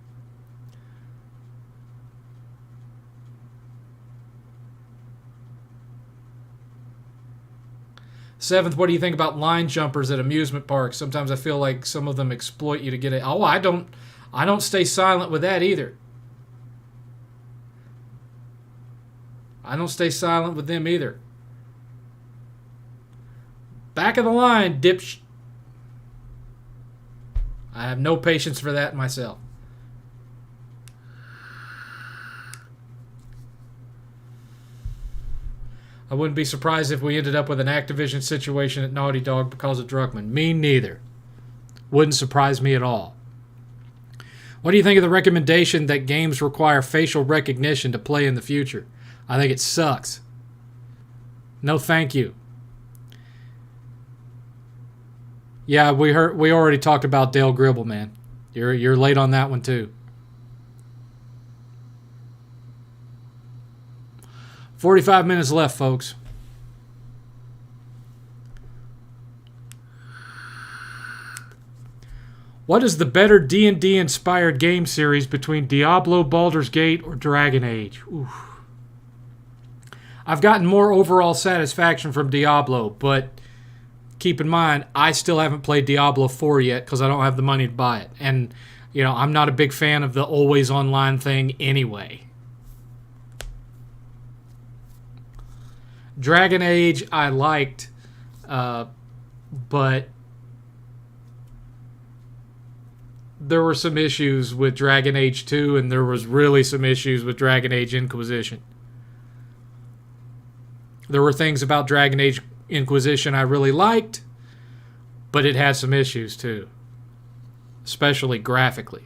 Seventh, what do you think about line jumpers at amusement parks? Sometimes I feel like some of them exploit you to get it. Oh, I don't stay silent with that either. I don't stay silent with them either. Back of the line, dipsh. I have no patience for that myself. I wouldn't be surprised if we ended up with an Activision situation at Naughty Dog because of Druckmann. Me neither. Wouldn't surprise me at all. What do you think of the recommendation that games require facial recognition to play in the future? I think it sucks. No thank you. Yeah, we already talked about Dale Gribble, man. You're late on that one too. 45 minutes left, folks. What is the better D&D inspired game series between Diablo, Baldur's Gate, or Dragon Age? Oof. I've gotten more overall satisfaction from Diablo, but keep in mind, I still haven't played Diablo 4 yet because I don't have the money to buy it. And, you know, I'm not a big fan of the always online thing anyway. Dragon Age I liked, but there were some issues with Dragon Age 2, and there was really some issues with Dragon Age Inquisition. There were things about Dragon Age Inquisition I really liked, but it had some issues too, especially graphically.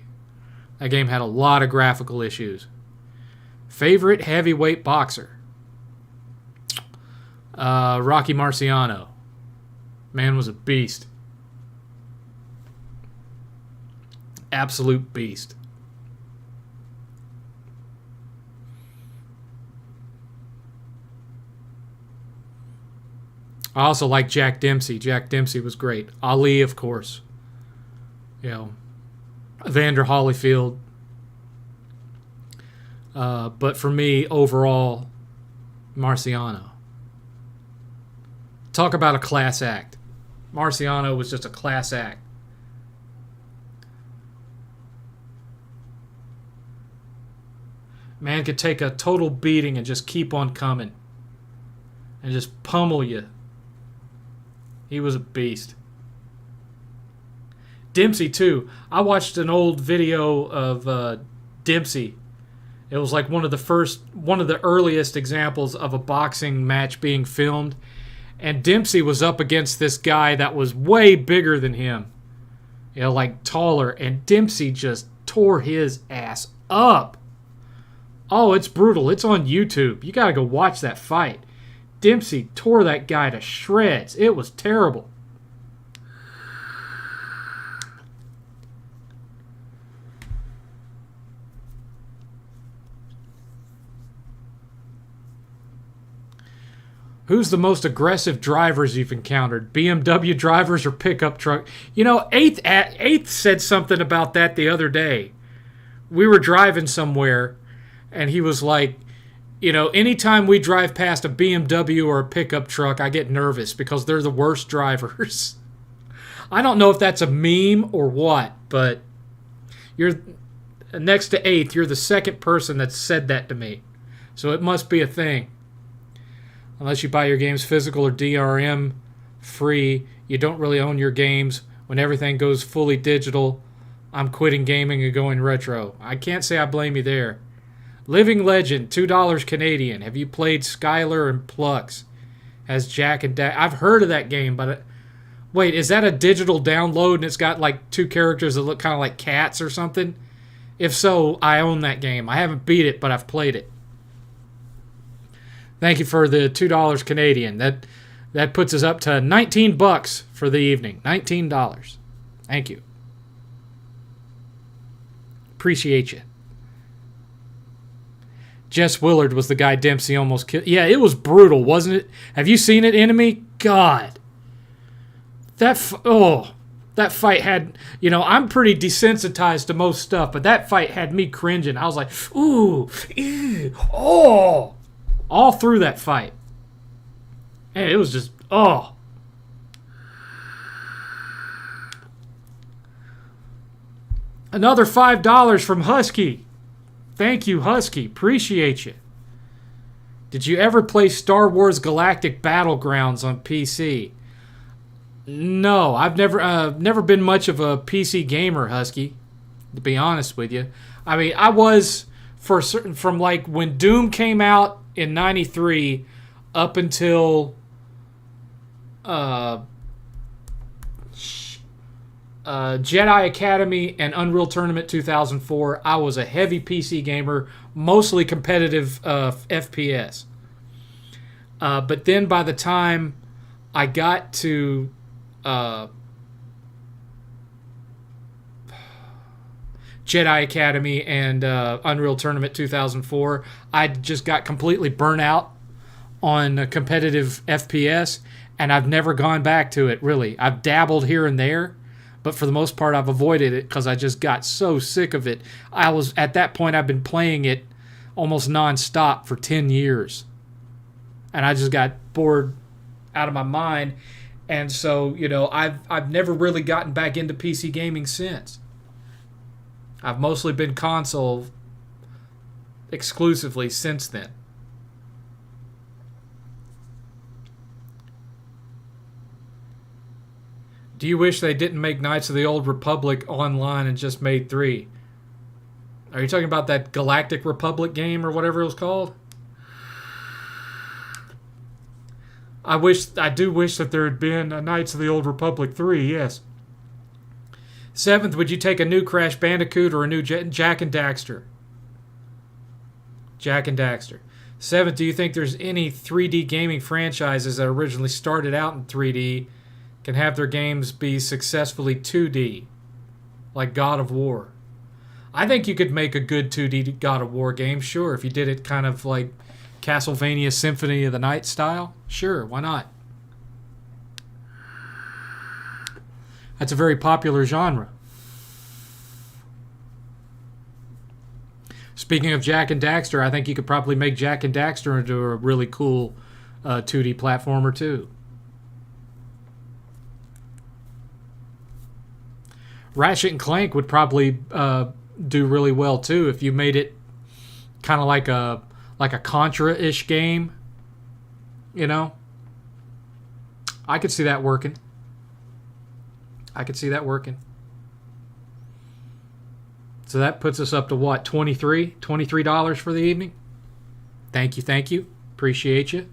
That game had a lot of graphical issues. Favorite heavyweight boxer? Rocky Marciano. Man was a beast. Absolute beast. I also like Jack Dempsey. Jack Dempsey was great. Ali, of course. You know, Evander Holyfield. But for me, overall, Marciano. Talk about a class act. Marciano was just a class act. Man could take a total beating and just keep on coming. And just pummel you. He was a beast. Dempsey, too. I watched an old video of Dempsey. It was like one of the earliest examples of a boxing match being filmed. And Dempsey was up against this guy that was way bigger than him. You know, like taller. And Dempsey just tore his ass up. Oh, it's brutal. It's on YouTube. You got to go watch that fight. Dempsey tore that guy to shreds. It was terrible. Who's the most aggressive drivers you've encountered? BMW drivers or pickup truck? You know, Eighth said something about that the other day. We were driving somewhere, and he was like, you know, anytime we drive past a BMW or a pickup truck, I get nervous because they're the worst drivers. I don't know if that's a meme or what, but you're next to Eighth. You're the second person that said that to me. So it must be a thing. Unless you buy your games physical or DRM free, you don't really own your games. When everything goes fully digital, I'm quitting gaming and going retro. I can't say I blame you there. Living Legend, $2 Canadian. Have you played Skylar and Plux? as Jack and Dax. I've heard of that game, but wait, is that a digital download and it's got like two characters that look kind of like cats or something? If so, I own that game. I haven't beat it, but I've played it. Thank you for the $2 Canadian. That puts us up to $19 for the evening. $19. Thank you. Appreciate you. Jess Willard was the guy Dempsey almost killed. Yeah, it was brutal, wasn't it? Have you seen it, Enemy? God. That fight had, I'm pretty desensitized to most stuff, but that fight had me cringing. I was like, ooh, ew, oh, all through that fight. And it was just, oh. Another $5 from Husky. Thank you, Husky. Appreciate you. Did you ever play Star Wars Galactic Battlegrounds on PC? No, I've never been much of a PC gamer, Husky, to be honest with you. I mean, I was for certain from like when Doom came out in '93 up until Jedi Academy and Unreal Tournament 2004. I was a heavy PC gamer, mostly competitive FPS. But then by the time I got to Jedi Academy and Unreal Tournament 2004, I just got completely burnt out on competitive FPS, and I've never gone back to it, really. I've dabbled here and there, but for the most part, I've avoided it because I just got so sick of it. At that point, I've been playing it almost nonstop for 10 years, and I just got bored out of my mind. And so, I've never really gotten back into PC gaming since. I've mostly been console exclusively since then. Do you wish they didn't make Knights of the Old Republic online and just made 3? Are you talking about that Galactic Republic game or whatever it was called? I do wish that there had been a Knights of the Old Republic 3, yes. 7th, would you take a new Crash Bandicoot or a new Jak and Daxter? Jak and Daxter. 7th, do you think there's any 3D gaming franchises that originally started out in 3D can have their games be successfully 2D, like God of War? I think you could make a good 2D God of War game, sure, if you did it kind of like Castlevania Symphony of the Night style. Sure, why not? That's a very popular genre. Speaking of Jak and Daxter, I think you could probably make Jak and Daxter into a really cool 2D platformer too. Ratchet and Clank would probably do really well too if you made it kind of like a Contra-ish game. I could see that working. So that puts us up to what, $23 for the evening? Thank you. Appreciate you.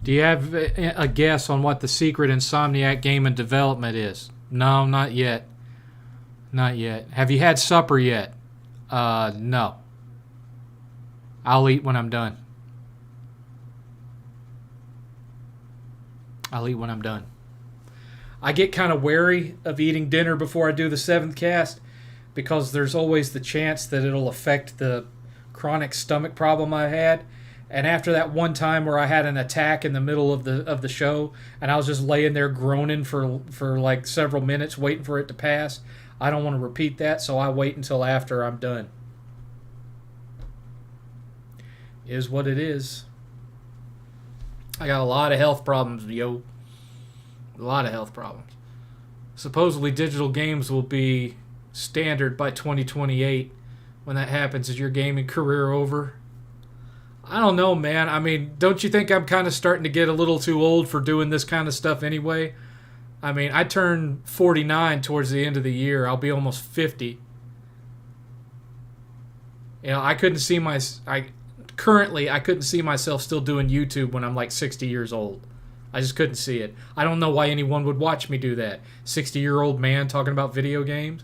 Do you have a guess on what the secret Insomniac game in development is? No, not yet. Have you had supper yet? No. I'll eat when I'm done. I get kind of wary of eating dinner before I do the 7th cast because there's always the chance that it'll affect the chronic stomach problem I had. And after that one time where I had an attack in the middle of the show and I was just laying there groaning for like several minutes waiting for it to pass, I don't want to repeat that, so I wait until after I'm done. Is what it is. I got a lot of health problems, yo. A lot of health problems. Supposedly digital games will be standard by 2028. When that happens, is your gaming career over? I don't know, man. I mean, don't you think I'm kind of starting to get a little too old for doing this kind of stuff anyway? I mean, I turn 49 towards the end of the year. I'll be almost 50. You know, I couldn't see currently I couldn't see myself still doing YouTube when I'm like 60 years old. I just couldn't see it. I don't know why anyone would watch me do that. 60-year-old man talking about video games.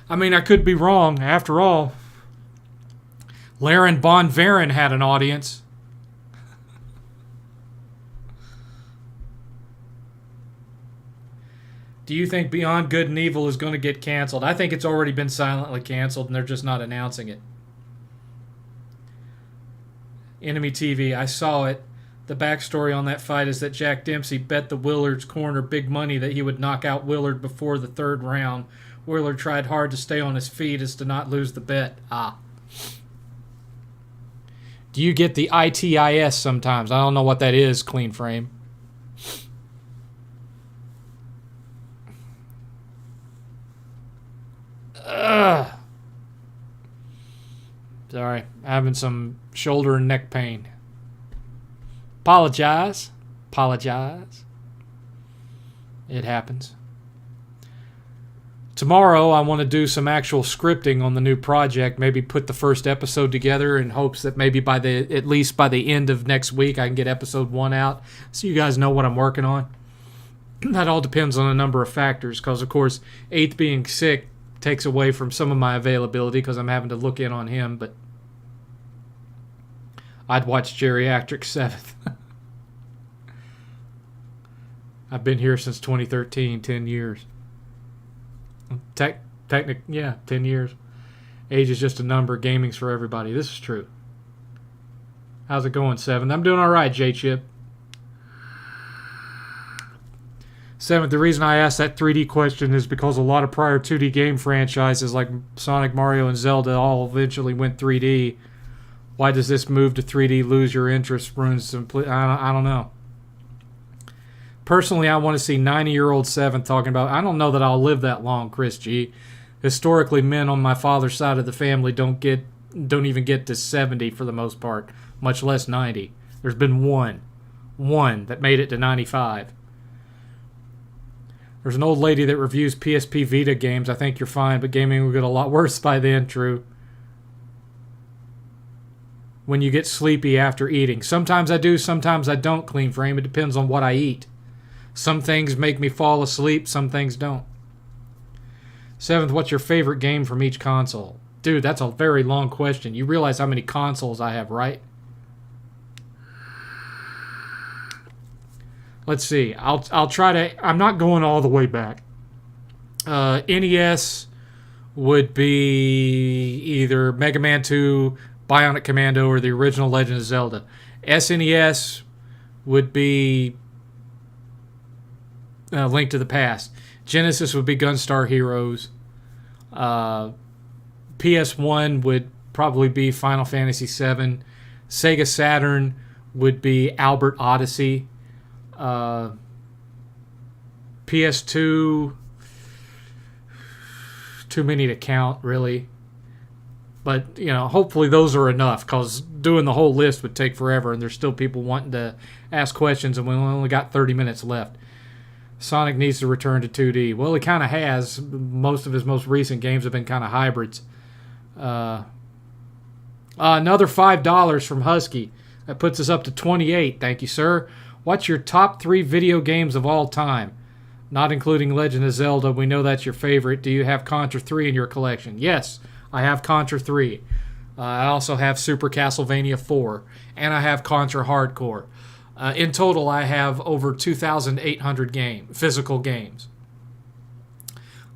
I mean, I could be wrong. After all, Laren Von Varen had an audience. Do you think Beyond Good and Evil is going to get canceled? I think it's already been silently canceled and they're just not announcing it. Enemy TV, I saw it. The backstory on that fight is that Jack Dempsey bet the Willard's corner big money that he would knock out Willard before the third round. Willard tried hard to stay on his feet as to not lose the bet. Do you get the ITIS sometimes? I don't know what that is, Clean Frame. Sorry, having some shoulder and neck pain. Apologize. It happens. Tomorrow, I want to do some actual scripting on the new project. Maybe put the first episode together in hopes that maybe at least by the end of next week, I can get episode 1 out, so you guys know what I'm working on. That all depends on a number of factors, because of course, 8th being sick takes away from some of my availability because I'm having to look in on him. But I'd watch Geriatric 7th. I've been here since 2013, 10 years. 10 years. Age is just a number. Gaming's for everybody. This is true. How's it going, 7th? I'm doing all right, J-Chip. 7th, the reason I asked that 3D question is because a lot of prior 2D game franchises like Sonic, Mario, and Zelda all eventually went 3D. Why does this move to 3D lose your interest? Ruins I don't know. Personally, I want to see 90-year-old 7th talking about, I don't know that I'll live that long, Chris G. Historically, men on my father's side of the family don't even get to 70 for the most part, much less 90. There's been one that made it to 95. There's an old lady that reviews PSP Vita games. I think you're fine, but gaming will get a lot worse by then, true. When you get sleepy after eating. Sometimes I do, sometimes I don't, Clean Frame. It depends on what I eat. Some things make me fall asleep, some things don't. 7th, what's your favorite game from each console? Dude, that's a very long question. You realize how many consoles I have, right? Let's see. I'll try to... I'm not going all the way back. NES would be either Mega Man 2, Bionic Commando, or the original Legend of Zelda. SNES would be Link to the Past. Genesis would be Gunstar Heroes. PS1 would probably be Final Fantasy VII. Sega Saturn would be Albert Odyssey. PS2, too many to count, really. But, hopefully those are enough, because doing the whole list would take forever, and there's still people wanting to ask questions, and we only got 30 minutes left. Sonic needs to return to 2D. Well, he kind of has. Most of his most recent games have been kind of hybrids. Another $5 from Husky. That puts us up to 28. Thank you, sir. What's your top 3 video games of all time? Not including Legend of Zelda. We know that's your favorite. Do you have Contra 3 in your collection? Yes, I have Contra 3. I also have Super Castlevania 4. And I have Contra Hardcore. In total, I have over 2,800 physical games.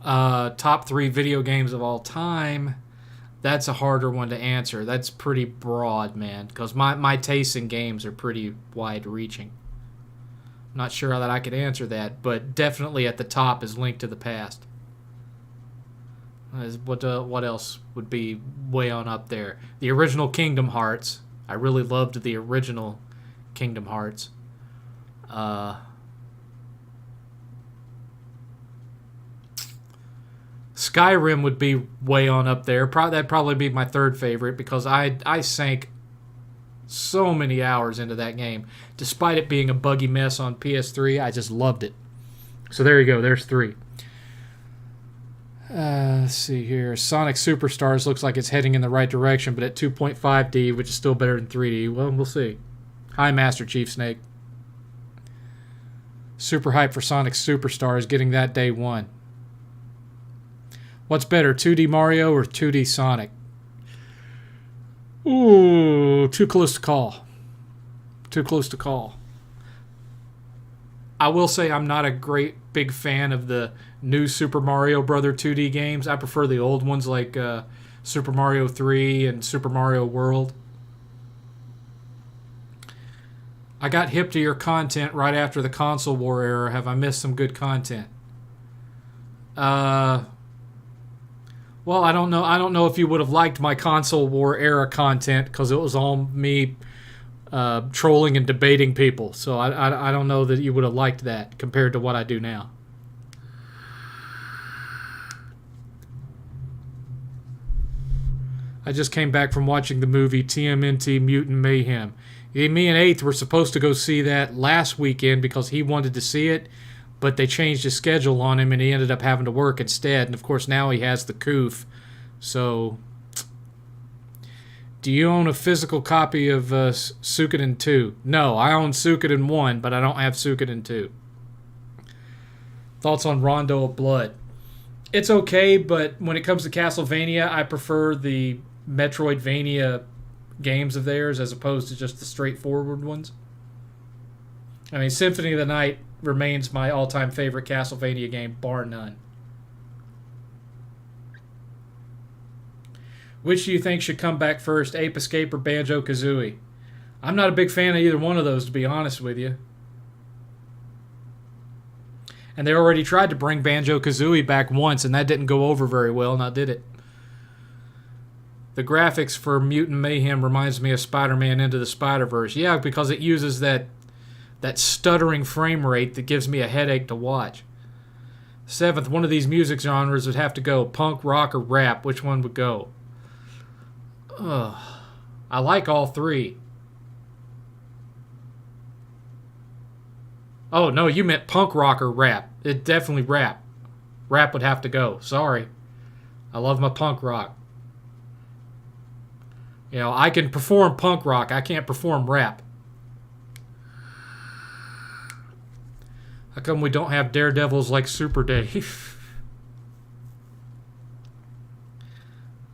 Top 3 video games of all time. That's a harder one to answer. That's pretty broad, man. Because my tastes in games are pretty wide-reaching. Not sure that I could answer that, but definitely at the top is Link to the Past. What else would be way on up there? The original Kingdom Hearts. I really loved the original Kingdom Hearts. Skyrim would be way on up there. That'd probably be my third favorite because I sank So many hours into that game. Despite it being a buggy mess on PS3, I just loved it. So there you go. There's 3. Let's see here. Sonic Superstars looks like it's heading in the right direction, but at 2.5D, which is still better than 3D. Well, we'll see. Hi, Master Chief Snake. Super hype for Sonic Superstars, getting that day 1. What's better, 2D Mario or 2D Sonic? Ooh, too close to call. Too close to call. I will say I'm not a great big fan of the new Super Mario Brother 2D games. I prefer the old ones like Super Mario 3 and Super Mario World. I got hip to your content right after the console war era. Have I missed some good content? Well, I don't know. I don't know if you would have liked my console war era content because it was all me trolling and debating people. So I don't know that you would have liked that compared to what I do now. I just came back from watching the movie TMNT Mutant Mayhem. Me and 8th were supposed to go see that last weekend because he wanted to see it, but they changed his schedule on him and he ended up having to work instead. And of course now he has the coof. So, do you own a physical copy of Suikoden 2? No, I own Suikoden 1, but I don't have Suikoden 2. Thoughts on Rondo of Blood? It's okay, but when it comes to Castlevania, I prefer the Metroidvania games of theirs as opposed to just the straightforward ones. I mean, Symphony of the Night remains my all-time favorite Castlevania game, bar none. Which do you think should come back first, Ape Escape or Banjo-Kazooie? I'm not a big fan of either one of those, to be honest with you. And they already tried to bring Banjo-Kazooie back once, and that didn't go over very well, now did it? The graphics for Mutant Mayhem reminds me of Spider-Man Into the Spider-Verse. Yeah, because it uses that stuttering frame rate that gives me a headache to watch. 7th, one of these music genres would have to go. Punk, rock, or rap. Which one would go? Ugh. I like all 3. Oh, no, you meant punk, rock, or rap. It definitely rap. Rap would have to go. Sorry. I love my punk rock. You know, I can perform punk rock. I can't perform rap. How come we don't have daredevils like Super Dave?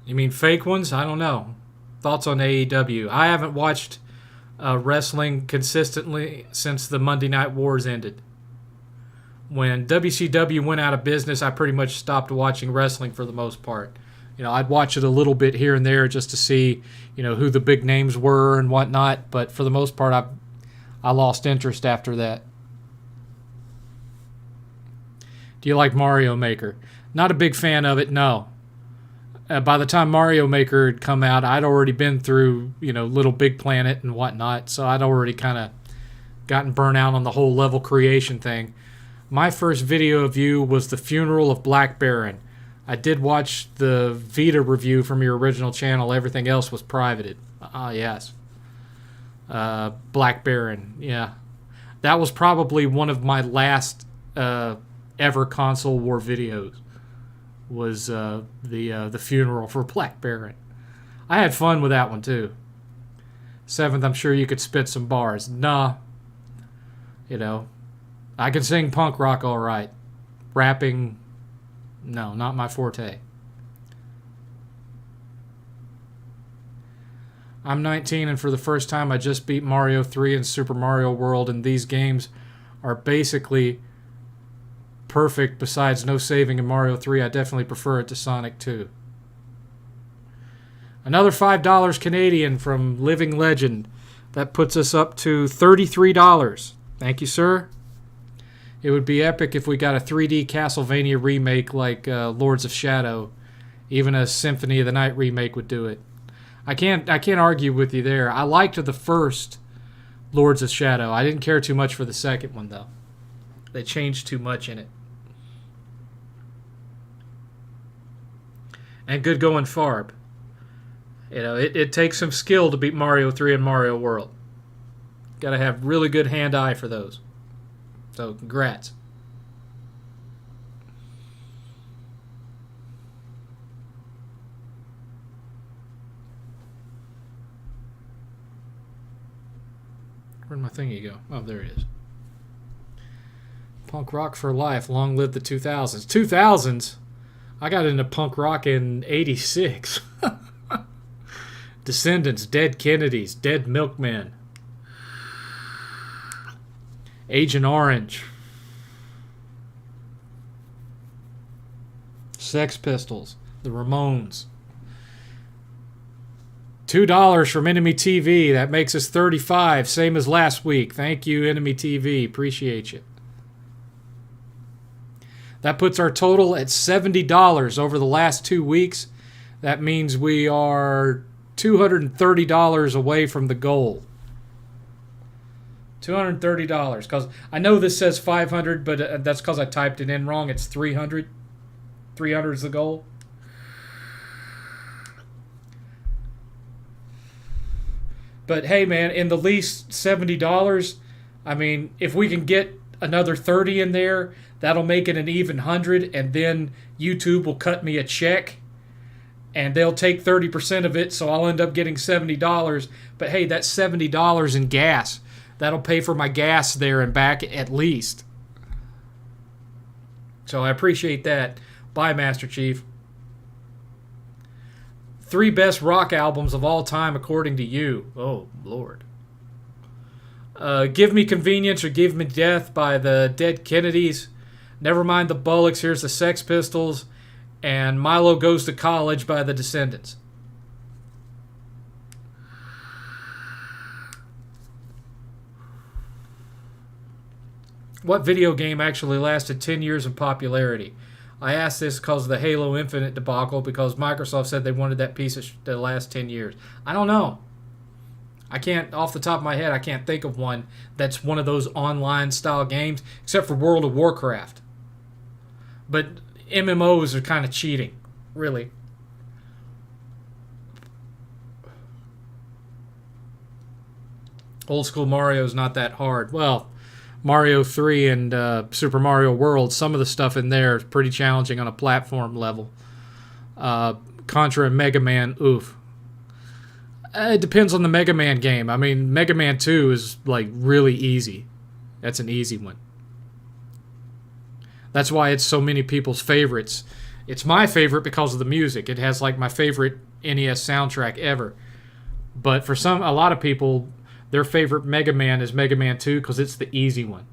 You mean fake ones? I don't know. Thoughts on AEW? I haven't watched wrestling consistently since the Monday Night Wars ended. When WCW went out of business, I pretty much stopped watching wrestling for the most part. You know, I'd watch it a little bit here and there just to see, you know, who the big names were and whatnot. But for the most part, I lost interest after that. Do you like Mario Maker? Not a big fan of it, no. By the time Mario Maker had come out, I'd already been through, you know, Little Big Planet and whatnot. So I'd already kind of gotten burnt out on the whole level creation thing. My first video of you was The Funeral of Black Baron. I did watch the Vita review from your original channel. Everything else was privated. Yes. Black Baron, yeah. That was probably one of my last ever console war videos. Was the funeral for Black Baron. I had fun with that one too. 7th, I'm sure you could spit some bars. Nah. You know, I can sing punk rock all right. Rapping, no, not my forte. I'm 19 and for the first time I just beat Mario 3 and Super Mario World, and these games are basically perfect. Besides no saving in Mario 3, I definitely prefer it to Sonic 2. Another $5 Canadian from Living Legend. That puts us up to $33. Thank you, sir. It would be epic if we got a 3D Castlevania remake like Lords of Shadow. Even a Symphony of the Night remake would do it. I can't argue with you there. I liked the first Lords of Shadow. I didn't care too much for the second one, though. They changed too much in it. And good going, Farb. It takes some skill to beat Mario 3 and Mario World. Got to have really good hand-eye for those. So, congrats. Where'd my thingy go? Oh, there it is. Punk rock for life. Long live the 2000s. 2000s? I got into punk rock in 86. Descendants, Dead Kennedys, Dead Milkmen, Agent Orange, Sex Pistols, the Ramones. $2 from Enemy TV. That makes us 35, same as last week. Thank you, Enemy TV. Appreciate you. That puts our total at $70 over the last 2 weeks. That means we are $230 away from the goal. $230. Because I know this says 500, but that's because I typed it in wrong. It's 300. 300 is the goal. But hey, man, in the least $70, I mean, if we can get another 30 in there, that'll make it an even 100, and then YouTube will cut me a check, and they'll take 30% of it, so I'll end up getting $70. But hey, that's $70 in gas. That'll pay for my gas there and back at least. So I appreciate that. Bye, Master Chief. 3 best rock albums of all time according to you. Oh, Lord. Give Me Convenience or Give Me Death by the Dead Kennedys. Never Mind the Bollocks, here's the Sex Pistols. And Milo Goes to College by the Descendants. What video game actually lasted 10 years of popularity? I asked this because of the Halo Infinite debacle, because Microsoft said they wanted that piece to last 10 years. I don't know. I can't, off the top of my head, I can't think of one that's one of those online style games, except for World of Warcraft. But MMOs are kind of cheating, really. Old school Mario is not that hard. Well, Mario 3 and Super Mario World, some of the stuff in there is pretty challenging on a platform level. Contra and Mega Man, oof. It depends on the Mega Man game. I mean, Mega Man 2 is like really easy. That's an easy one. That's why it's so many people's favorites. It's my favorite because of the music. It has like my favorite NES soundtrack ever. But for a lot of people, their favorite Mega Man is Mega Man 2 because it's the easy one.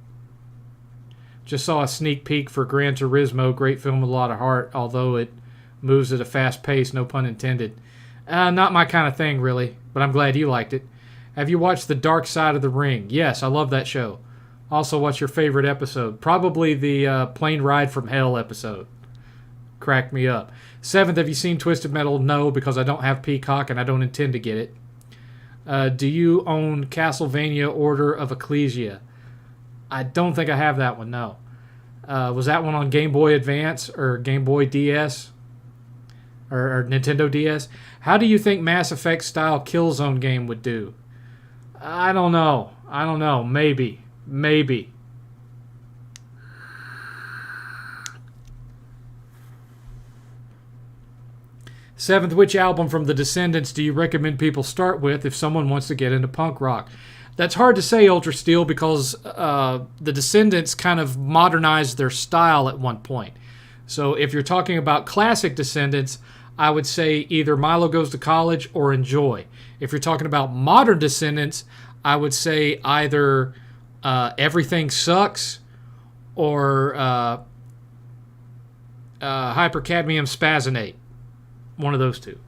Just saw a sneak peek for Gran Turismo. Great film with a lot of heart, although it moves at a fast pace, no pun intended. Not my kind of thing, really, but I'm glad you liked it. Have you watched The Dark Side of the Ring? Yes, I love that show. Also, what's your favorite episode? Probably the Plane Ride from Hell episode. Cracked me up. 7th, have you seen Twisted Metal? No, because I don't have Peacock and I don't intend to get it. Do you own Castlevania Order of Ecclesia? I don't think I have that one, no. Was that one on Game Boy Advance or Game Boy DS? Or Nintendo DS? How do you think Mass Effect style Killzone game would do? I don't know. Maybe. 7th, which album from The Descendants do you recommend people start with if someone wants to get into punk rock? That's hard to say, Ultra Steel, because The Descendants kind of modernized their style at one point. So if you're talking about classic Descendants, I would say either Milo Goes to College or Enjoy. If you're talking about modern Descendants, I would say either Everything Sucks or Hypercadmium Spazzinate. One of those two.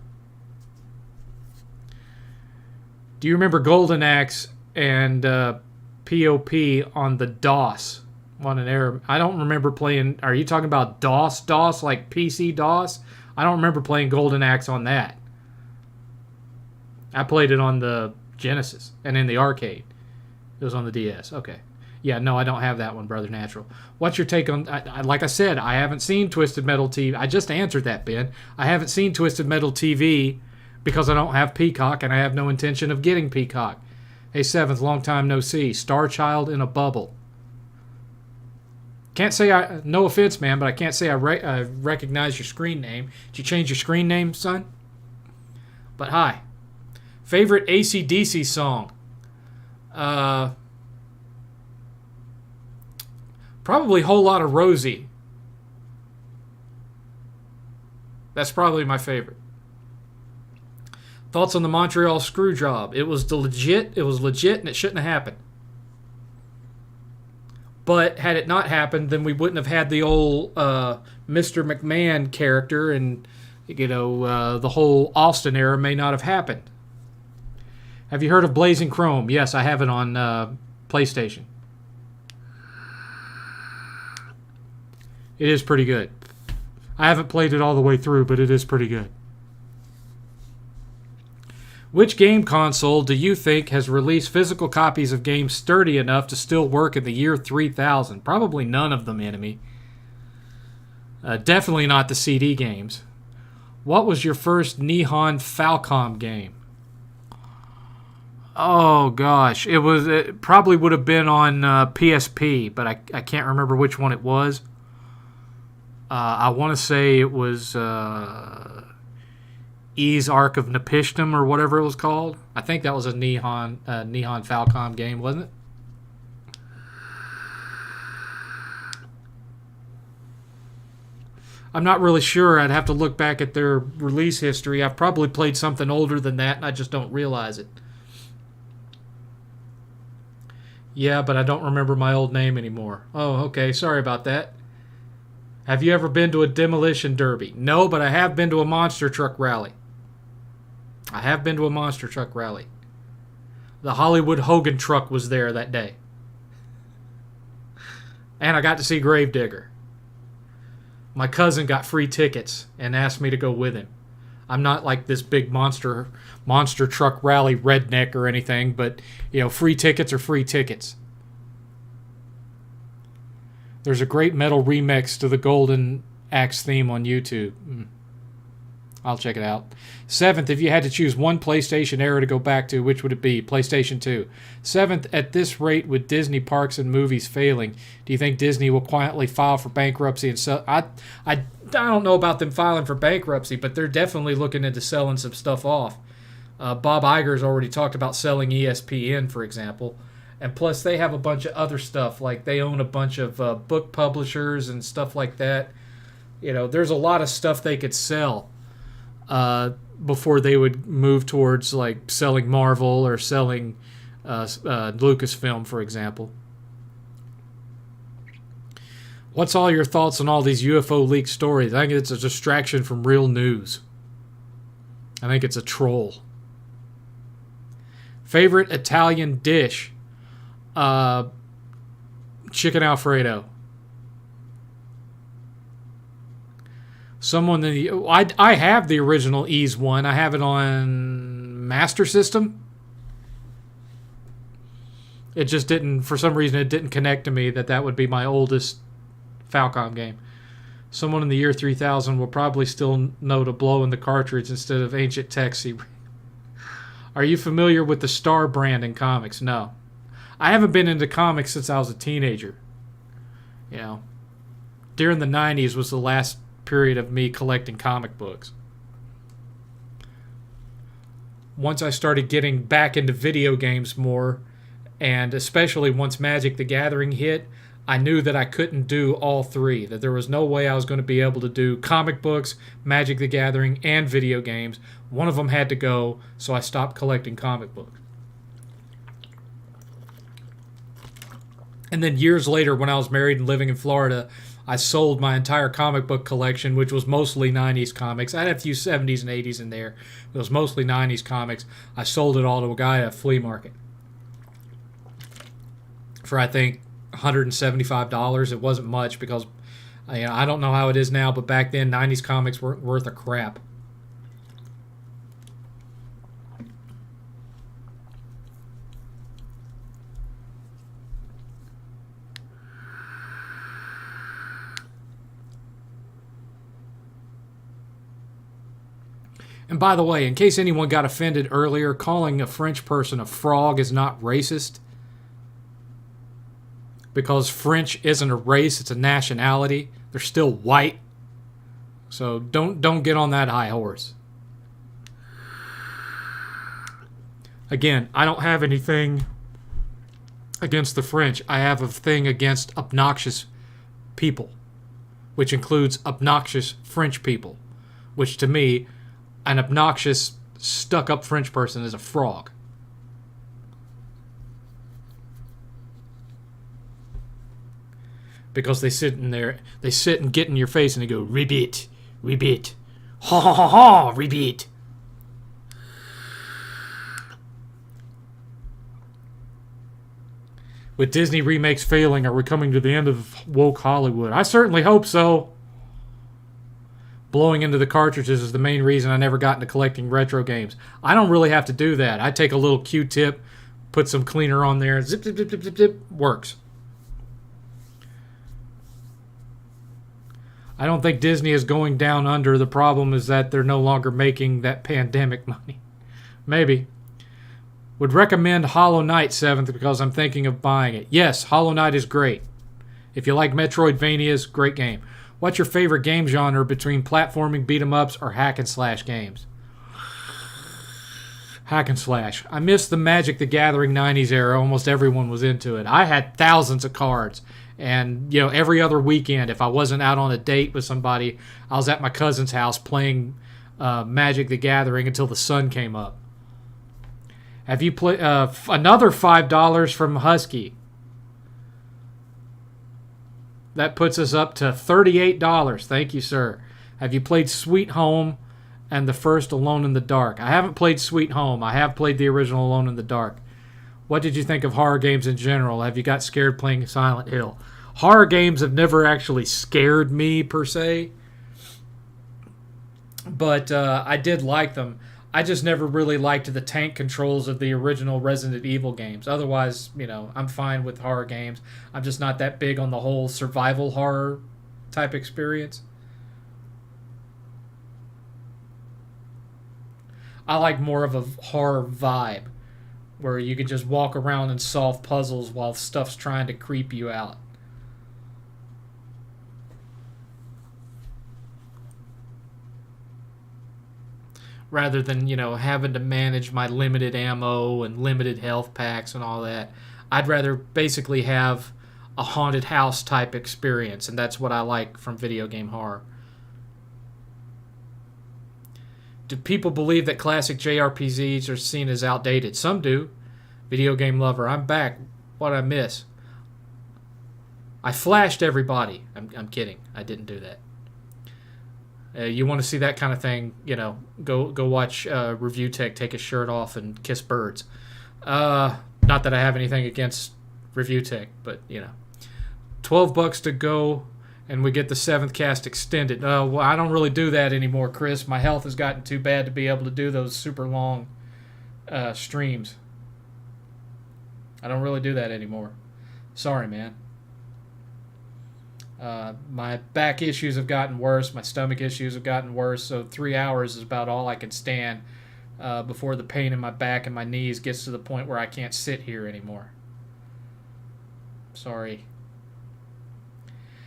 Do you remember Golden Axe and POP on the DOS? On an Arab. I don't remember playing. Are you talking about DOS? DOS, like PC DOS? I don't remember playing Golden Axe on that. I played it on the Genesis and in the arcade. It was on the DS. Okay. Yeah, no, I don't have that one, Brother Natural. What's your take on... like I said, I haven't seen Twisted Metal TV. I just answered that, Ben. I haven't seen Twisted Metal TV, because I don't have Peacock and I have no intention of getting Peacock. Hey, Seventh, long time no see. Star Child in a bubble. Can't say no offense, man, but I can't say I recognize your screen name. Did you change your screen name, son? But hi. Favorite AC/DC song? Probably Whole Lot of Rosie. That's probably my favorite. Thoughts on the Montreal screw job? It was legit, and it shouldn't have happened. But had it not happened, then we wouldn't have had the old Mr. McMahon character, and the whole Austin era may not have happened. Have you heard of Blazing Chrome? Yes, I have it on PlayStation. It is pretty good. I haven't played it all the way through, but it is pretty good. Which game console do you think has released physical copies of games sturdy enough to still work in the year 3000? Probably none of them, enemy. Definitely not the CD games. What was your first Nihon Falcom game? Oh gosh, it probably would have been on PSP, but I can't remember which one it was. I want to say it was E's Ark of Nepishtim or whatever it was called. I think that was a Nihon Falcom game, wasn't it? I'm not really sure. I'd have to look back at their release history. I've probably played something older than that, and I just don't realize it. Yeah, but I don't remember my old name anymore. Oh, okay. Sorry about that. Have you ever been to a demolition derby? No, but I have been to a monster truck rally. The Hollywood Hogan truck was there that day. And I got to see Gravedigger. My cousin got free tickets and asked me to go with him. I'm not like this big monster truck rally redneck or anything, but free tickets are free tickets. There's a great metal remix to the Golden Axe theme on YouTube. I'll check it out. Seventh, if you had to choose one PlayStation era to go back to, which would it be? PlayStation 2. Seventh, at this rate with Disney parks and movies failing, do you think Disney will quietly file for bankruptcy and sell? I don't know about them filing for bankruptcy, but they're definitely looking into selling some stuff off. Bob Iger's already talked about selling ESPN, for example. And plus, they have a bunch of other stuff. Like, they own a bunch of book publishers and stuff like that. There's a lot of stuff they could sell before they would move towards, like, selling Marvel or selling Lucasfilm, for example. What's all your thoughts on all these UFO leak stories? I think it's a distraction from real news. I think it's a troll. Favorite Italian dish? Chicken Alfredo. I have the original Ease one. I have it on Master System. It just didn't, for some reason, it didn't connect to me that would be my oldest Falcom game. Someone in the year 3000 will probably still know to blow in the cartridge instead of ancient text. Are you familiar with the Star brand in comics? No. I haven't been into comics since I was a teenager. During the 90s was the last period of me collecting comic books. Once I started getting back into video games more, and especially once Magic the Gathering hit, I knew that I couldn't do all three, that there was no way I was going to be able to do comic books, Magic the Gathering, and video games. One of them had to go, so I stopped collecting comic books. And then years later, when I was married and living in Florida, I sold my entire comic book collection, which was mostly 90s comics. I had a few 70s and 80s in there. It was mostly 90s comics. I sold it all to a guy at a flea market for, I think, $175. It wasn't much because I don't know how it is now, but back then, 90s comics weren't worth a crap. And by the way, in case anyone got offended earlier, calling a French person a frog is not racist. Because French isn't a race, it's a nationality. They're still white. So don't get on that high horse. Again, I don't have anything against the French. I have a thing against obnoxious people, which includes obnoxious French people, which to me, an obnoxious, stuck-up French person is a frog. Because they sit and get in your face and they go, ribbit, ribbit, ha ha ha ha, ribbit. With Disney remakes failing, are we coming to the end of woke Hollywood? I certainly hope so. Blowing into the cartridges is the main reason I never got into collecting retro games. I don't really have to do that. I take a little Q-tip, put some cleaner on there, zip, zip, zip, zip, zip, zip, works. I don't think Disney is going down under. The problem is that they're no longer making that pandemic money. Maybe. Would recommend Hollow Knight 7th because I'm thinking of buying it. Yes, Hollow Knight is great. If you like Metroidvanias, great game. What's your favorite game genre between platforming, beat-em-ups, or hack-and-slash games? Hack-and-slash. I miss the Magic the Gathering 90s era. Almost everyone was into it. I had thousands of cards. And, every other weekend, if I wasn't out on a date with somebody, I was at my cousin's house playing Magic the Gathering until the sun came up. Have you played another $5 from Husky? That puts us up to $38. Thank you, sir. Have you played Sweet Home and the first Alone in the Dark? I haven't played Sweet Home. I have played the original Alone in the Dark. What did you think of horror games in general? Have you got scared playing Silent Hill? Horror games have never actually scared me, per se. But I did like them. I just never really liked the tank controls of the original Resident Evil games. Otherwise, I'm fine with horror games. I'm just not that big on the whole survival horror type experience. I like more of a horror vibe, where you can just walk around and solve puzzles while stuff's trying to creep you out. Rather than, having to manage my limited ammo and limited health packs and all that. I'd rather basically have a haunted house type experience, and that's what I like from video game horror. Do people believe that classic JRPGs are seen as outdated? Some do. Video game lover, I'm back. What'd I miss? I flashed everybody. I'm kidding. I didn't do that. You want to see that kind of thing, go watch Review Tech take his shirt off and kiss birds. Not that I have anything against Review Tech, but, $12 to go, and we get the 7thCast extended. Well, I don't really do that anymore, Chris. My health has gotten too bad to be able to do those super long streams. I don't really do that anymore. Sorry, man. My back issues have gotten worse. My stomach issues have gotten worse. So 3 hours is about all I can stand before the pain in my back and my knees gets to the point where I can't sit here anymore. Sorry.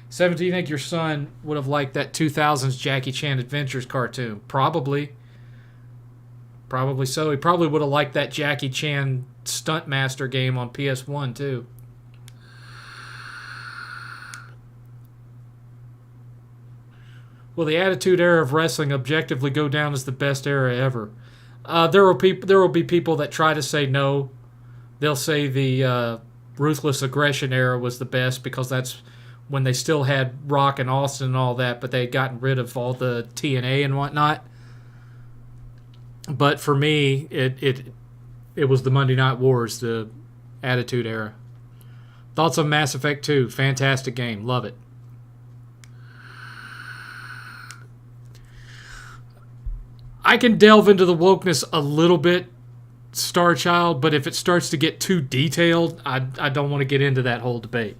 7, do you think your son would have liked that 2000s Jackie Chan Adventures cartoon? Probably. Probably so. He probably would have liked that Jackie Chan Stuntmaster game on PS1 too. Will the Attitude Era of wrestling objectively go down as the best era ever? There will be people that try to say no. They'll say the Ruthless Aggression era was the best because that's when they still had Rock and Austin and all that, but they had gotten rid of all the TNA and whatnot. But for me, it was the Monday Night Wars, the Attitude Era. Thoughts on Mass Effect 2? Fantastic game. Love it. I can delve into the wokeness a little bit, Starchild, but if it starts to get too detailed, I don't want to get into that whole debate.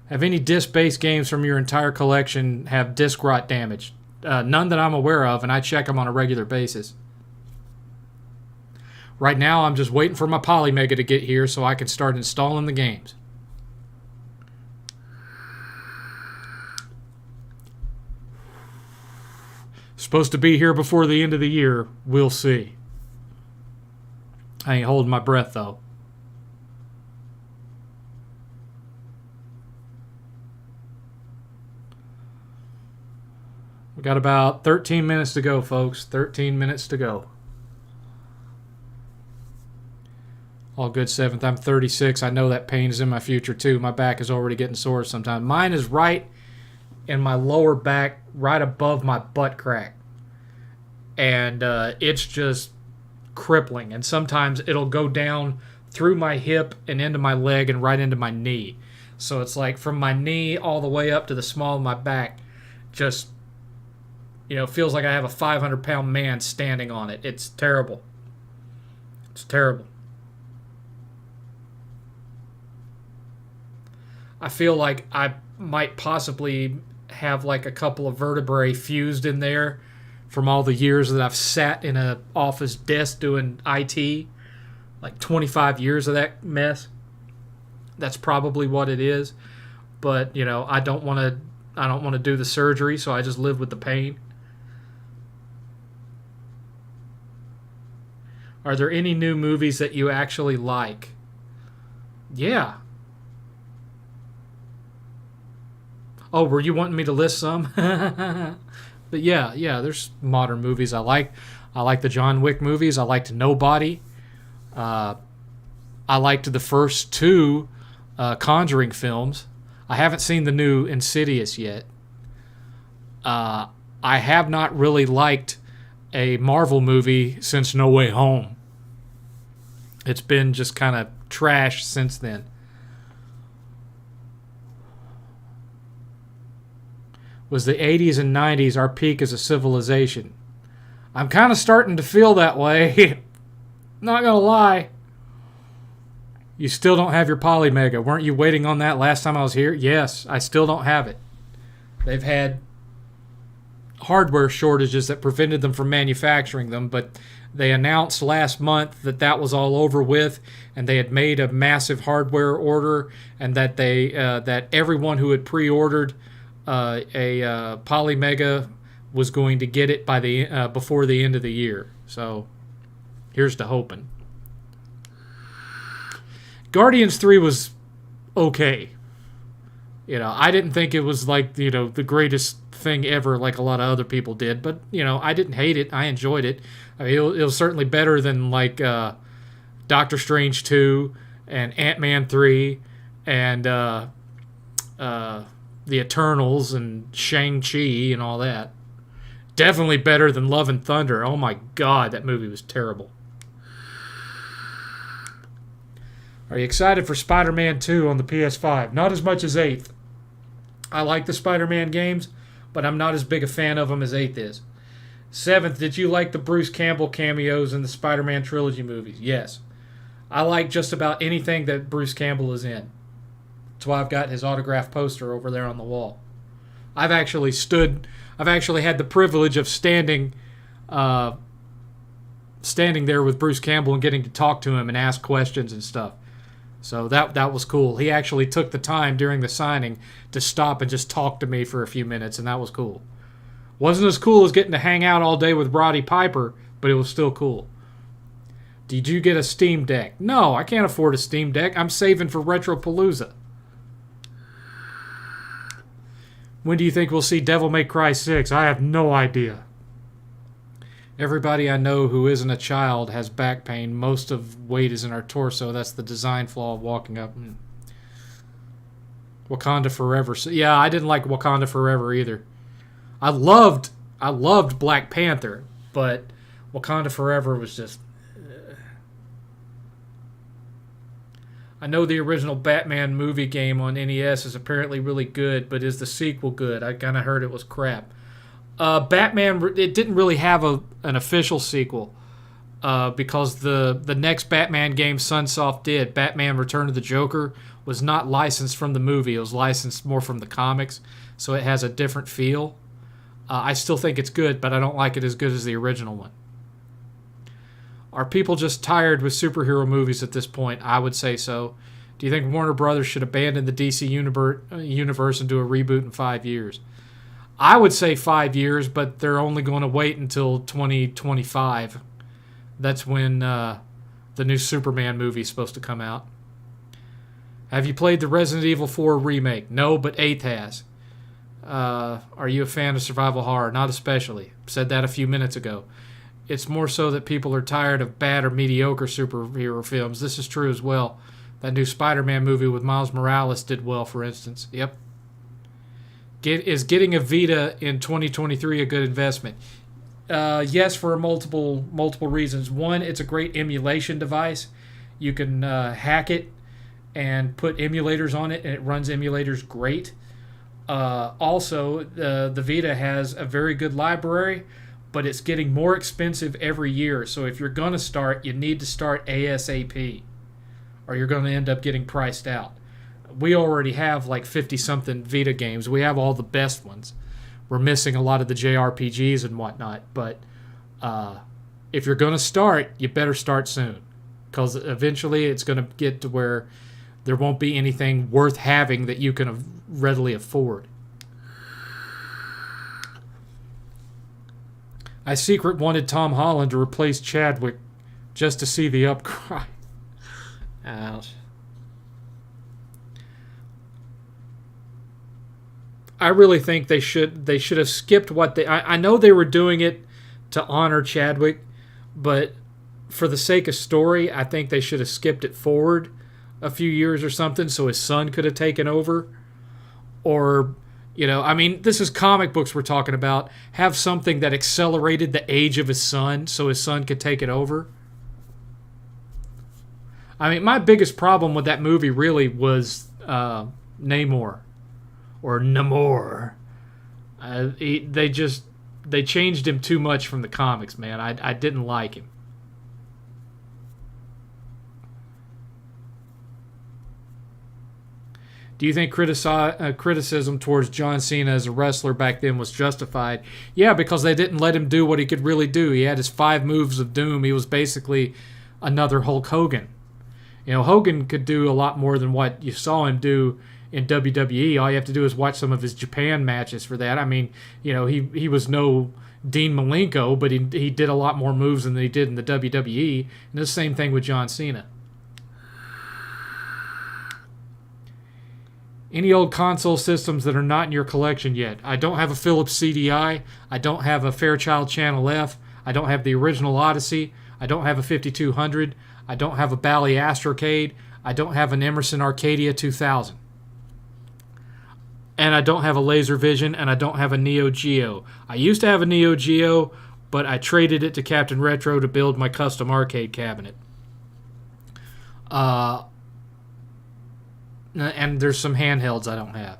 Have any disc-based games from your entire collection have disc rot damage? None that I'm aware of, and I check them on a regular basis. Right now, I'm just waiting for my Polymega to get here so I can start installing the games. Supposed to be here before the end of the year. We'll see. I ain't holding my breath, though. We got about 13 minutes to go, folks. 13 minutes to go. All good, 7th. I'm 36. I know that pain is in my future, too. My back is already getting sore sometimes. Mine is right in my lower back, right above my butt crack. And it's just crippling. And sometimes it'll go down through my hip and into my leg and right into my knee. So it's like from my knee all the way up to the small of my back, just, feels like I have a 500-pound man standing on it. It's terrible. It's terrible. I feel like I might possibly have like a couple of vertebrae fused in there from all the years that I've sat in an office desk doing IT. Like 25 years of that mess. That's probably what it is. But, I don't want to do the surgery, so I just live with the pain. Are there any new movies that you actually like? Yeah. Oh, were you wanting me to list some? But yeah, there's modern movies I like. I like the John Wick movies. I liked Nobody. I liked the first two Conjuring films. I haven't seen the new Insidious yet. I have not really liked a Marvel movie since No Way Home. It's been just kind of trash since then. Was the 80s and 90s our peak as a civilization? I'm kind of starting to feel that way. Not gonna lie. You still don't have your Polymega. Weren't you waiting on that last time I was here? Yes, I still don't have it. They've had hardware shortages that prevented them from manufacturing them, but they announced last month that that was all over with, and they had made a massive hardware order, and that that everyone who had pre-ordered a Polymega was going to get it by before the end of the year. So here's to hoping. Guardians 3 was okay. I didn't think it was like, the greatest thing ever like a lot of other people did, but, I didn't hate it. I enjoyed it. I mean, it was certainly better than like Doctor Strange 2 and Ant-Man 3 and The Eternals and Shang-Chi and all that. Definitely better than Love and Thunder. Oh my God, that movie was terrible. Are you excited for Spider-Man 2 on the PS5? Not as much as 8th. I like the Spider-Man games, but I'm not as big a fan of them as 8th is. 7th, did you like the Bruce Campbell cameos in the Spider-Man trilogy movies? Yes. I like just about anything that Bruce Campbell is in. That's why I've got his autographed poster over there on the wall. I've actually had the privilege of standing there with Bruce Campbell and getting to talk to him and ask questions and stuff. So that was cool. He actually took the time during the signing to stop and just talk to me for a few minutes, and that was cool. Wasn't as cool as getting to hang out all day with Roddy Piper, but it was still cool. Did you get a Steam Deck? No, I can't afford a Steam Deck. I'm saving for Retropalooza. When do you think we'll see Devil May Cry 6? I have no idea. Everybody I know who isn't a child has back pain. Most of weight is in our torso. That's the design flaw of walking up. Wakanda Forever. So, yeah, I didn't like Wakanda Forever either. I loved Black Panther, but Wakanda Forever was just... I know the original Batman movie game on NES is apparently really good, but is the sequel good? I kind of heard it was crap. Batman, it didn't really have an official sequel because the next Batman game Sunsoft did, Batman Return of the Joker, was not licensed from the movie. It was licensed more from the comics, so it has a different feel. I still think it's good, but I don't like it as good as the original one. Are people just tired with superhero movies at this point? I would say so. Do you think Warner Brothers should abandon the DC universe and do a reboot in 5 years? I would say 5 years, but they're only going to wait until 2025. That's when the new Superman movie is supposed to come out. Have you played the Resident Evil 4 remake? No, but 8th has. Are you a fan of survival horror? Not especially. Said that a few minutes ago. It's more so that people are tired of bad or mediocre superhero films. This is true as well. That new Spider-Man movie with Miles Morales did well, for instance. Yep. Is getting a Vita in 2023 a good investment? Yes, for multiple reasons. One, it's a great emulation device. You can hack it and put emulators on it, and it runs emulators great. Also, the Vita has a very good library, but it's getting more expensive every year. So if you're going to start, you need to start ASAP, or you're going to end up getting priced out. We already have like 50-something Vita games. We have all the best ones. We're missing a lot of the JRPGs and whatnot. But if you're going to start, you better start soon, because eventually it's going to get to where there won't be anything worth having that you can readily afford. I secret wanted Tom Holland to replace Chadwick just to see the upcry. Ouch. I really think they should have skipped what they... I know they were doing it to honor Chadwick, but for the sake of story, I think they should have skipped it forward a few years or something so his son could have taken over. Or, I mean, this is comic books we're talking about. Have something that accelerated the age of his son so his son could take it over. I mean, my biggest problem with that movie really was Namor. Or Namor. They changed him too much from the comics, man. I didn't like him. Do you think criticism towards John Cena as a wrestler back then was justified? Yeah, because they didn't let him do what he could really do. He had his 5 moves of doom. He was basically another Hulk Hogan. Hogan could do a lot more than what you saw him do in WWE. All you have to do is watch some of his Japan matches for that. I mean, he was no Dean Malenko, but he did a lot more moves than he did in the WWE. And the same thing with John Cena. Any old console systems that are not in your collection yet? I don't have a Philips CDI. I don't have a Fairchild Channel F. I don't have the original Odyssey. I don't have a 5200. I don't have a Bally Astrocade. I don't have an Emerson Arcadia 2000. And I don't have a LaserVision, and I don't have a Neo Geo. I used to have a Neo Geo, but I traded it to Captain Retro to build my custom arcade cabinet. And there's some handhelds I don't have.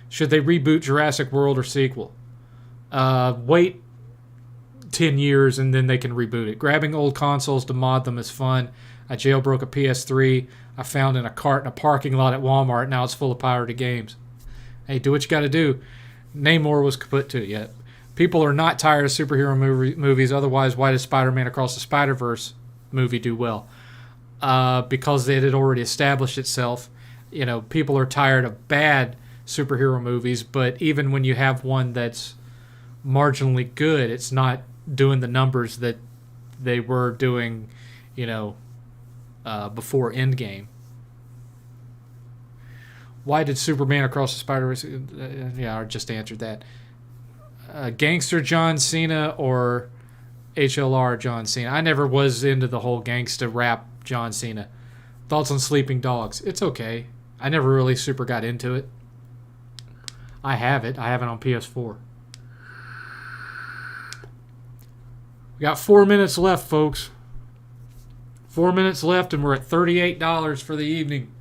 Should they reboot Jurassic World or sequel? Wait 10 years and then they can reboot it. Grabbing old consoles to mod them is fun. I jailbroke a PS3 I found in a cart in a parking lot at Walmart. Now it's full of pirated games. Hey, do what you got to do. Namor was kaput to it yet. People are not tired of superhero movies. Otherwise, why did Spider-Man Across the Spider-Verse movie do well? Because it had already established itself. People are tired of bad superhero movies, but even when you have one that's marginally good, it's not doing the numbers that they were doing, before Endgame. Why did Superman Across the Spider-Verse... I just answered that. Gangster John Cena or HLR John Cena? I never was into the whole gangsta rap John Cena. Thoughts on Sleeping Dogs? It's okay. I never really super got into it. I have it. I have it on PS4. We got 4 minutes left, folks. 4 minutes left, and we're at $38 for the evening.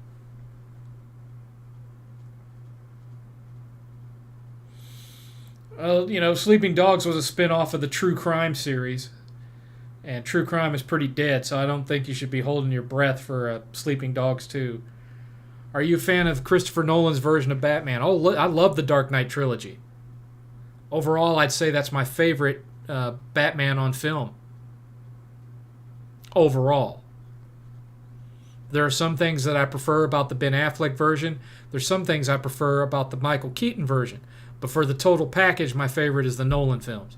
Well, Sleeping Dogs was a spin-off of the True Crime series. And True Crime is pretty dead, so I don't think you should be holding your breath for Sleeping Dogs 2. Are you a fan of Christopher Nolan's version of Batman? Oh, I love the Dark Knight trilogy. Overall, I'd say that's my favorite Batman on film. Overall. There are some things that I prefer about the Ben Affleck version. There's some things I prefer about the Michael Keaton version. But for the total package, my favorite is the Nolan films.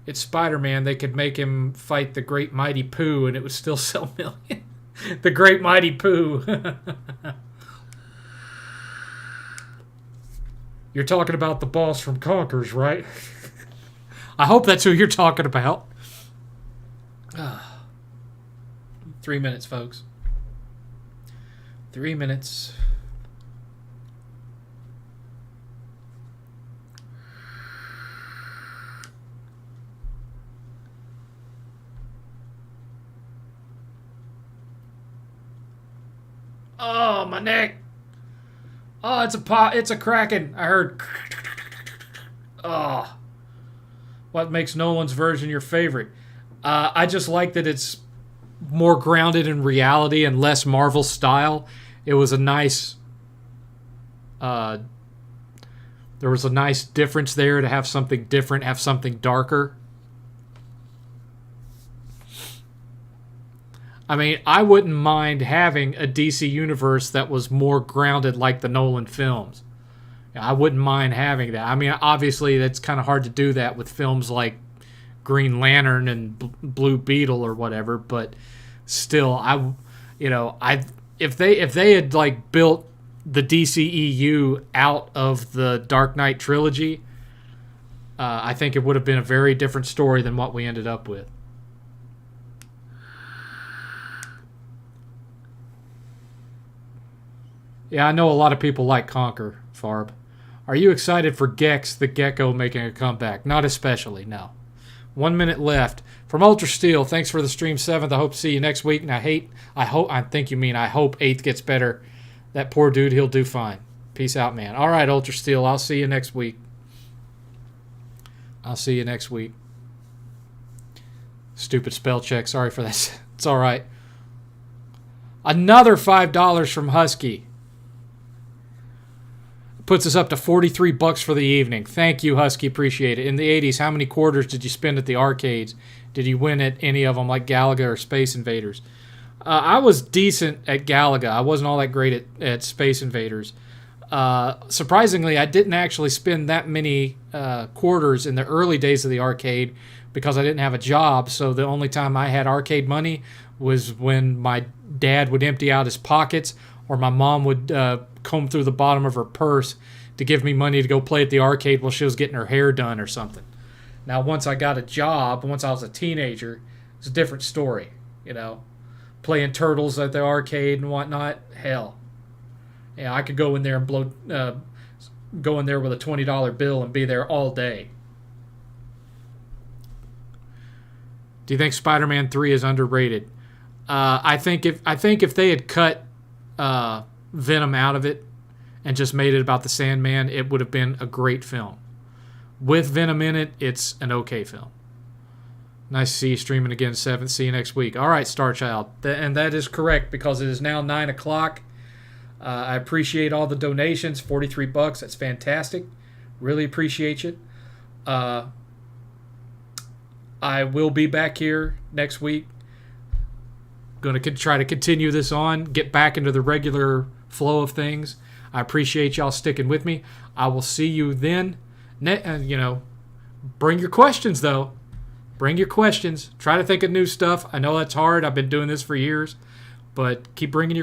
It's Spider-Man. They could make him fight the Great Mighty Pooh and it would still sell millions. The Great Mighty Pooh. You're talking about the boss from Conkers, right? I hope that's who you're talking about. 3 minutes, folks. 3 minutes. Oh, my neck. Oh, it's a cracking. I heard. Oh. What makes Nolan's version your favorite? I just like that it's more grounded in reality and less Marvel style. It was a nice... there was a nice difference there to have something different, have something darker. I mean, I wouldn't mind having a DC universe that was more grounded like the Nolan films. I wouldn't mind having that. I mean, obviously, that's kind of hard to do that with films like Green Lantern and Blue Beetle or whatever. But still, if they had like built the DCEU out of the Dark Knight trilogy, I think it would have been a very different story than what we ended up with. Yeah, I know a lot of people like Conquer, Farb. Are you excited for Gex the Gecko making a comeback? Not especially, no. 1 minute left. From Ultra Steel, thanks for the stream, 7th. I hope to see you next week. And I hope 8th gets better. That poor dude, he'll do fine. Peace out, man. All right, Ultra Steel, I'll see you next week. Stupid spell check. Sorry for that. It's all right. Another $5 from Husky. Puts us up to $43 for the evening. Thank you, Husky. Appreciate it. In the 80s, how many quarters did you spend at the arcades? Did you win at any of them like Galaga or Space Invaders? I was decent at Galaga. I wasn't all that great at Space Invaders. Surprisingly, I didn't actually spend that many quarters in the early days of the arcade because I didn't have a job. So the only time I had arcade money was when my dad would empty out his pockets or my mom would comb through the bottom of her purse to give me money to go play at the arcade while she was getting her hair done or something. Now, once I got a job, once I was a teenager, it's a different story, Playing Turtles at the arcade and whatnot, hell. Yeah, I could go in there and go in there with a $20 bill and be there all day. Do you think Spider-Man 3 is underrated? I think if they had cut Venom out of it and just made it about the Sandman, it would have been a great film. With Venom in it, it's an okay film. Nice to see you streaming again, 7th. See you next week. All right, Starchild. And that is correct because it is now 9 o'clock. I appreciate all the donations. $43. That's fantastic. Really appreciate you. I will be back here next week. Going to try to continue this on, get back into the regular flow of things. I appreciate y'all sticking with me. I will see you then. Bring your questions, though. Bring your questions. Try to think of new stuff. I know that's hard. I've been doing this for years. But keep bringing your questions.